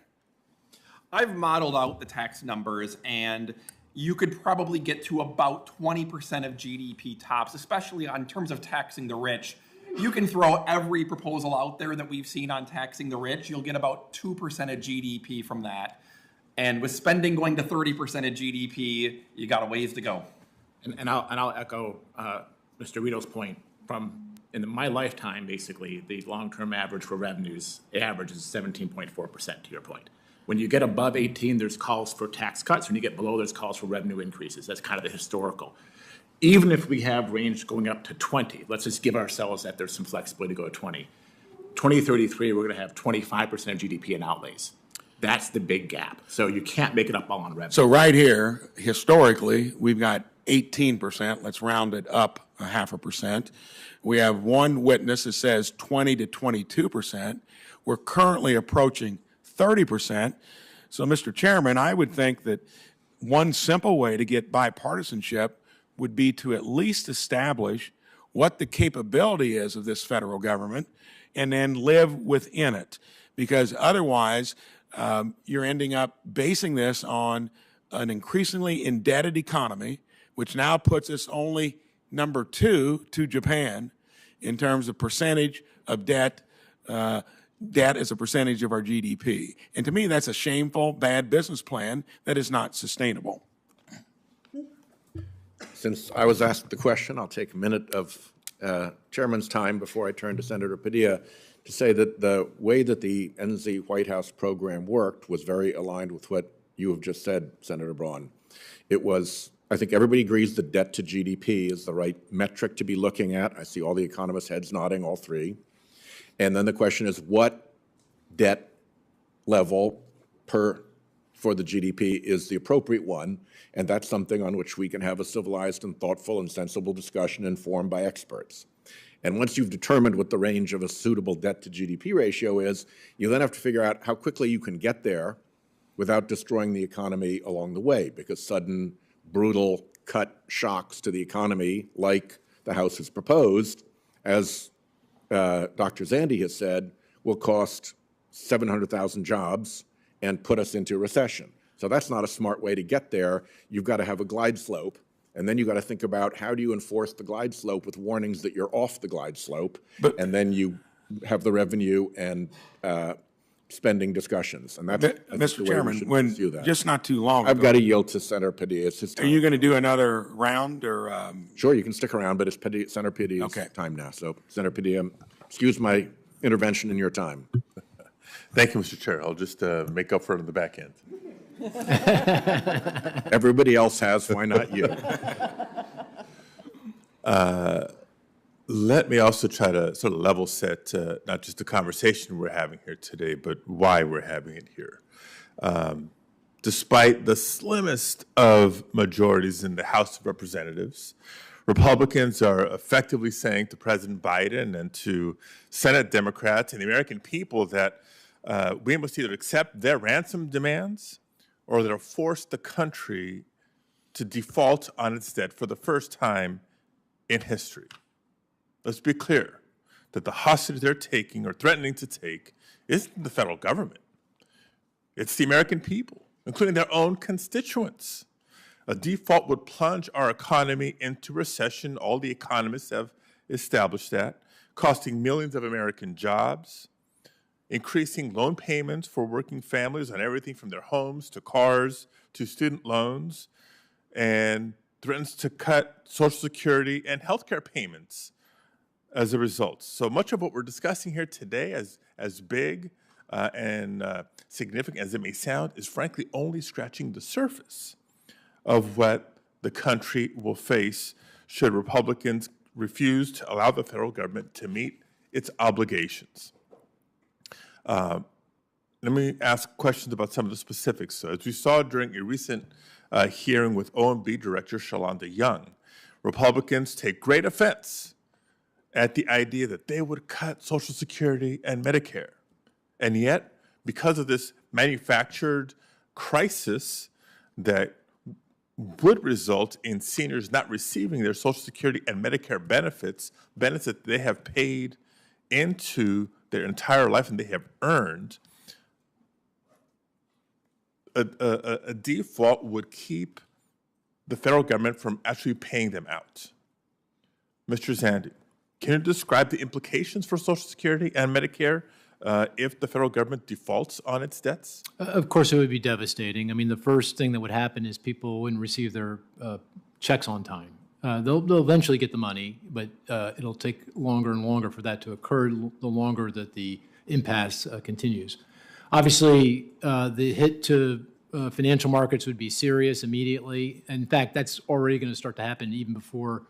I've modeled out the tax numbers, and you could probably get to about 20% of GDP tops, especially on terms of taxing the rich. You can throw every proposal out there that we've seen on taxing the rich. You'll get about 2% of GDP from that. And with spending going to 30% of GDP, you got a ways to go. And I'll echo Mr. Rito's point. In my lifetime, basically, the long-term average for revenues averages 17.4%, to your point. When you get above 18, there's calls for tax cuts. When you get below, there's calls for revenue increases. That's kind of the historical. Even if we have range going up to 20, let's just give ourselves that there's some flexibility to go to 20. 2033, we're going to have 25% of GDP in outlays. That's the big gap. So you can't make it up all on revenue. So right here, historically, we've got 18%. Let's round it up 0.5%. We have one witness that says 20 to 22%. We're currently approaching 30%. So, Mr. Chairman, I would think that one simple way to get bipartisanship would be to at least establish what the capability is of this federal government and then live within it. Because otherwise, you're ending up basing this on an increasingly indebted economy, which now puts us only number 2 to Japan in terms of percentage of debt, debt as a percentage of our GDP. And to me, that's a shameful, bad business plan that is not sustainable. Since I was asked the question, I'll take a minute of Chairman's time before I turn to Senator Padilla to say that the way that the NZ White House program worked was very aligned with what you have just said, Senator Braun. It was, I think everybody agrees that debt to GDP is the right metric to be looking at. I see all the economist heads nodding, all three. And then the question is, what debt level for the GDP is the appropriate one? And that's something on which we can have a civilized and thoughtful and sensible discussion informed by experts. And once you've determined what the range of a suitable debt to GDP ratio is, you then have to figure out how quickly you can get there without destroying the economy along the way, because sudden, brutal cut shocks to the economy, like the House has proposed, as Dr. Zandi has said, will cost 700,000 jobs and put us into recession. So that's not a smart way to get there. You've got to have a glide slope, and then you've got to think about how do you enforce the glide slope with warnings that you're off the glide slope, and then you have the revenue and spending discussions. And that's Mr. Chairman, when just not too long I've ago, got to yield to Senator Padilla. It's his time. Are you going to do another round or? Sure, you can stick around, but it's Senator Padilla's time now. So, Senator Padilla, excuse my intervention in your time. Thank you, Mr. Chair. I'll just make up for it on the back end. Everybody else has, why not you? Let me also try to sort of level set not just the conversation we're having here today, but why we're having it here. Despite the slimmest of majorities in the House of Representatives, Republicans are effectively saying to President Biden and to Senate Democrats and the American people that we must either accept their ransom demands or they'll force the country to default on its debt for the first time in history. Let's be clear that the hostage they're taking or threatening to take isn't the federal government. It's the American people, including their own constituents. A default would plunge our economy into recession. All the economists have established that, costing millions of American jobs, increasing loan payments for working families on everything from their homes to cars to student loans, and threatens to cut Social Security and health care payments as a result. So much of what we're discussing here today, as big and significant as it may sound, is frankly only scratching the surface of what the country will face should Republicans refuse to allow the federal government to meet its obligations. Let me ask questions about some of the specifics. So, as we saw during a recent hearing with OMB Director Shalonda Young, Republicans take great offense at the idea that they would cut Social Security and Medicare. And yet, because of this manufactured crisis that would result in seniors not receiving their Social Security and Medicare benefits they have paid into their entire life and they have earned. A default would keep the federal government from actually paying them out. Mr. Zandi, can you describe the implications for Social Security and Medicare if the federal government defaults on its debts? Of course, it would be devastating. I mean, the first thing that would happen is people wouldn't receive their checks on time. They'll eventually get the money, but it'll take longer and longer for that to occur, the longer that the impasse continues. Obviously, the hit to financial markets would be serious immediately. In fact, that's already going to start to happen even before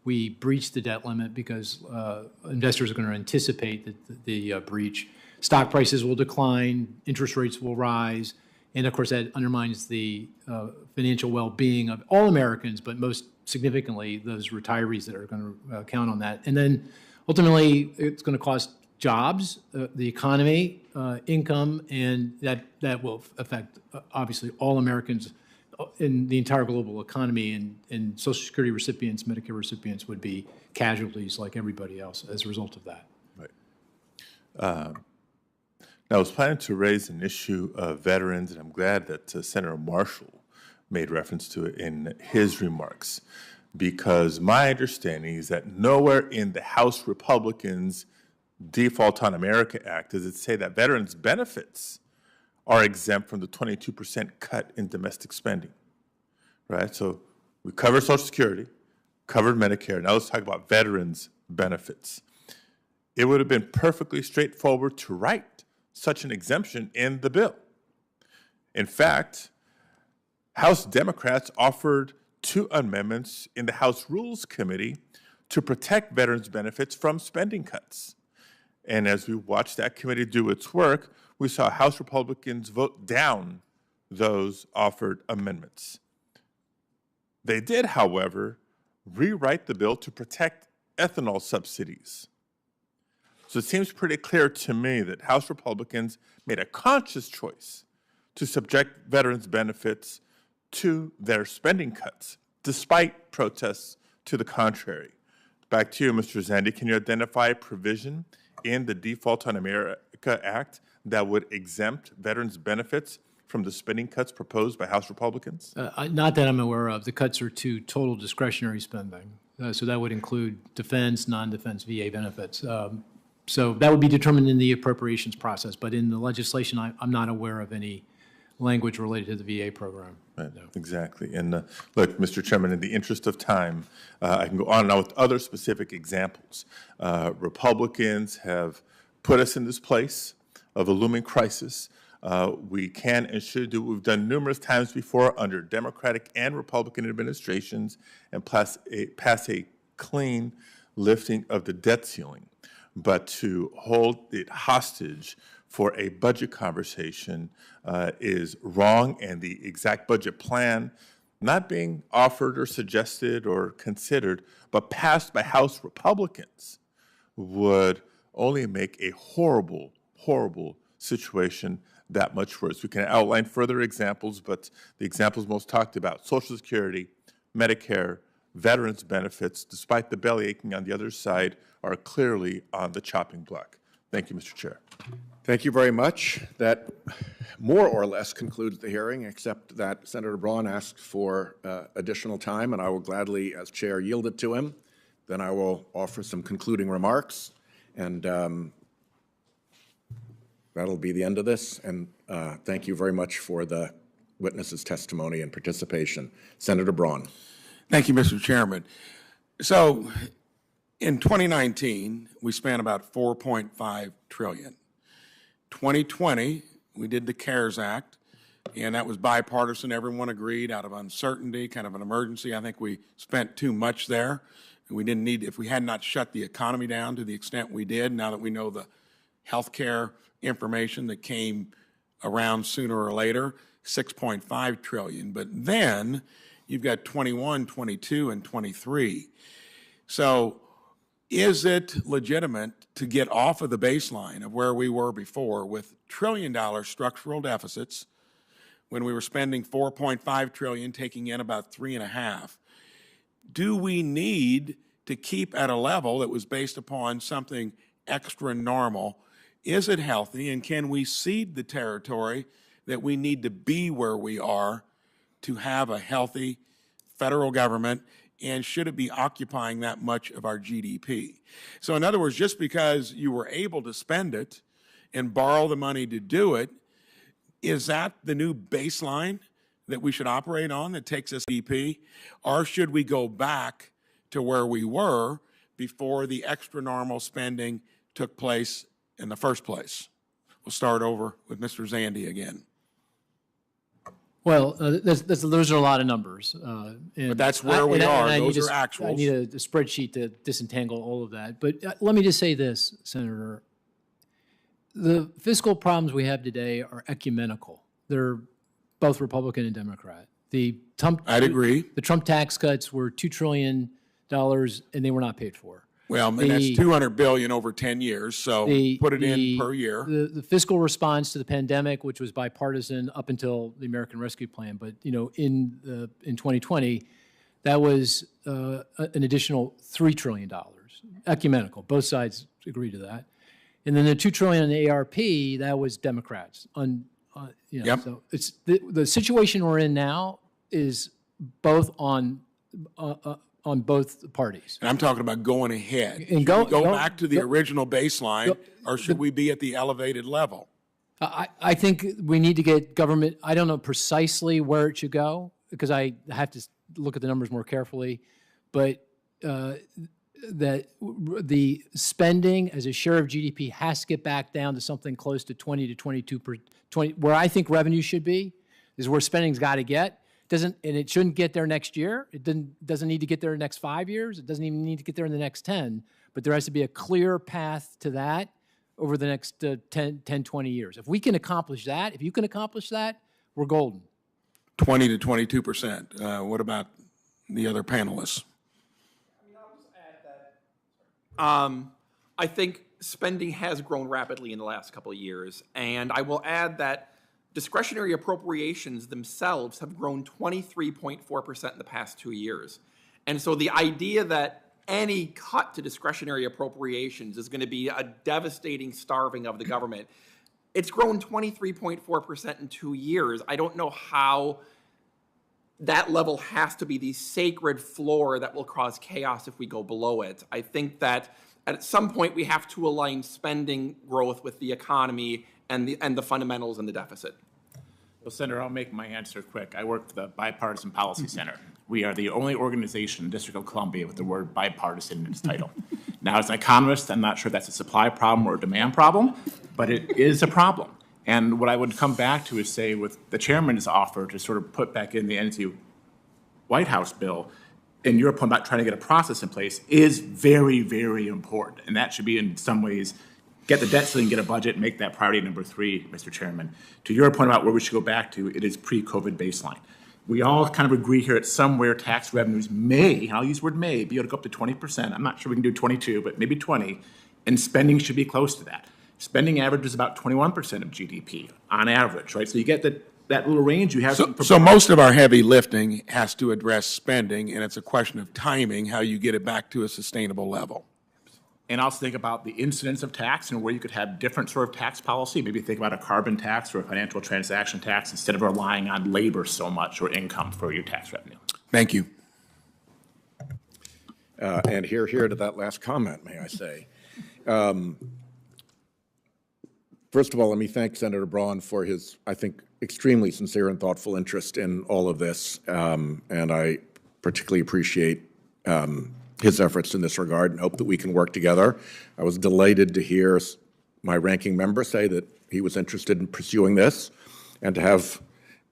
we breach the debt limit because investors are going to anticipate the breach. Stock prices will decline, interest rates will rise, and of course that undermines the financial well-being of all Americans, but most significantly those retirees that are going to count on that. And then ultimately it's going to cost jobs, the economy, income, and that will affect obviously all Americans in the entire global economy, and Social Security recipients, Medicare recipients would be casualties like everybody else as a result of that. Right. Now, I was planning to raise an issue of veterans, and I'm glad that Senator Marshall made reference to it in his remarks, because my understanding is that nowhere in the House Republicans' Default on America Act does it say that veterans' benefits are exempt from the 22% cut in domestic spending, right? So we covered Social Security, covered Medicare. Now let's talk about veterans' benefits. It would have been perfectly straightforward to write such an exemption in the bill. In fact, House Democrats offered 2 amendments in the House Rules Committee to protect veterans' benefits from spending cuts. And as we watched that committee do its work, we saw House Republicans vote down those offered amendments. They did, however, rewrite the bill to protect ethanol subsidies. So it seems pretty clear to me that House Republicans made a conscious choice to subject veterans' benefits to their spending cuts, despite protests to the contrary. Back to you, Mr. Zandi. Can you identify a provision in the Default on America Act that would exempt veterans' benefits from the spending cuts proposed by House Republicans? Not that I'm aware of. The cuts are to total discretionary spending. So that would include defense, non-defense VA benefits. So that would be determined in the appropriations process. But in the legislation, I'm not aware of any language related to the VA program. Right, no. Exactly. And look, Mr. Chairman, in the interest of time, I can go on and on with other specific examples. Republicans have put us in this place of a looming crisis. We can and should do what we've done numerous times before under Democratic and Republican administrations and pass a clean lifting of the debt ceiling. But to hold it hostage for a budget conversation is wrong, and the exact budget plan not being offered or suggested or considered, but passed by House Republicans would only make a horrible, horrible situation that much worse. We can outline further examples, but the examples most talked about, Social Security, Medicare, veterans' benefits, despite the belly aching on the other side, are clearly on the chopping block. Thank you, Mr. Chair. Thank you very much. That more or less concludes the hearing, except that Senator Braun asked for additional time, and I will gladly, as chair, yield it to him. Then I will offer some concluding remarks, and that'll be the end of this. And thank you very much for the witnesses' testimony and participation. Senator Braun. Thank you, Mr. Chairman. So in 2019, we spent about $4.5 trillion. 2020, we did the CARES Act, and that was bipartisan. Everyone agreed out of uncertainty, kind of an emergency. I think we spent too much there. We didn't need, if we had not shut the economy down to the extent we did, now that we know the healthcare information that came around sooner or later, $6.5 trillion. But then you've got 21, 22, and 23. So is it legitimate to get off of the baseline of where we were before with trillion-dollar structural deficits, when we were spending 4.5 trillion, taking in about 3.5. Do we need to keep at a level that was based upon something extra normal? Is it healthy, and can we cede the territory that we need to be where we are to have a healthy federal government, and should it be occupying that much of our GDP? So in other words, just because you were able to spend it and borrow the money to do it, is that the new baseline that we should operate on that takes us to GDP? Or should we go back to where we were before the extra normal spending took place in the first place? We'll start over with Mr. Zandy again. Well, those are a lot of numbers. But that's where we are. Those are actuals. I need a spreadsheet to disentangle all of that. But let me just say this, Senator. The fiscal problems we have today are ecumenical. They're both Republican and Democrat. I'd agree. The Trump tax cuts were $2 trillion, and they were not paid for. Well, and that's $200 billion over 10 years, so put it in per year. The fiscal response to the pandemic, which was bipartisan up until the American Rescue Plan, but in 2020, that was an additional $3 trillion, ecumenical. Both sides agreed to that. And then the $2 trillion in the ARP, that was Democrats. Yep. So it's the situation we're in now is both on both parties. And I'm talking about going ahead. And go back to the original baseline, or should we be at the elevated level? I think we need to get government, I don't know precisely where it should go, because I have to look at the numbers more carefully, but that the spending as a share of GDP has to get back down to something close to 20 to 22%. Where I think revenue should be is where spending's got to get. And it shouldn't get there next year. It doesn't need to get there in the next 5 years. It doesn't even need to get there in the next 10. But there has to be a clear path to that over the next 10, 20 years. If we can accomplish that, if you can accomplish that, we're golden. 20 to 22%. What about the other panelists? I think spending has grown rapidly in the last couple of years, and I will add that discretionary appropriations themselves have grown 23.4% in the past 2 years. And so the idea that any cut to discretionary appropriations is going to be a devastating starving of the government, it's grown 23.4% in 2 years. I don't know how that level has to be the sacred floor that will cause chaos if we go below it. I think that at some point we have to align spending growth with the economy and the fundamentals and the deficit. Well, Senator, I'll make my answer quick. I work for the Bipartisan Policy Center. We are the only organization in the District of Columbia with the word bipartisan in its title. Now, as an economist, I'm not sure that's a supply problem or a demand problem, but it is a problem. And what I would come back to is say with the chairman's offer to sort of put back in the NC White House bill, and your point about trying to get a process in place is very, very important. And that should be in some ways get the debt ceiling, get a budget, make that priority number 3, Mr. Chairman. To your point about where we should go back to, it is pre-COVID baseline. We all kind of agree here that somewhere tax revenues may, and I'll use the word may, be able to go up to 20%. I'm not sure we can do 22, but maybe 20, and spending should be close to that. Spending average is about 21% of GDP on average, right? So you get that little range you have. So most of our heavy lifting has to address spending, and it's a question of timing, how you get it back to a sustainable level. And also think about the incidence of tax and where you could have different sort of tax policy. Maybe think about a carbon tax or a financial transaction tax instead of relying on labor so much or income for your tax revenue. Thank you. And here to that last comment, may I say. First of all, let me thank Senator Braun for his, I think, extremely sincere and thoughtful interest in all of this. And I particularly appreciate his efforts in this regard and hope that we can work together. I was delighted to hear my ranking member say that he was interested in pursuing this, and to have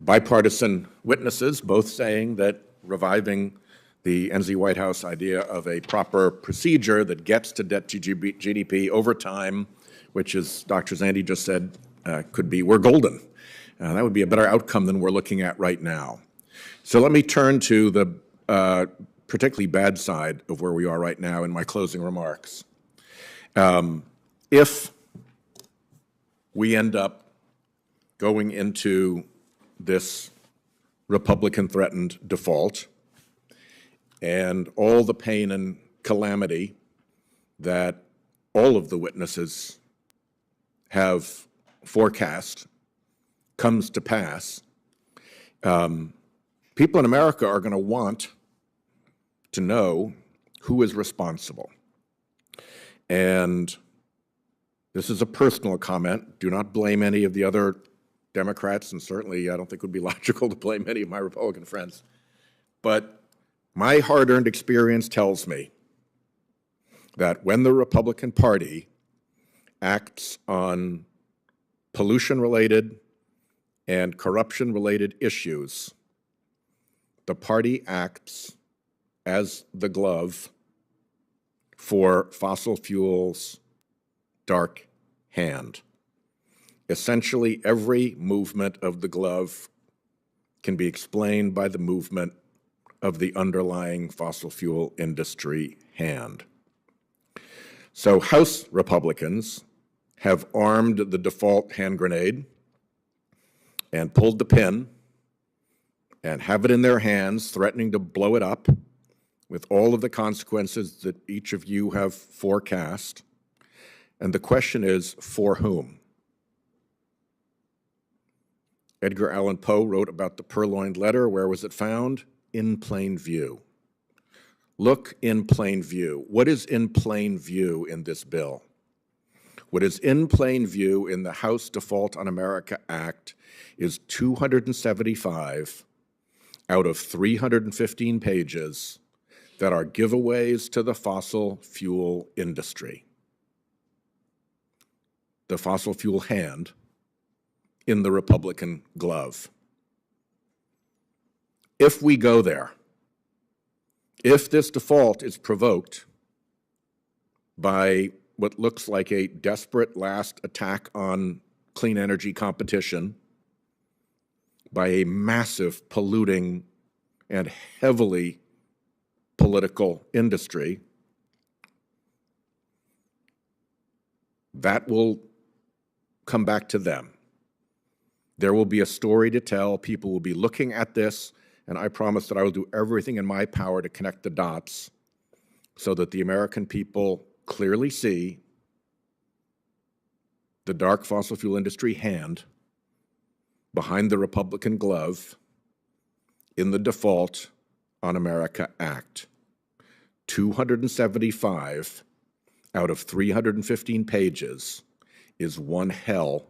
bipartisan witnesses both saying that reviving the NZ White House idea of a proper procedure that gets to debt to GDP over time, which, as Dr. Zandy just said, could be, we're golden. That would be a better outcome than we're looking at right now. So let me turn to the particularly bad side of where we are right now in my closing remarks. If we end up going into this Republican-threatened default and all the pain and calamity that all of the witnesses have forecast comes to pass, people in America are going to want to know who is responsible. And this is a personal comment. Do not blame any of the other Democrats, and certainly I don't think it would be logical to blame any of my Republican friends. But my hard-earned experience tells me that when the Republican Party acts on pollution-related and corruption-related issues, the party acts as the glove for fossil fuels' dark hand. Essentially, every movement of the glove can be explained by the movement of the underlying fossil fuel industry hand. So House Republicans have armed the default hand grenade and pulled the pin and have it in their hands, threatening to blow it up with all of the consequences that each of you have forecast. And the question is, for whom? Edgar Allan Poe wrote about the purloined letter. Where was it found? In plain view. Look in plain view. What is in plain view in this bill? What is in plain view in the House Default on America Act is 275 out of 315 pages that are giveaways to the fossil fuel industry. The fossil fuel hand in the Republican glove. If we go there, if this default is provoked by what looks like a desperate last attack on clean energy competition by a massive polluting and heavily political industry, that will come back to them. There will be a story to tell. People will be looking at this, and I promise that I will do everything in my power to connect the dots so that the American people clearly see the dark fossil fuel industry hand behind the Republican glove in the Default on America Act. 275 out of 315 pages is one hell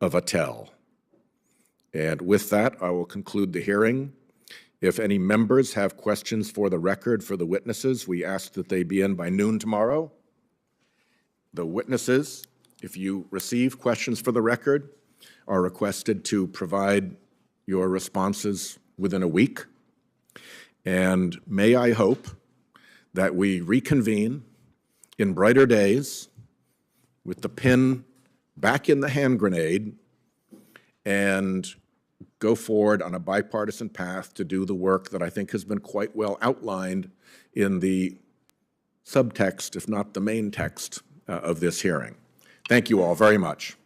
of a tell. And with that, I will conclude the hearing. If any members have questions for the record for the witnesses, we ask that they be in by noon tomorrow. The witnesses, if you receive questions for the record, are requested to provide your responses within a week. And may I hope that we reconvene in brighter days with the pin back in the hand grenade and go forward on a bipartisan path to do the work that I think has been quite well outlined in the subtext, if not the main text, of this hearing. Thank you all very much.